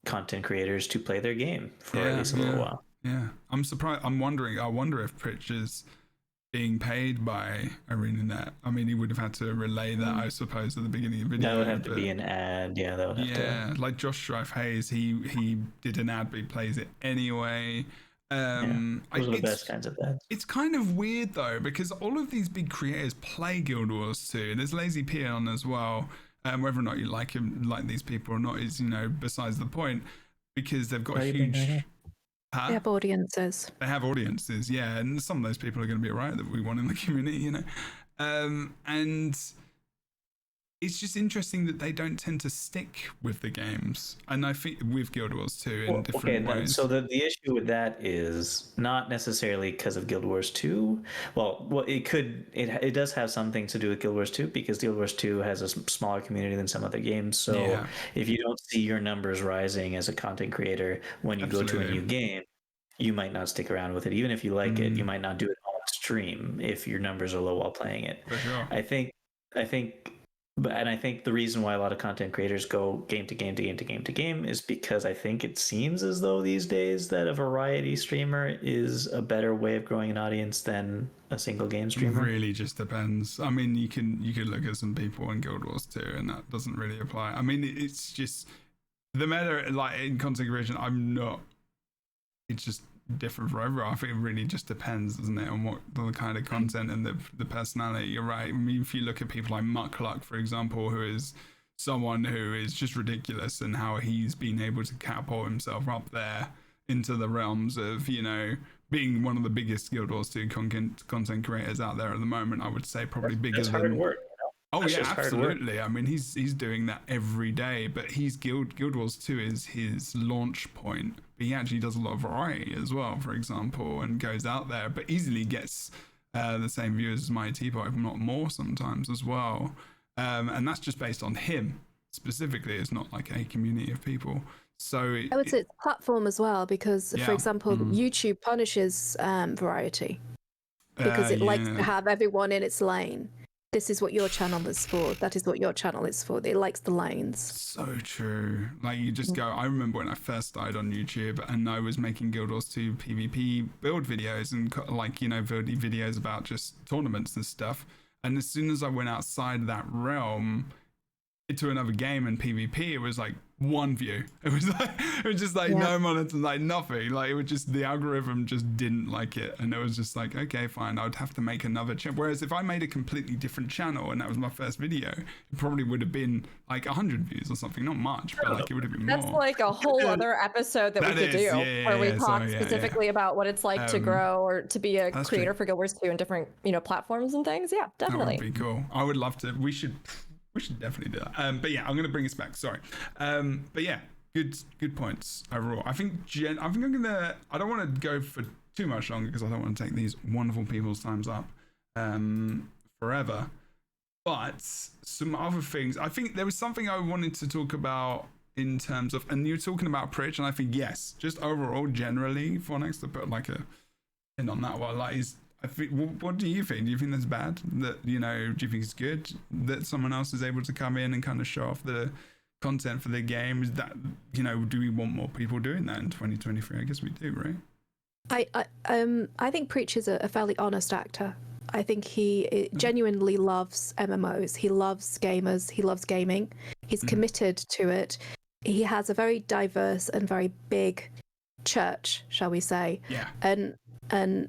content creators to play their game for at least a little while. Yeah, I'm surprised. I wonder if Pritch is being paid by ArenaNet. I mean, he would have had to relay that, I suppose, at the beginning of the video. That would have to be an ad. Yeah, that would have to. Yeah, like Josh Strife Hayes, he did an ad, but he plays it anyway. Those are the best kinds of ads. It's kind of weird though, because all of these big creators play Guild Wars 2. There's Lazy P on as well. Whether or not you like these people or not is besides the point, because they've got huge. They have audiences. They have audiences, yeah, and some of those people are going to be right that we want in the community, and it's just interesting that they don't tend to stick with the games, and I think with Guild Wars 2 in different ways. So the issue with that is not necessarily because of Guild Wars 2. Well, it does have something to do with Guild Wars 2, because Guild Wars 2 has a smaller community than some other games. So if you don't see your numbers rising as a content creator when you go to a new game, you might not stick around with it. Even if you like it, you might not do it on stream if your numbers are low while playing it. For sure. I think the reason why a lot of content creators go game to game is because I think it seems as though these days that a variety streamer is a better way of growing an audience than a single game streamer. It really just depends. I mean, you can look at some people in Guild Wars 2 and that doesn't really apply. I mean, it's just the meta, like in content creation, it's just different for everyone. I think it really just depends, doesn't it, on what the kind of content and the personality. You're right. I mean, if you look at people like Muckluck, for example, who is someone who is just ridiculous, and how he's been able to catapult himself up there into the realms of, you know, being one of the biggest Guild Wars 2 content creators out there at the moment. I would say probably bigger than hard work. Oh yeah, absolutely. I mean, he's doing that every day, but Guild Wars 2 is his launch point. But he actually does a lot of variety as well, for example, and goes out there, but easily gets the same viewers as Mighty Teapot, if not more sometimes as well. And that's just based on him specifically. It's not like a community of people. So I would say it's platform as well, because for example, YouTube punishes variety because it likes to have everyone in its lane. This is what your channel is for. That is what your channel is for. It likes the lanes. So true. Like, you just go, I remember when I first started on YouTube and I was making Guild Wars 2 PvP build videos and, like, you know, building videos about just tournaments and stuff. And as soon as I went outside that realm into another game and PvP, it was like one view. It was just like no monitor, like nothing. Like, it was just, the algorithm just didn't like it, and it was just like, okay, fine, I would have to make another channel. Whereas if I made a completely different channel and that was my first video, it probably would have been like 100 views or something. Not much, but like it would have been more. That's like a whole other episode that we could do, where we talk specifically about what it's like to grow or to be a creator for Guild Wars 2 and different, you know, platforms and things. Yeah, definitely. That would be cool. I would love to. We should definitely do that. But yeah, I'm going to bring us back. Sorry. But yeah, good points overall. I think I'm going to. I don't want to go for too much longer because I don't want to take these wonderful people's times up forever. But some other things. I think there was something I wanted to talk about in terms of, and you're talking about Pritch, and I think yes, just overall generally, Phoenix, to put like a in on that one, like is. I think, what do you think? Do you think that's bad? That, you know, do you think it's good that someone else is able to come in and kind of show off the content for the game? Is that, you know, do we want more people doing that in 2023? I guess we do, right? I think Pritch is a fairly honest actor. I think he genuinely loves MMOs. He loves gamers. He loves gaming. He's committed to it. He has a very diverse and very big church, shall we say? Yeah. And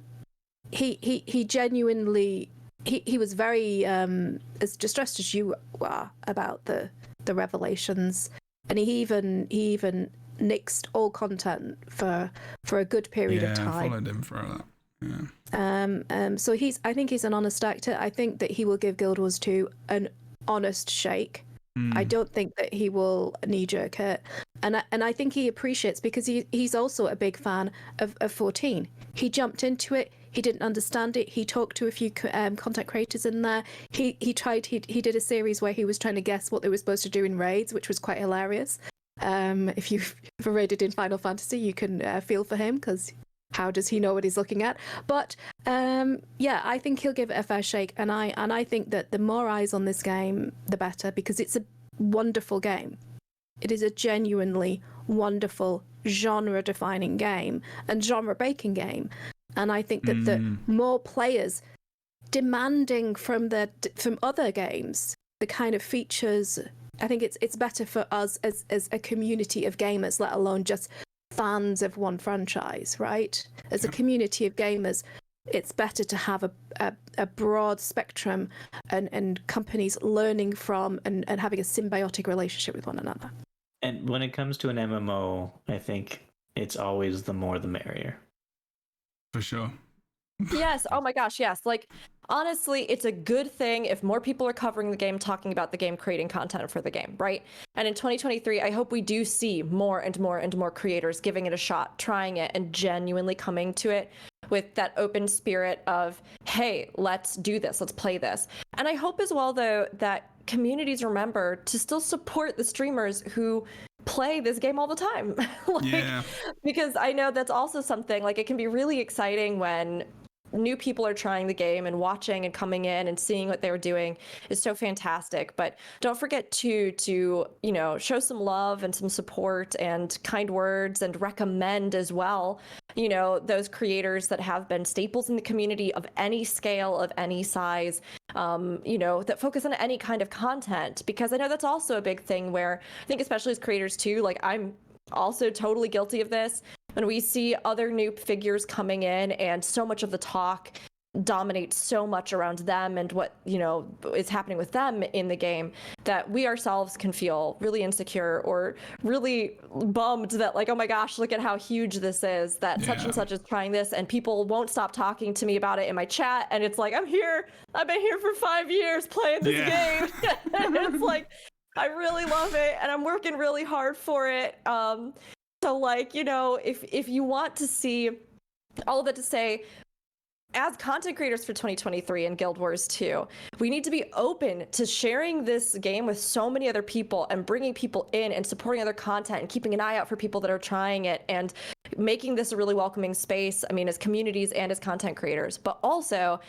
he genuinely he was very as distressed as you are about the revelations, and he even nixed all content for a good period of time. Yeah, I followed him for that. Yeah. So I think he's an honest actor. I think that he will give Guild Wars 2 an honest shake. I don't think that he will knee-jerk it, and I think he appreciates, because he's also a big fan of 14. He jumped into it. He didn't understand it. He talked to a few content creators in there. He did a series where he was trying to guess what they were supposed to do in raids, which was quite hilarious. If you've ever raided in Final Fantasy, you can feel for him, because how does he know what he's looking at? But yeah, I think he'll give it a fair shake, and I think that the more eyes on this game, the better, because it's a wonderful game. It is a genuinely wonderful genre-defining game and genre-breaking game. And I think that the more players demanding from other games the kind of features, I think it's better for us as a community of gamers, let alone just fans of one franchise, right? As a community of gamers, it's better to have a broad spectrum and companies learning from and having a symbiotic relationship with one another. And when it comes to an MMO, I think it's always the more the merrier. For sure. Yes. Oh my gosh. Yes. Like, honestly, it's a good thing if more people are covering the game, talking about the game, creating content for the game, right? And in 2023, I hope we do see more and more and more creators giving it a shot, trying it, and genuinely coming to it with that open spirit of, hey, let's do this, let's play this. And I hope as well, though, that communities remember to still support the streamers who play this game all the time. Because I know that's also something, like, it can be really exciting when new people are trying the game and watching and coming in and seeing what they were doing is so fantastic. But don't forget to you know, show some love and some support and kind words, and recommend as well, you know, those creators that have been staples in the community of any scale, of any size, you know, that focus on any kind of content. Because I know that's also a big thing where I think, especially as creators too, like, I'm also totally guilty of this. when we see other new figures coming in and so much of the talk dominates so much around them and what, you know, is happening with them in the game, that we ourselves can feel really insecure or really bummed that, like, oh my gosh, look at how huge this is, that such and such is trying this and people won't stop talking to me about it in my chat, and it's like, I've been here for 5 years playing this game. And it's like, I really love it and I'm working really hard for it. So, like, you know, if you want to see all of it, to say, as content creators for 2023 and Guild Wars 2, we need to be open to sharing this game with so many other people and bringing people in and supporting other content and keeping an eye out for people that are trying it and making this a really welcoming space, I mean, as communities and as content creators, but also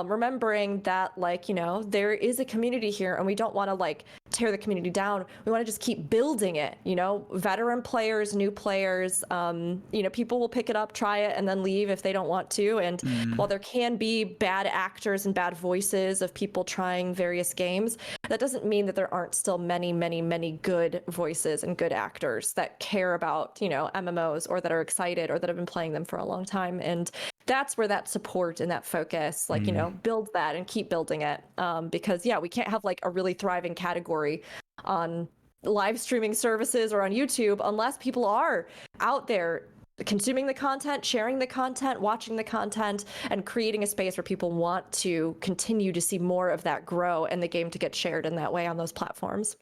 remembering that, like, you know, there is a community here and we don't want to, like, tear the community down. We want to just keep building it, you know, veteran players, new players, you know, people will pick it up, try it, and then leave if they don't want to. And while there can be bad actors and bad voices of people trying various games, that doesn't mean that there aren't still many, many, many good voices and good actors that care about, you know, MMOs, or that are excited, or that have been playing them for a long time. And that's where that support and that focus, like, you know, build that and keep building it. Because we can't have, like, a really thriving category on live streaming services or on YouTube unless people are out there consuming the content, sharing the content, watching the content, and creating a space where people want to continue to see more of that grow and the game to get shared in that way on those platforms.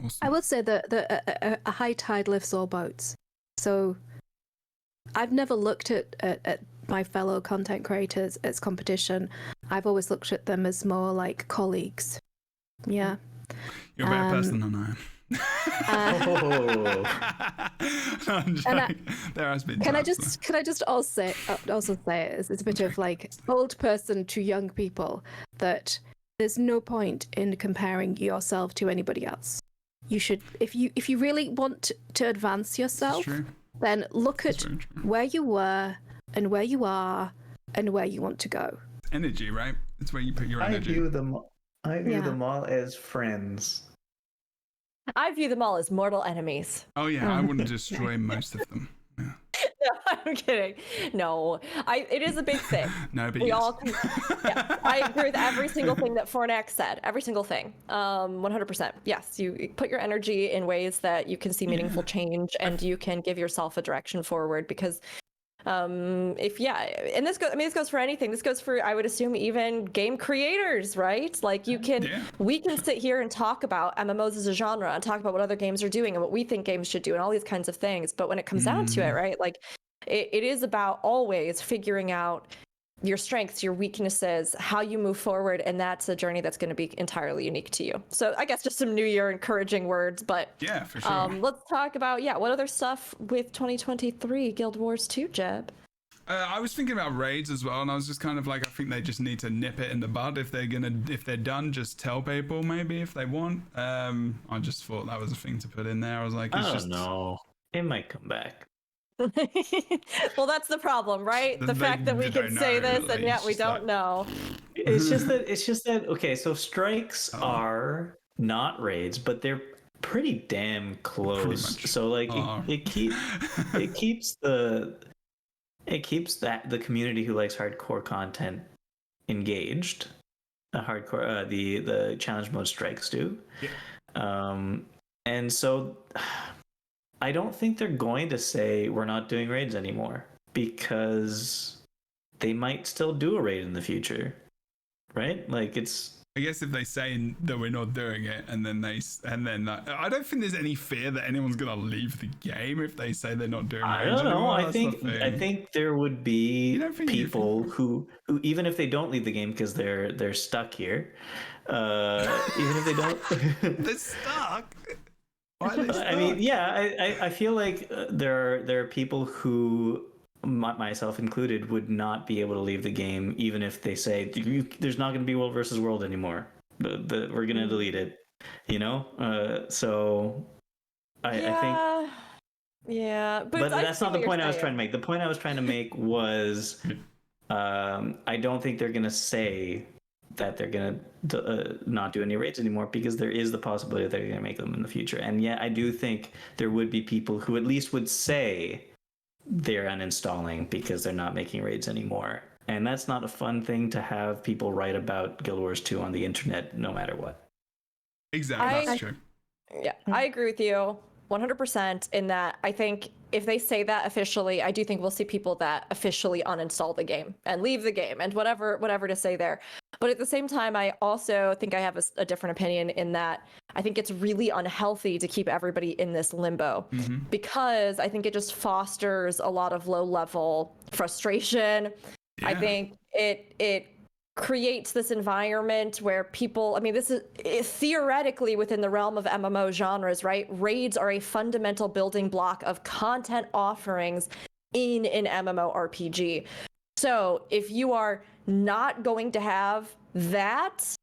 Awesome. I would say that a high tide lifts all boats. So I've never looked at my fellow content creators as competition. I've always looked at them as more like colleagues. Yeah. You're a better person than I am. There has been. Can I just also say it's a bit of, like, old person to young people, that there's no point in comparing yourself to anybody else. You should, if you really want to advance yourself, then look at where you were and where you are and where you want to go. Energy, right? It's where you put your energy. I view them all as friends. I view them all as mortal enemies. Oh yeah, I wouldn't destroy most of them. Yeah. No, I'm kidding. No, it is a big thing. No, but we all can, I agree with every single thing that Fornax said. Every single thing. 100%. Yes, you put your energy in ways that you can see meaningful change, and you can give yourself a direction forward. Because and this goes for anything. This goes for, I would assume, even game creators, right? Like, we can sit here and talk about MMOs as a genre and talk about what other games are doing and what we think games should do and all these kinds of things. But when it comes down to it, right, like, it is about always figuring out your strengths, your weaknesses, how you move forward, and that's a journey that's going to be entirely unique to you. So I guess just some New Year encouraging words, but yeah, for sure. Let's talk about what other stuff with 2023 Guild Wars 2, Jeb. I was thinking about raids as well, and I was just kind of like, I think they just need to nip it in the bud. If they're done, just tell people maybe if they want. I just thought that was a thing to put in there. I was like, I don't know. It might come back. Well, that's the problem, right? The fact that we can say this and yet we don't know. It's just that okay, so strikes are not raids, but they're pretty damn close. So, like, it keeps the community who likes hardcore content engaged. The challenge mode strikes do. Yeah. And so I don't think they're going to say we're not doing raids anymore, because they might still do a raid in the future, right? Like, it's. I guess if they say that we're not doing it, and then I don't think there's any fear that anyone's gonna leave the game if they say they're not doing raids. I don't know. I think there would be people who even if they don't leave the game because they're stuck here, even if they don't, they're stuck. I mean, yeah, I feel like there are people who, myself included, would not be able to leave the game even if they say there's not going to be world versus world anymore. We're going to delete it, you know. So I think. Yeah, but that's not the point I was trying to make. The point I was trying to make was, I don't think they're going to say that they're going to not do any raids anymore, because there is the possibility that they're going to make them in the future. And yet I do think there would be people who at least would say they're uninstalling because they're not making raids anymore. And that's not a fun thing to have people write about Guild Wars 2 on the internet, no matter what. Exactly, that's true. Yeah, I agree with you 100% in that. I think if they say that officially, I do think we'll see people that officially uninstall the game and leave the game and whatever to say there. But at the same time, I also think I have a different opinion in that I think it's really unhealthy to keep everybody in this limbo because I think it just fosters a lot of low-level frustration. Yeah. I think it creates this environment where people, I mean, this is theoretically within the realm of MMO genres, right? Raids are a fundamental building block of content offerings in an MMORPG. So if you are not going to have that,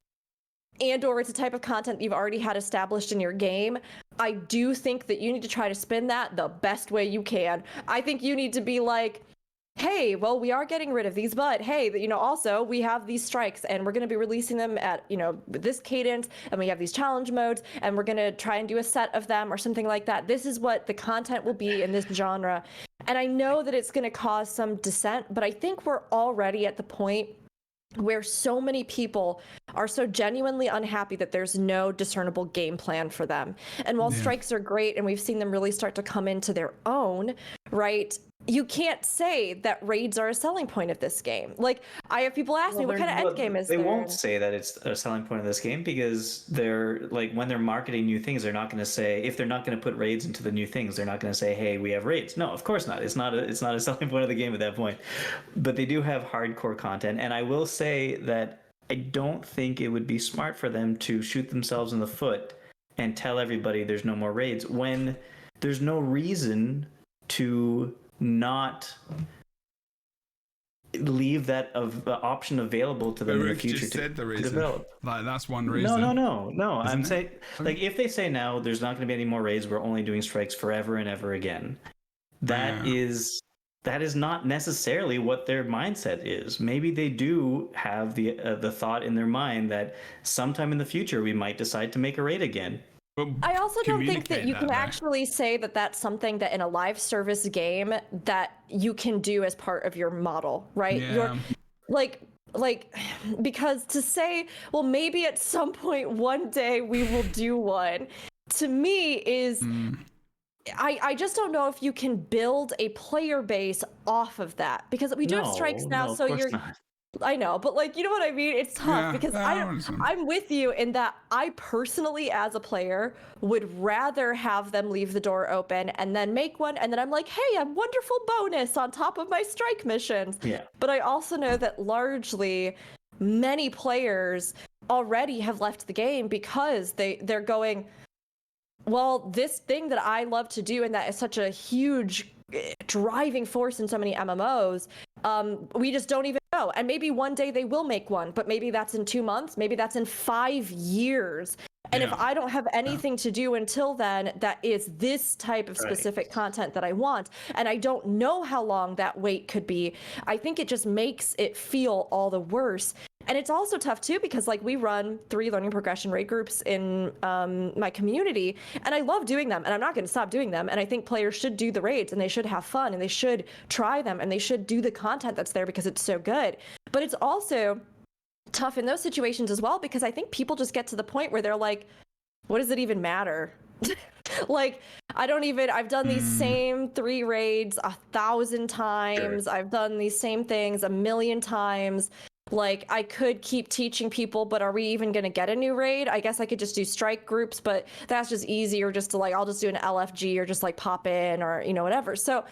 and or it's a type of content you've already had established in your game, I do think that you need to try to spin that the best way you can. I think you need to be like, hey, well, we are getting rid of these, but hey, you know, also we have these strikes and we're going to be releasing them at, you know, with this cadence, and we have these challenge modes and we're going to try and do a set of them or something like that. This is what the content will be in this genre. And I know that it's going to cause some dissent, but I think we're already at the point where so many people are so genuinely unhappy that there's no discernible game plan for them. And while strikes are great and we've seen them really start to come into their own, right? You can't say that raids are a selling point of this game. Like, I have people ask me, what kind of end game is there? They won't say that it's a selling point of this game because they're like, when they're marketing new things, they're not going to say, if they're not going to put raids into the new things, they're not going to say, hey, we have raids. No, of course not. It's not a selling point of the game at that point. But they do have hardcore content. And I will say that I don't think it would be smart for them to shoot themselves in the foot and tell everybody there's no more raids when there's no reason to not leave that option available to them in the future to develop. Like, that's one reason. No. I'm saying, like, if they say now there's not going to be any more raids, we're only doing strikes forever and ever again, that is not necessarily what their mindset is. Maybe they do have the thought in their mind that sometime in the future we might decide to make a raid again. I also don't think that you can actually say that that's something that in a live service game that you can do as part of your model, right? Yeah. You're like because to say, well, maybe at some point one day we will do one, to me is I just don't know if you can build a player base off of that, because we do have strikes now, so you're not. I know, but like, you know what I mean? It's tough because I'm with you in that I personally, as a player, would rather have them leave the door open and then make one, and then I'm like, hey, a wonderful bonus on top of my strike missions. Yeah. But I also know that largely many players already have left the game because they're going, well, this thing that I love to do and that is such a huge driving force in so many MMOs, we just don't even know. And maybe one day they will make one, but maybe that's in 2 months, maybe that's in 5 years. And if I don't have anything to do until then, that is this type of specific content that I want, and I don't know how long that wait could be, I think it just makes it feel all the worse. And it's also tough too, because like, we run 3 learning progression raid groups in my community, and I love doing them, and I'm not going to stop doing them. And I think players should do the raids, and they should have fun, and they should try them, and they should do the content that's there because it's so good. But it's also tough in those situations as well, because I think people just get to the point where they're like, what does it even matter? Like, I've done these same 3 raids 1,000 times. Sure. I've done these same things 1,000,000 times. Like, I could keep teaching people, but are we even going to get a new raid? I guess I could just do strike groups, but that's just easier just to like, I'll just do an LFG or just like pop in or, you know, whatever. So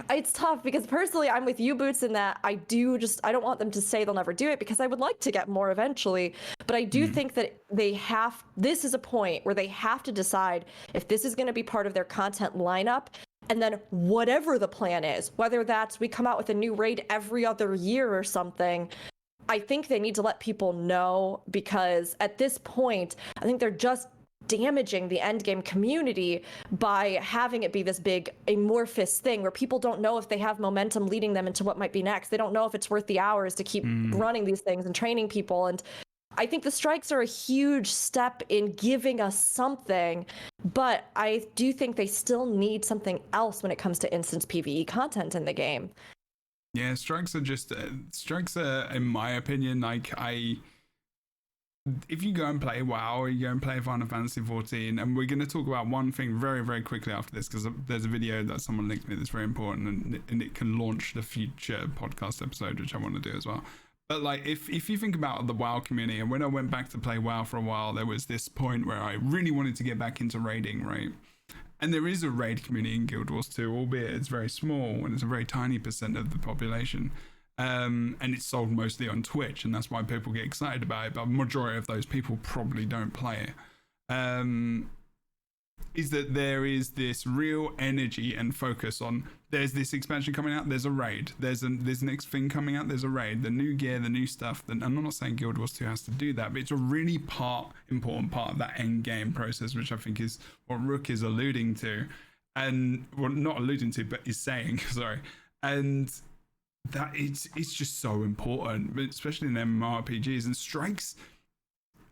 it's tough because personally I'm with you, Boots, in that I don't want them to say they'll never do it, because I would like to get more eventually. But I do think that this is a point where they have to decide if this is going to be part of their content lineup. And then whatever the plan is, whether that's we come out with a new raid every other year or something, I think they need to let people know, because at this point, I think they're just damaging the endgame community by having it be this big amorphous thing where people don't know if they have momentum leading them into what might be next. They don't know if it's worth the hours to keep running these things and training people. And I think the strikes are a huge step in giving us something, but I do think they still need something else when it comes to instance PvE content in the game. Yeah, strikes are, in my opinion, like if you go and play WoW or you go and play Final Fantasy 14, and we're going to talk about one thing very, very quickly after this, because there's a video that someone linked me that's very important, and it can launch the future podcast episode, which I want to do as well. But like, if you think about the WoW community, and when I went back to play WoW for a while, there was this point where I really wanted to get back into raiding, right? And there is a raid community in Guild Wars 2, albeit it's very small and it's a very tiny % of the population. And it's sold mostly on Twitch, and that's why people get excited about it. But the majority of those people probably don't play it. Is that there is this real energy and focus on, there's this expansion coming out, there's a raid, there's next thing coming out, there's a raid, the new gear, the new stuff. And I'm not saying Guild Wars 2 has to do that, but it's a really important part of that end game process, which I think is what Rook is alluding to, and well, not alluding to, but is saying, sorry. And that it's just so important, especially in MMORPGs. And strikes,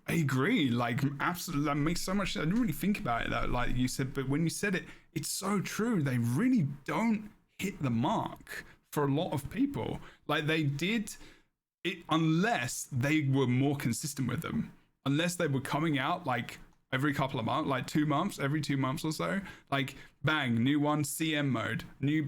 I agree, like absolutely, that makes so much sense. I didn't really think about it that, like you said, but when you said it, it's so true. They really don't hit the mark for a lot of people. Like they did it, unless they were more consistent with them, unless they were coming out like every couple of months, like 2 months, every 2 months or so, like bang, new one, CM mode, new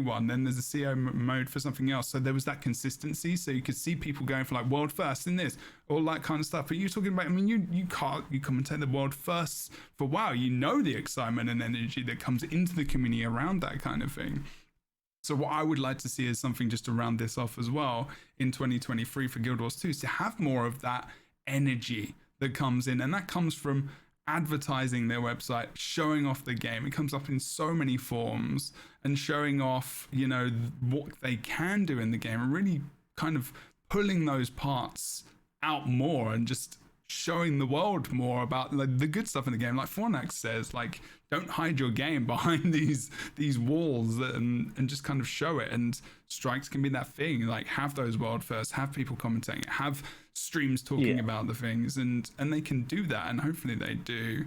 one, then there's a CO mode for something else. So there was that consistency, so you could see people going for like world first in this, all that kind of stuff. But you're talking about, I mean, you commentate the world firsts for WoW, you know the excitement and energy that comes into the community around that kind of thing. So what I would like to see is something just to round this off as well in 2023 for Guild Wars 2, is to have more of that energy that comes in, and that comes from advertising their website, showing off the game. It comes up in so many forms, and showing off, you know, what they can do in the game, and really kind of pulling those parts out more and just showing the world more about like the good stuff in the game. Like Fornax says, like, don't hide your game behind these walls, and just kind of show it. And strikes can be that thing, like have those world first, have people commentating, have streams talking about the things, and they can do that, and hopefully they do.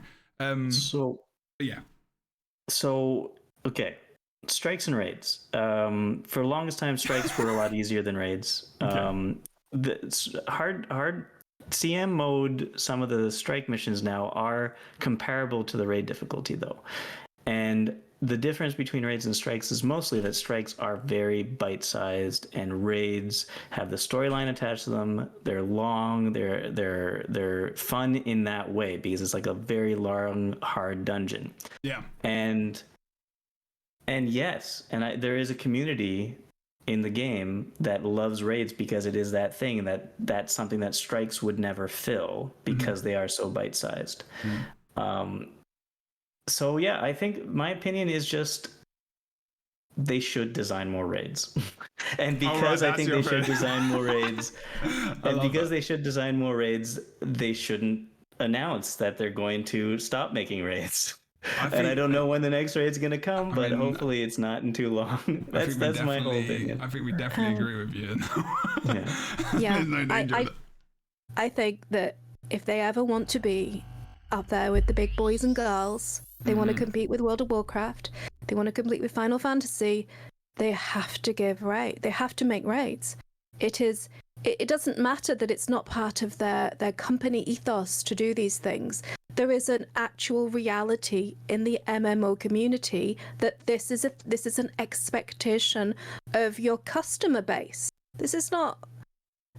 So okay, strikes and raids. For the longest time, strikes were a lot easier than raids. The hard CM mode, some of the strike missions now are comparable to the raid difficulty though. And the difference between raids and strikes is mostly that strikes are very bite-sized, and raids have the storyline attached to them. They're long, they're fun in that way, because it's like a very long, hard dungeon. Yeah. And yes, there is a community in the game that loves raids, because it is that thing that's something that strikes would never fill, because they are so bite-sized. So yeah, I think my opinion is just they should design more raids. And because I think they should design more raids, and because they should design more raids, they shouldn't announce that they're going to stop making raids. And I don't know when the next raid's going to come, but hopefully it's not in too long. That's my whole opinion. I think we definitely agree with you. Yeah. No danger I think that if they ever want to be up there with the big boys and girls, they want to compete with World of Warcraft, they want to compete with Final Fantasy, they have to give raid. They have to make raids. It doesn't matter that it's not part of their company ethos to do these things. There is an actual reality in the MMO community that this is an expectation of your customer base. This is not.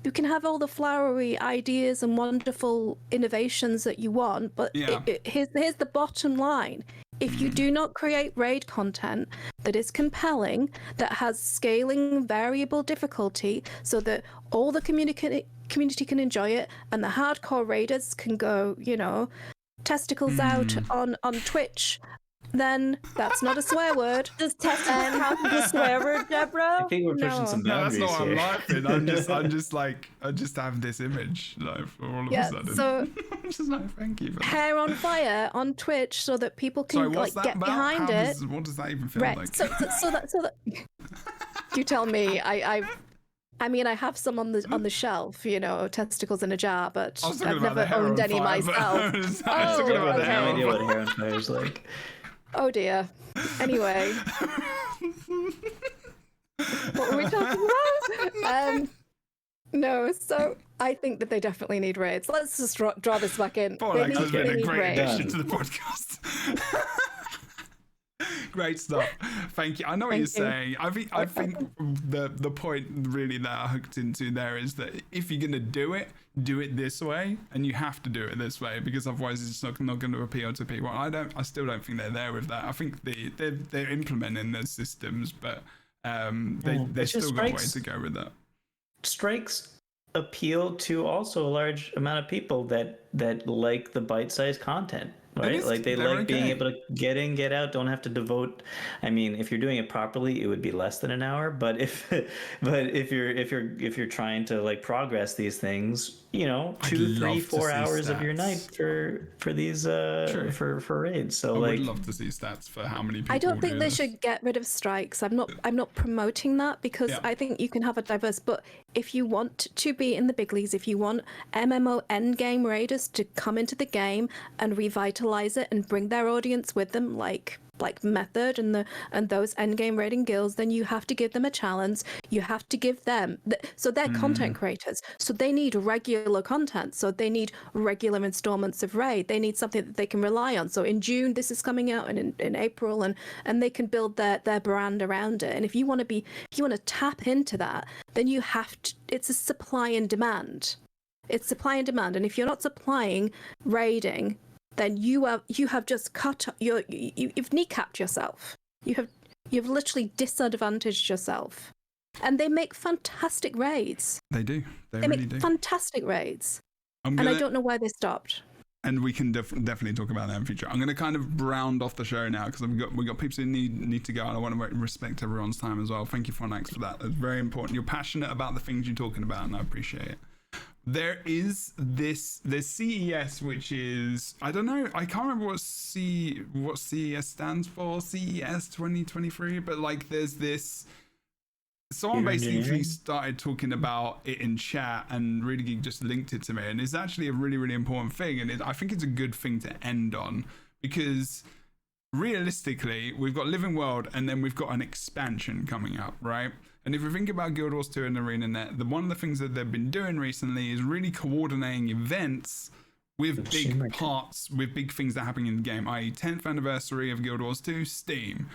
You can have all the flowery ideas and wonderful innovations that you want, but here's the bottom line. If you do not create raid content that is compelling, that has scaling variable difficulty, so that all the community can enjoy it, and the hardcore raiders can go, testicles out on Twitch, then that's not a swear word. Does testicles count as a swear word, Jebro? I think we're pushing some boundaries that's not here. what I'm laughing. I'm just like, I just have this image, like, for all of a sudden. So I'm just like, thank you for that. Hair on fire on Twitch, so that people can get behind it. What does that even feel like? So that you tell me. I mean, I have some on the shelf, testicles in a jar, but I've never owned any myself. I was talking about the hair no on idea fire. what hair on fire is like. Oh dear. Anyway, what were we talking about? No, so I think that they definitely need raids. Let's just draw this back in. Porlax has been a great raids. addition to the podcast. Great stuff. Thank you. I know what you're saying. I think the point really that I hooked into there is that if you're gonna do it this way, and you have to do it this way because otherwise it's not going to appeal to people. I still don't think they're there with that. I think they're implementing those systems, but they still got a way to go with that. Strikes appeal to also a large amount of people that like the bite-sized content, right? Like they like being able to get in, get out, don't have to devote. I mean, if you're doing it properly, it would be less than an hour. But if you're trying to like progress these things, 2, 3, 4 hours of your night for these for raids. So I would love to see stats for how many people. I don't think they should get rid of strikes. I'm not promoting that because I think you can have a diverse. But if you want to be in the big leagues, if you want MMO endgame raiders to come into the game and revitalize it and bring their audience with them, like Method and those endgame raiding guilds, then you have to give them a challenge. You have to give them so they're content creators, so they need regular content, so they need regular installments of raid. They need something that they can rely on. So in June this is coming out, and in April, and they can build their brand around it. And if you want to tap into that, then you have to. It's a supply and demand. It's supply and demand, and if you're not supplying raiding, then you have just you've kneecapped yourself. You've literally disadvantaged yourself. And they make fantastic raids. They do. They really make do. Fantastic raids. And I don't know why they stopped. And we can definitely talk about that in future. I'm going to kind of round off the show now because we've got people who need to go, and I want to respect everyone's time as well. Thank you, Phonax, for that. That's very important. You're passionate about the things you're talking about, and I appreciate it. There is this CES, which is, I don't know, I can't remember what CES stands for, CES 2023, but like there's this, someone basically started talking about it in chat, and Really Geek just linked it to me, and it's actually a really, really important thing, and I think it's a good thing to end on, because realistically, we've got Living World, and then we've got an expansion coming up, right? And if we think about Guild Wars 2 and ArenaNet, one of the things that they've been doing recently is really coordinating events with big parts, with big things that are happening in the game, i.e. 10th anniversary of Guild Wars 2, Steam,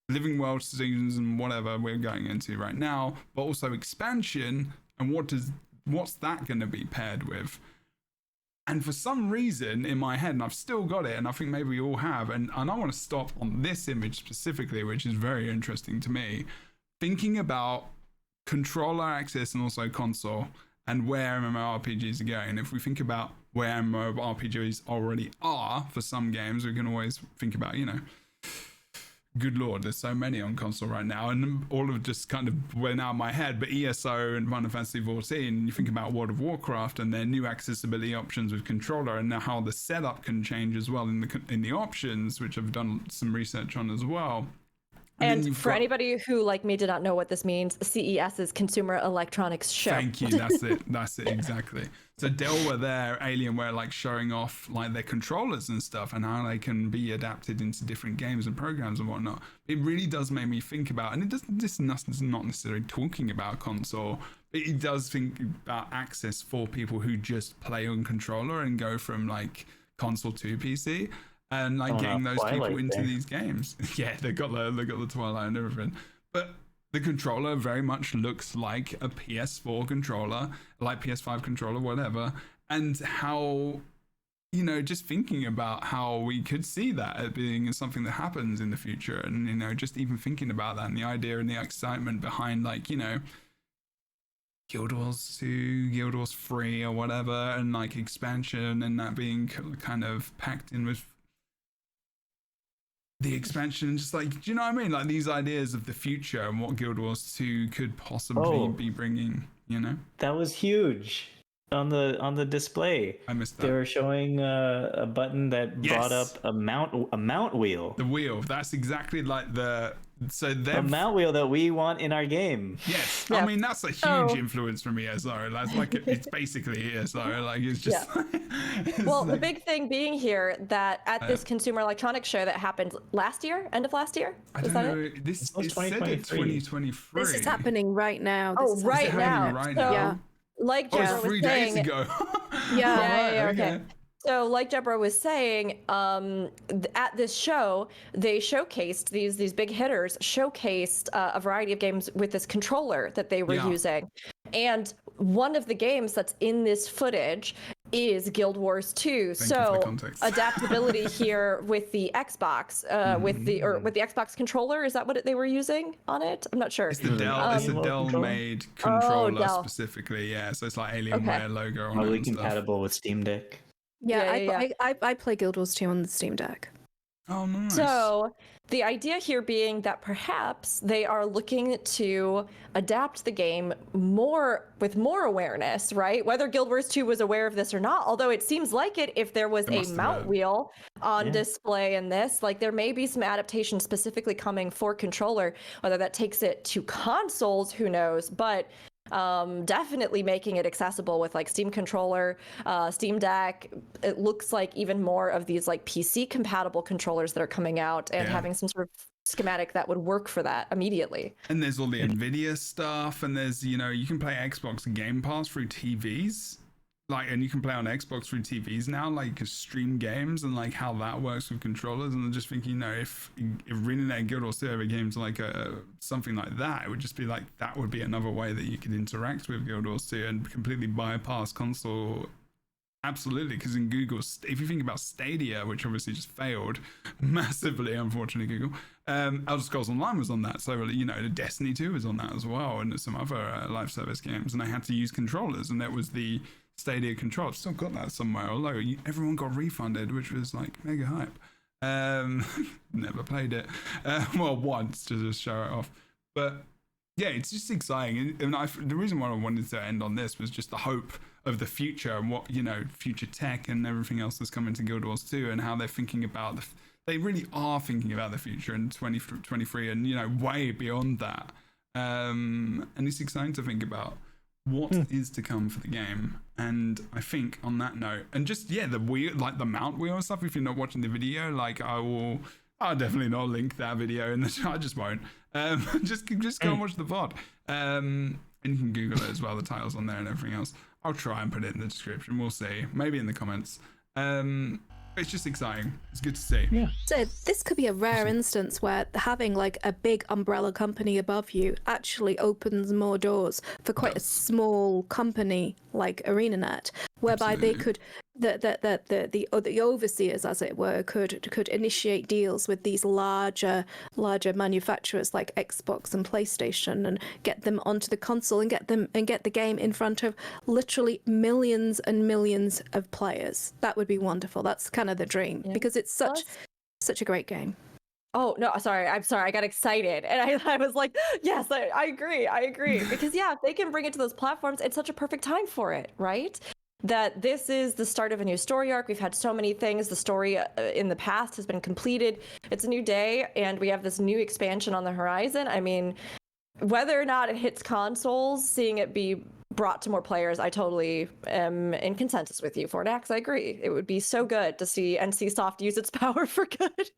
Living World seasons and whatever we're going into right now, but also expansion, and what's that going to be paired with? And for some reason in my head, and I've still got it, and I think maybe we all have, and I want to stop on this image specifically, which is very interesting to me, thinking about controller access and also console and where MMORPGs are going. If we think about where MMORPGs already are for some games, we can always think about, good lord, there's so many on console right now, and all of just kind of went out of my head, but ESO and Final Fantasy XIV, you think about World of Warcraft and their new accessibility options with controller, and how the setup can change as well in the options, which I've done some research on as well. And for anybody who, like me, did not know what this means, CES is Consumer Electronics Show. Thank you. That's it. Exactly. So Dell were there, Alienware, like showing off like their controllers and stuff, and how they can be adapted into different games and programs and whatnot. It really does make me think about, and this is not necessarily talking about console, but it does think about access for people who just play on controller and go from like console to PC. And like getting those people into these games. Yeah, they got the Twilight and everything. But the controller very much looks like a PS4 controller, like PS5 controller, whatever. And how, just thinking about how we could see that as being something that happens in the future. And, just even thinking about that and the idea and the excitement behind like, Guild Wars 2, Guild Wars 3 or whatever, and like expansion, and that being kind of packed in with the expansion, just like, do you know what I mean? Like these ideas of the future and what Guild Wars 2 could possibly be bringing, That was huge on the display. I missed that. They were showing a button that brought up a mount wheel. The wheel. That's exactly like the So the mount wheel that we want in our game. Yes, I mean that's a huge influence from ESO. That's like it's basically ESO. Like it's just. Well, the big thing being here that at this Consumer Electronics Show that happened last year, end of last year. I don't know. This is 2023. This is happening right now. Right now. Yeah. Like Jebro was 3 saying, days ago. Okay. So, like Jebro was saying, at this show, they showcased these big hitters, showcased a variety of games with this controller that they were using. And one of the games that's in this footage is Guild Wars 2. So adaptability here with the Xbox, with the Xbox controller. Is that what they were using on it? I'm not sure. It's the Dell. It's a Dell-made controller specifically. Yeah, so it's like Alienware logo on it. Probably compatible with Steam Deck. Yeah, I play Guild Wars 2 on the Steam Deck. Oh, nice. So the idea here being that perhaps they are looking to adapt the game with more awareness, right? Whether Guild Wars 2 was aware of this or not, although it seems like it if there was a mount wheel on display in this, like there may be some adaptation specifically coming for controller, whether that takes it to consoles, who knows, but definitely making it accessible with like Steam controller, Steam Deck. It looks like even more of these like PC compatible controllers that are coming out and having some sort of schematic that would work for that immediately. And there's all the Nvidia stuff, and there's, you can play Xbox Game Pass through TVs. And you can play on Xbox through TVs now, like you can stream games and like how that works with controllers. And I'm just thinking, if Arena and Guild Wars 2 ever came to like something like that, it would just be like that would be another way that you could interact with Guild Wars 2 and completely bypass console. Absolutely, because in Google, if you think about Stadia, which obviously just failed massively, unfortunately, Google, Elder Scrolls Online was on that. So, Destiny 2 was on that as well, and some other live service games. And I had to use controllers, and that was the Stadia control. I've still got that somewhere, although everyone got refunded, which was like mega hype. Never played it. Well, once to just show it off. But yeah, it's just exciting. And the reason why I wanted to end on this was just the hope of the future and what, future tech and everything else that's coming to Guild Wars 2 and how they're thinking about they really are thinking about the future in 2023 and, way beyond that. And it's exciting to think about what is to come for the game. And I think on that note, and just the wheel, like the mount wheel and stuff, if you're not watching the video, like I'll definitely not link that video in the chat. I just won't. Just go and watch the VOD. And you can Google it as well, the titles on there and everything else. I'll try and put it in the description. We'll see. Maybe in the comments. It's just exciting. It's good to see. Yeah. So this could be a rare instance where having like a big umbrella company above you actually opens more doors for quite a small company like ArenaNet, whereby they could the overseers, as it were, could initiate deals with these larger manufacturers like Xbox and PlayStation and get them onto the console and get the game in front of literally millions and millions of players. That would be wonderful. That's kind of the dream because it's such a great game. Oh, no, sorry. I'm sorry. I got excited. And I was like, yes, I agree. Because, if they can bring it to those platforms, it's such a perfect time for it, right? That this is the start of a new story arc. We've had so many things. The story in the past has been completed. It's a new day, and we have this new expansion on the horizon. I mean, whether or not it hits consoles, seeing it be brought to more players, I totally am in consensus with you, Fordax. I agree. It would be so good to see NCSoft use its power for good.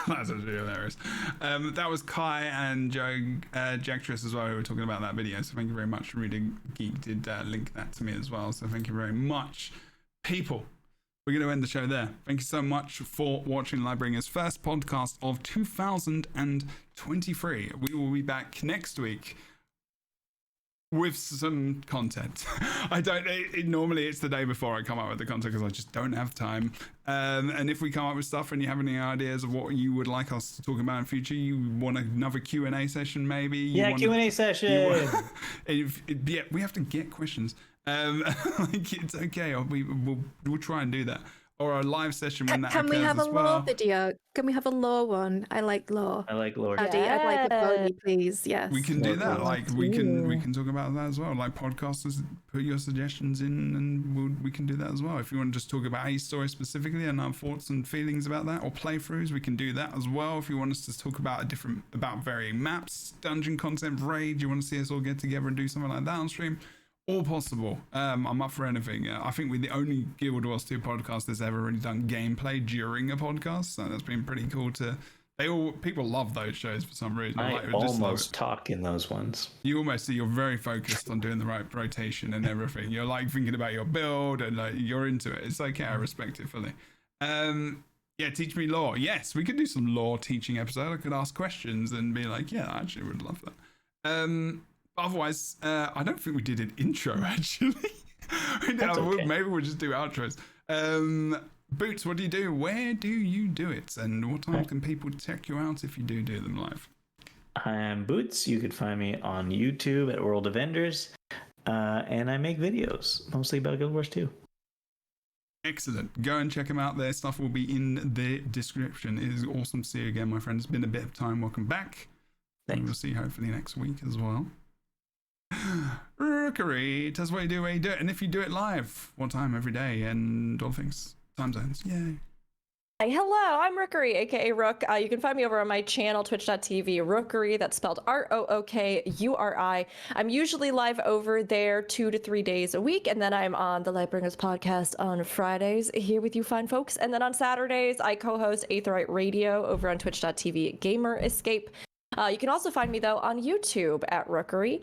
That's actually hilarious. That was Kai and Jactress as well who were talking about that video, so thank you very much. Reading Geek did link that to me as well, so thank you very much. People, we're going to end the show there. Thank you so much for watching Lightbringers' first podcast of 2023. We will be back next week with some content. Normally it's the day before I come up with the content because I just don't have time. And if we come up with stuff and you have any ideas of what you would like us to talk about in future, you want another Q&A session maybe? Q&A session. We have to get questions. It's okay. We'll try and do that. or a live session when that Can we occurs have a as well. lore video? Can we have a lore one? I like lore. I like lore. Addy, I'd like a bogey, please. Yes. We can do that. Like we can talk about that as well. Like podcasters, put your suggestions in, and we can do that as well. If you want to just talk about a story specifically and our thoughts and feelings about that, or playthroughs, we can do that as well. If you want us to talk about about varying maps, dungeon content, raid, you want to see us all get together and do something like that on stream. All possible. I'm up for anything. I think we're the only Guild Wars 2 podcast that's ever really done gameplay during a podcast, so that's been pretty cool to. People love those shows for some reason. I almost talk in those ones. You're very focused on doing the right rotation and everything. You're like thinking about your build and like you're into it. It's like, yeah, I respect it fully. Yeah, teach me lore. Yes, we could do some lore teaching episode. I could ask questions and be like, yeah, I actually would love that. Otherwise, I don't think we did an intro, actually. Okay. Maybe we'll just do outros. Boots, what do you do? Where do you do it? And what time can people check you out if you do them live? I am Boots. You could find me on YouTube at World of Enders. And I make videos, mostly about Guild Wars 2. Excellent. Go and check them out. Their stuff will be in the description. It is awesome to see you again, my friend. It's been a bit of time. Welcome back. Thanks. And we'll see you hopefully next week as well. Rookery, tell us what you do, where you do it, and if you do it live, what time every day, and all things, time zones. Yay. Hey, hello, I'm Rookery, aka Rook. You can find me over on my channel, twitch.tv, Rookery, that's spelled Rookuri. I'm usually live over there 2 to 3 days a week, and then I'm on the Lightbringers podcast on Fridays here with you fine folks, and then on Saturdays, I co-host Aetherite Radio over on twitch.tv, Gamer Escape. You can also find me, though, on YouTube at Rookery,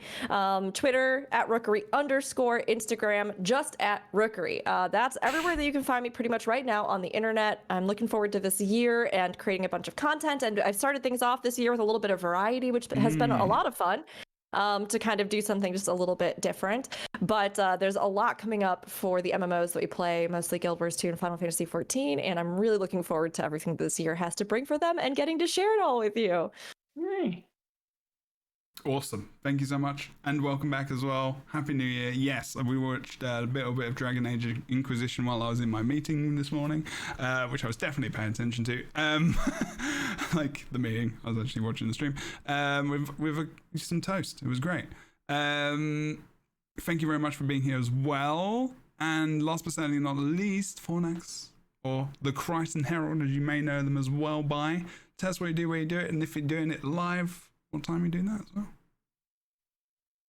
Twitter at Rookery_, Instagram just at Rookery. That's everywhere that you can find me pretty much right now on the internet. I'm looking forward to this year and creating a bunch of content. And I've started things off this year with a little bit of variety, which has been a lot of fun. To kind of do something just a little bit different. But there's a lot coming up for the MMOs that we play, mostly Guild Wars 2 and Final Fantasy 14. And I'm really looking forward to everything this year has to bring for them and getting to share it all with you. Awesome. Thank you so much. And welcome back as well. Happy New Year. Yes, we watched a bit of Dragon Age Inquisition while I was in my meeting this morning, which I was definitely paying attention to. Like the meeting, I was actually watching the stream with some toast. It was great. Thank you very much for being here as well. And last but certainly not least, Fornax, or the Crichton Herald, as you may know them as well by. Tell us what you do, where you do it, and if you're doing it live, what time are you doing that as well?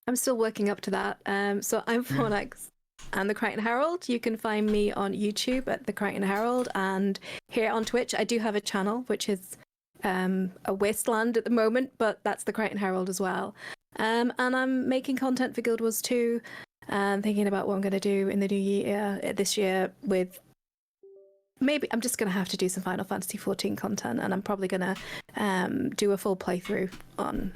I'm still working up to that. So I'm Fornax and the Crichton Herald. You can find me on YouTube at the Crichton Herald, and here on Twitch I do have a channel which is a wasteland at the moment, but that's the Crichton Herald as well. And I'm making content for Guild Wars 2, thinking about what I'm going to do in the new year, this year with. Maybe I'm just going to have to do some Final Fantasy 14 content, and I'm probably going to do a full playthrough on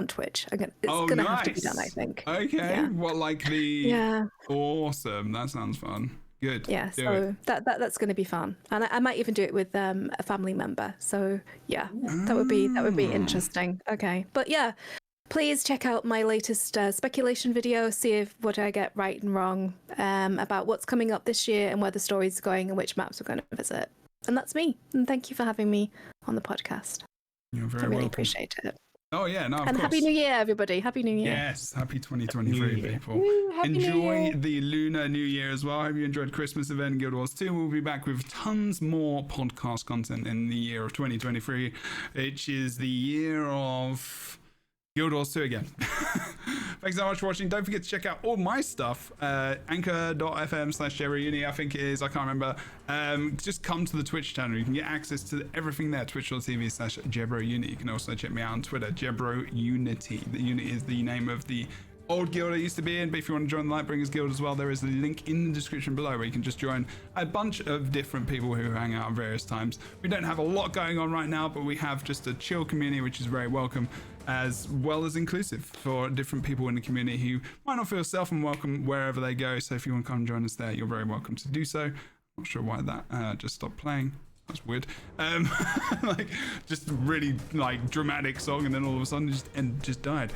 Twitch. It's going to have to be done, I think. Okay. Yeah. What, like the... Yeah. Awesome. That sounds fun. Good. Yeah, so that's going to be fun. And I might even do it with a family member. So, yeah, that would be interesting. Okay. But, yeah. Please check out my latest speculation video, see what I get right and wrong about what's coming up this year and where the story's going and which maps we're going to visit. And that's me. And thank you for having me on the podcast. You're very I really welcome. Appreciate it. Oh, yeah, no, of and course. Happy New Year, everybody. Happy New Year. Yes, happy 2023, people. Woo, enjoy the Lunar New Year as well. I hope you enjoyed Christmas event in Guild Wars 2. We'll be back with tons more podcast content in the year of 2023, which is the year of... Guild Wars 2 again. Thanks so much for watching. Don't forget to check out all my stuff. Anchor.fm/JebroUni, I think it is. I can't remember. Just come to the Twitch channel. You can get access to everything there. Twitch.tv/JebroUni. You can also check me out on Twitter, JebroUnity. The Unity is the name of the old guild I used to be in, but if you want to join the Lightbringers Guild as well, there is a link in the description below where you can just join a bunch of different people who hang out at various times. We don't have a lot going on right now, but we have just a chill community, which is very welcome, as well as inclusive for different people in the community who might not feel safe and welcome wherever they go. So if you want to come join us there, you're very welcome to do so. Not sure why that just stopped playing. That's weird. Like just really like dramatic song, and then all of a sudden just died.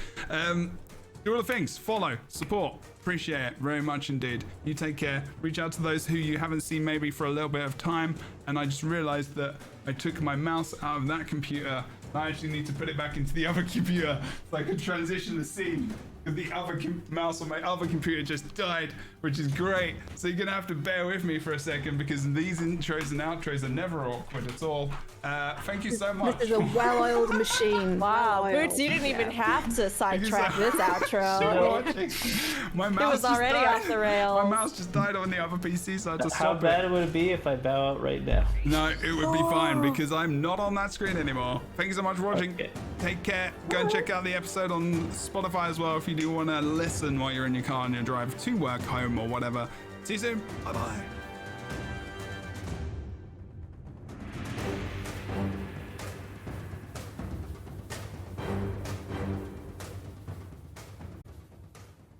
Do all the things. Follow, support. Appreciate it very much indeed. You take care. Reach out to those who you haven't seen maybe for a little bit of time. And I just realized that I took my mouse out of that computer. I actually need to put it back into the other computer so I could transition the scene. The other mouse on my other computer just died, which is great. So you're gonna have to bear with me for a second because these intros and outros are never awkward at all. Thank you so much. This is a well-oiled machine. Wow, Boots, you didn't even have to sidetrack this outro. My mouse it was already off the rails. My mouse just died on the other PC, so I had to How stop bad it. would it be if I bow out right now? No, it would be fine because I'm not on that screen anymore. Thank you so much for watching. Okay. Take care. Go and check out the episode on Spotify as well if you do want to listen while you're in your car on your drive to work, home, or whatever. See you soon. Bye-bye.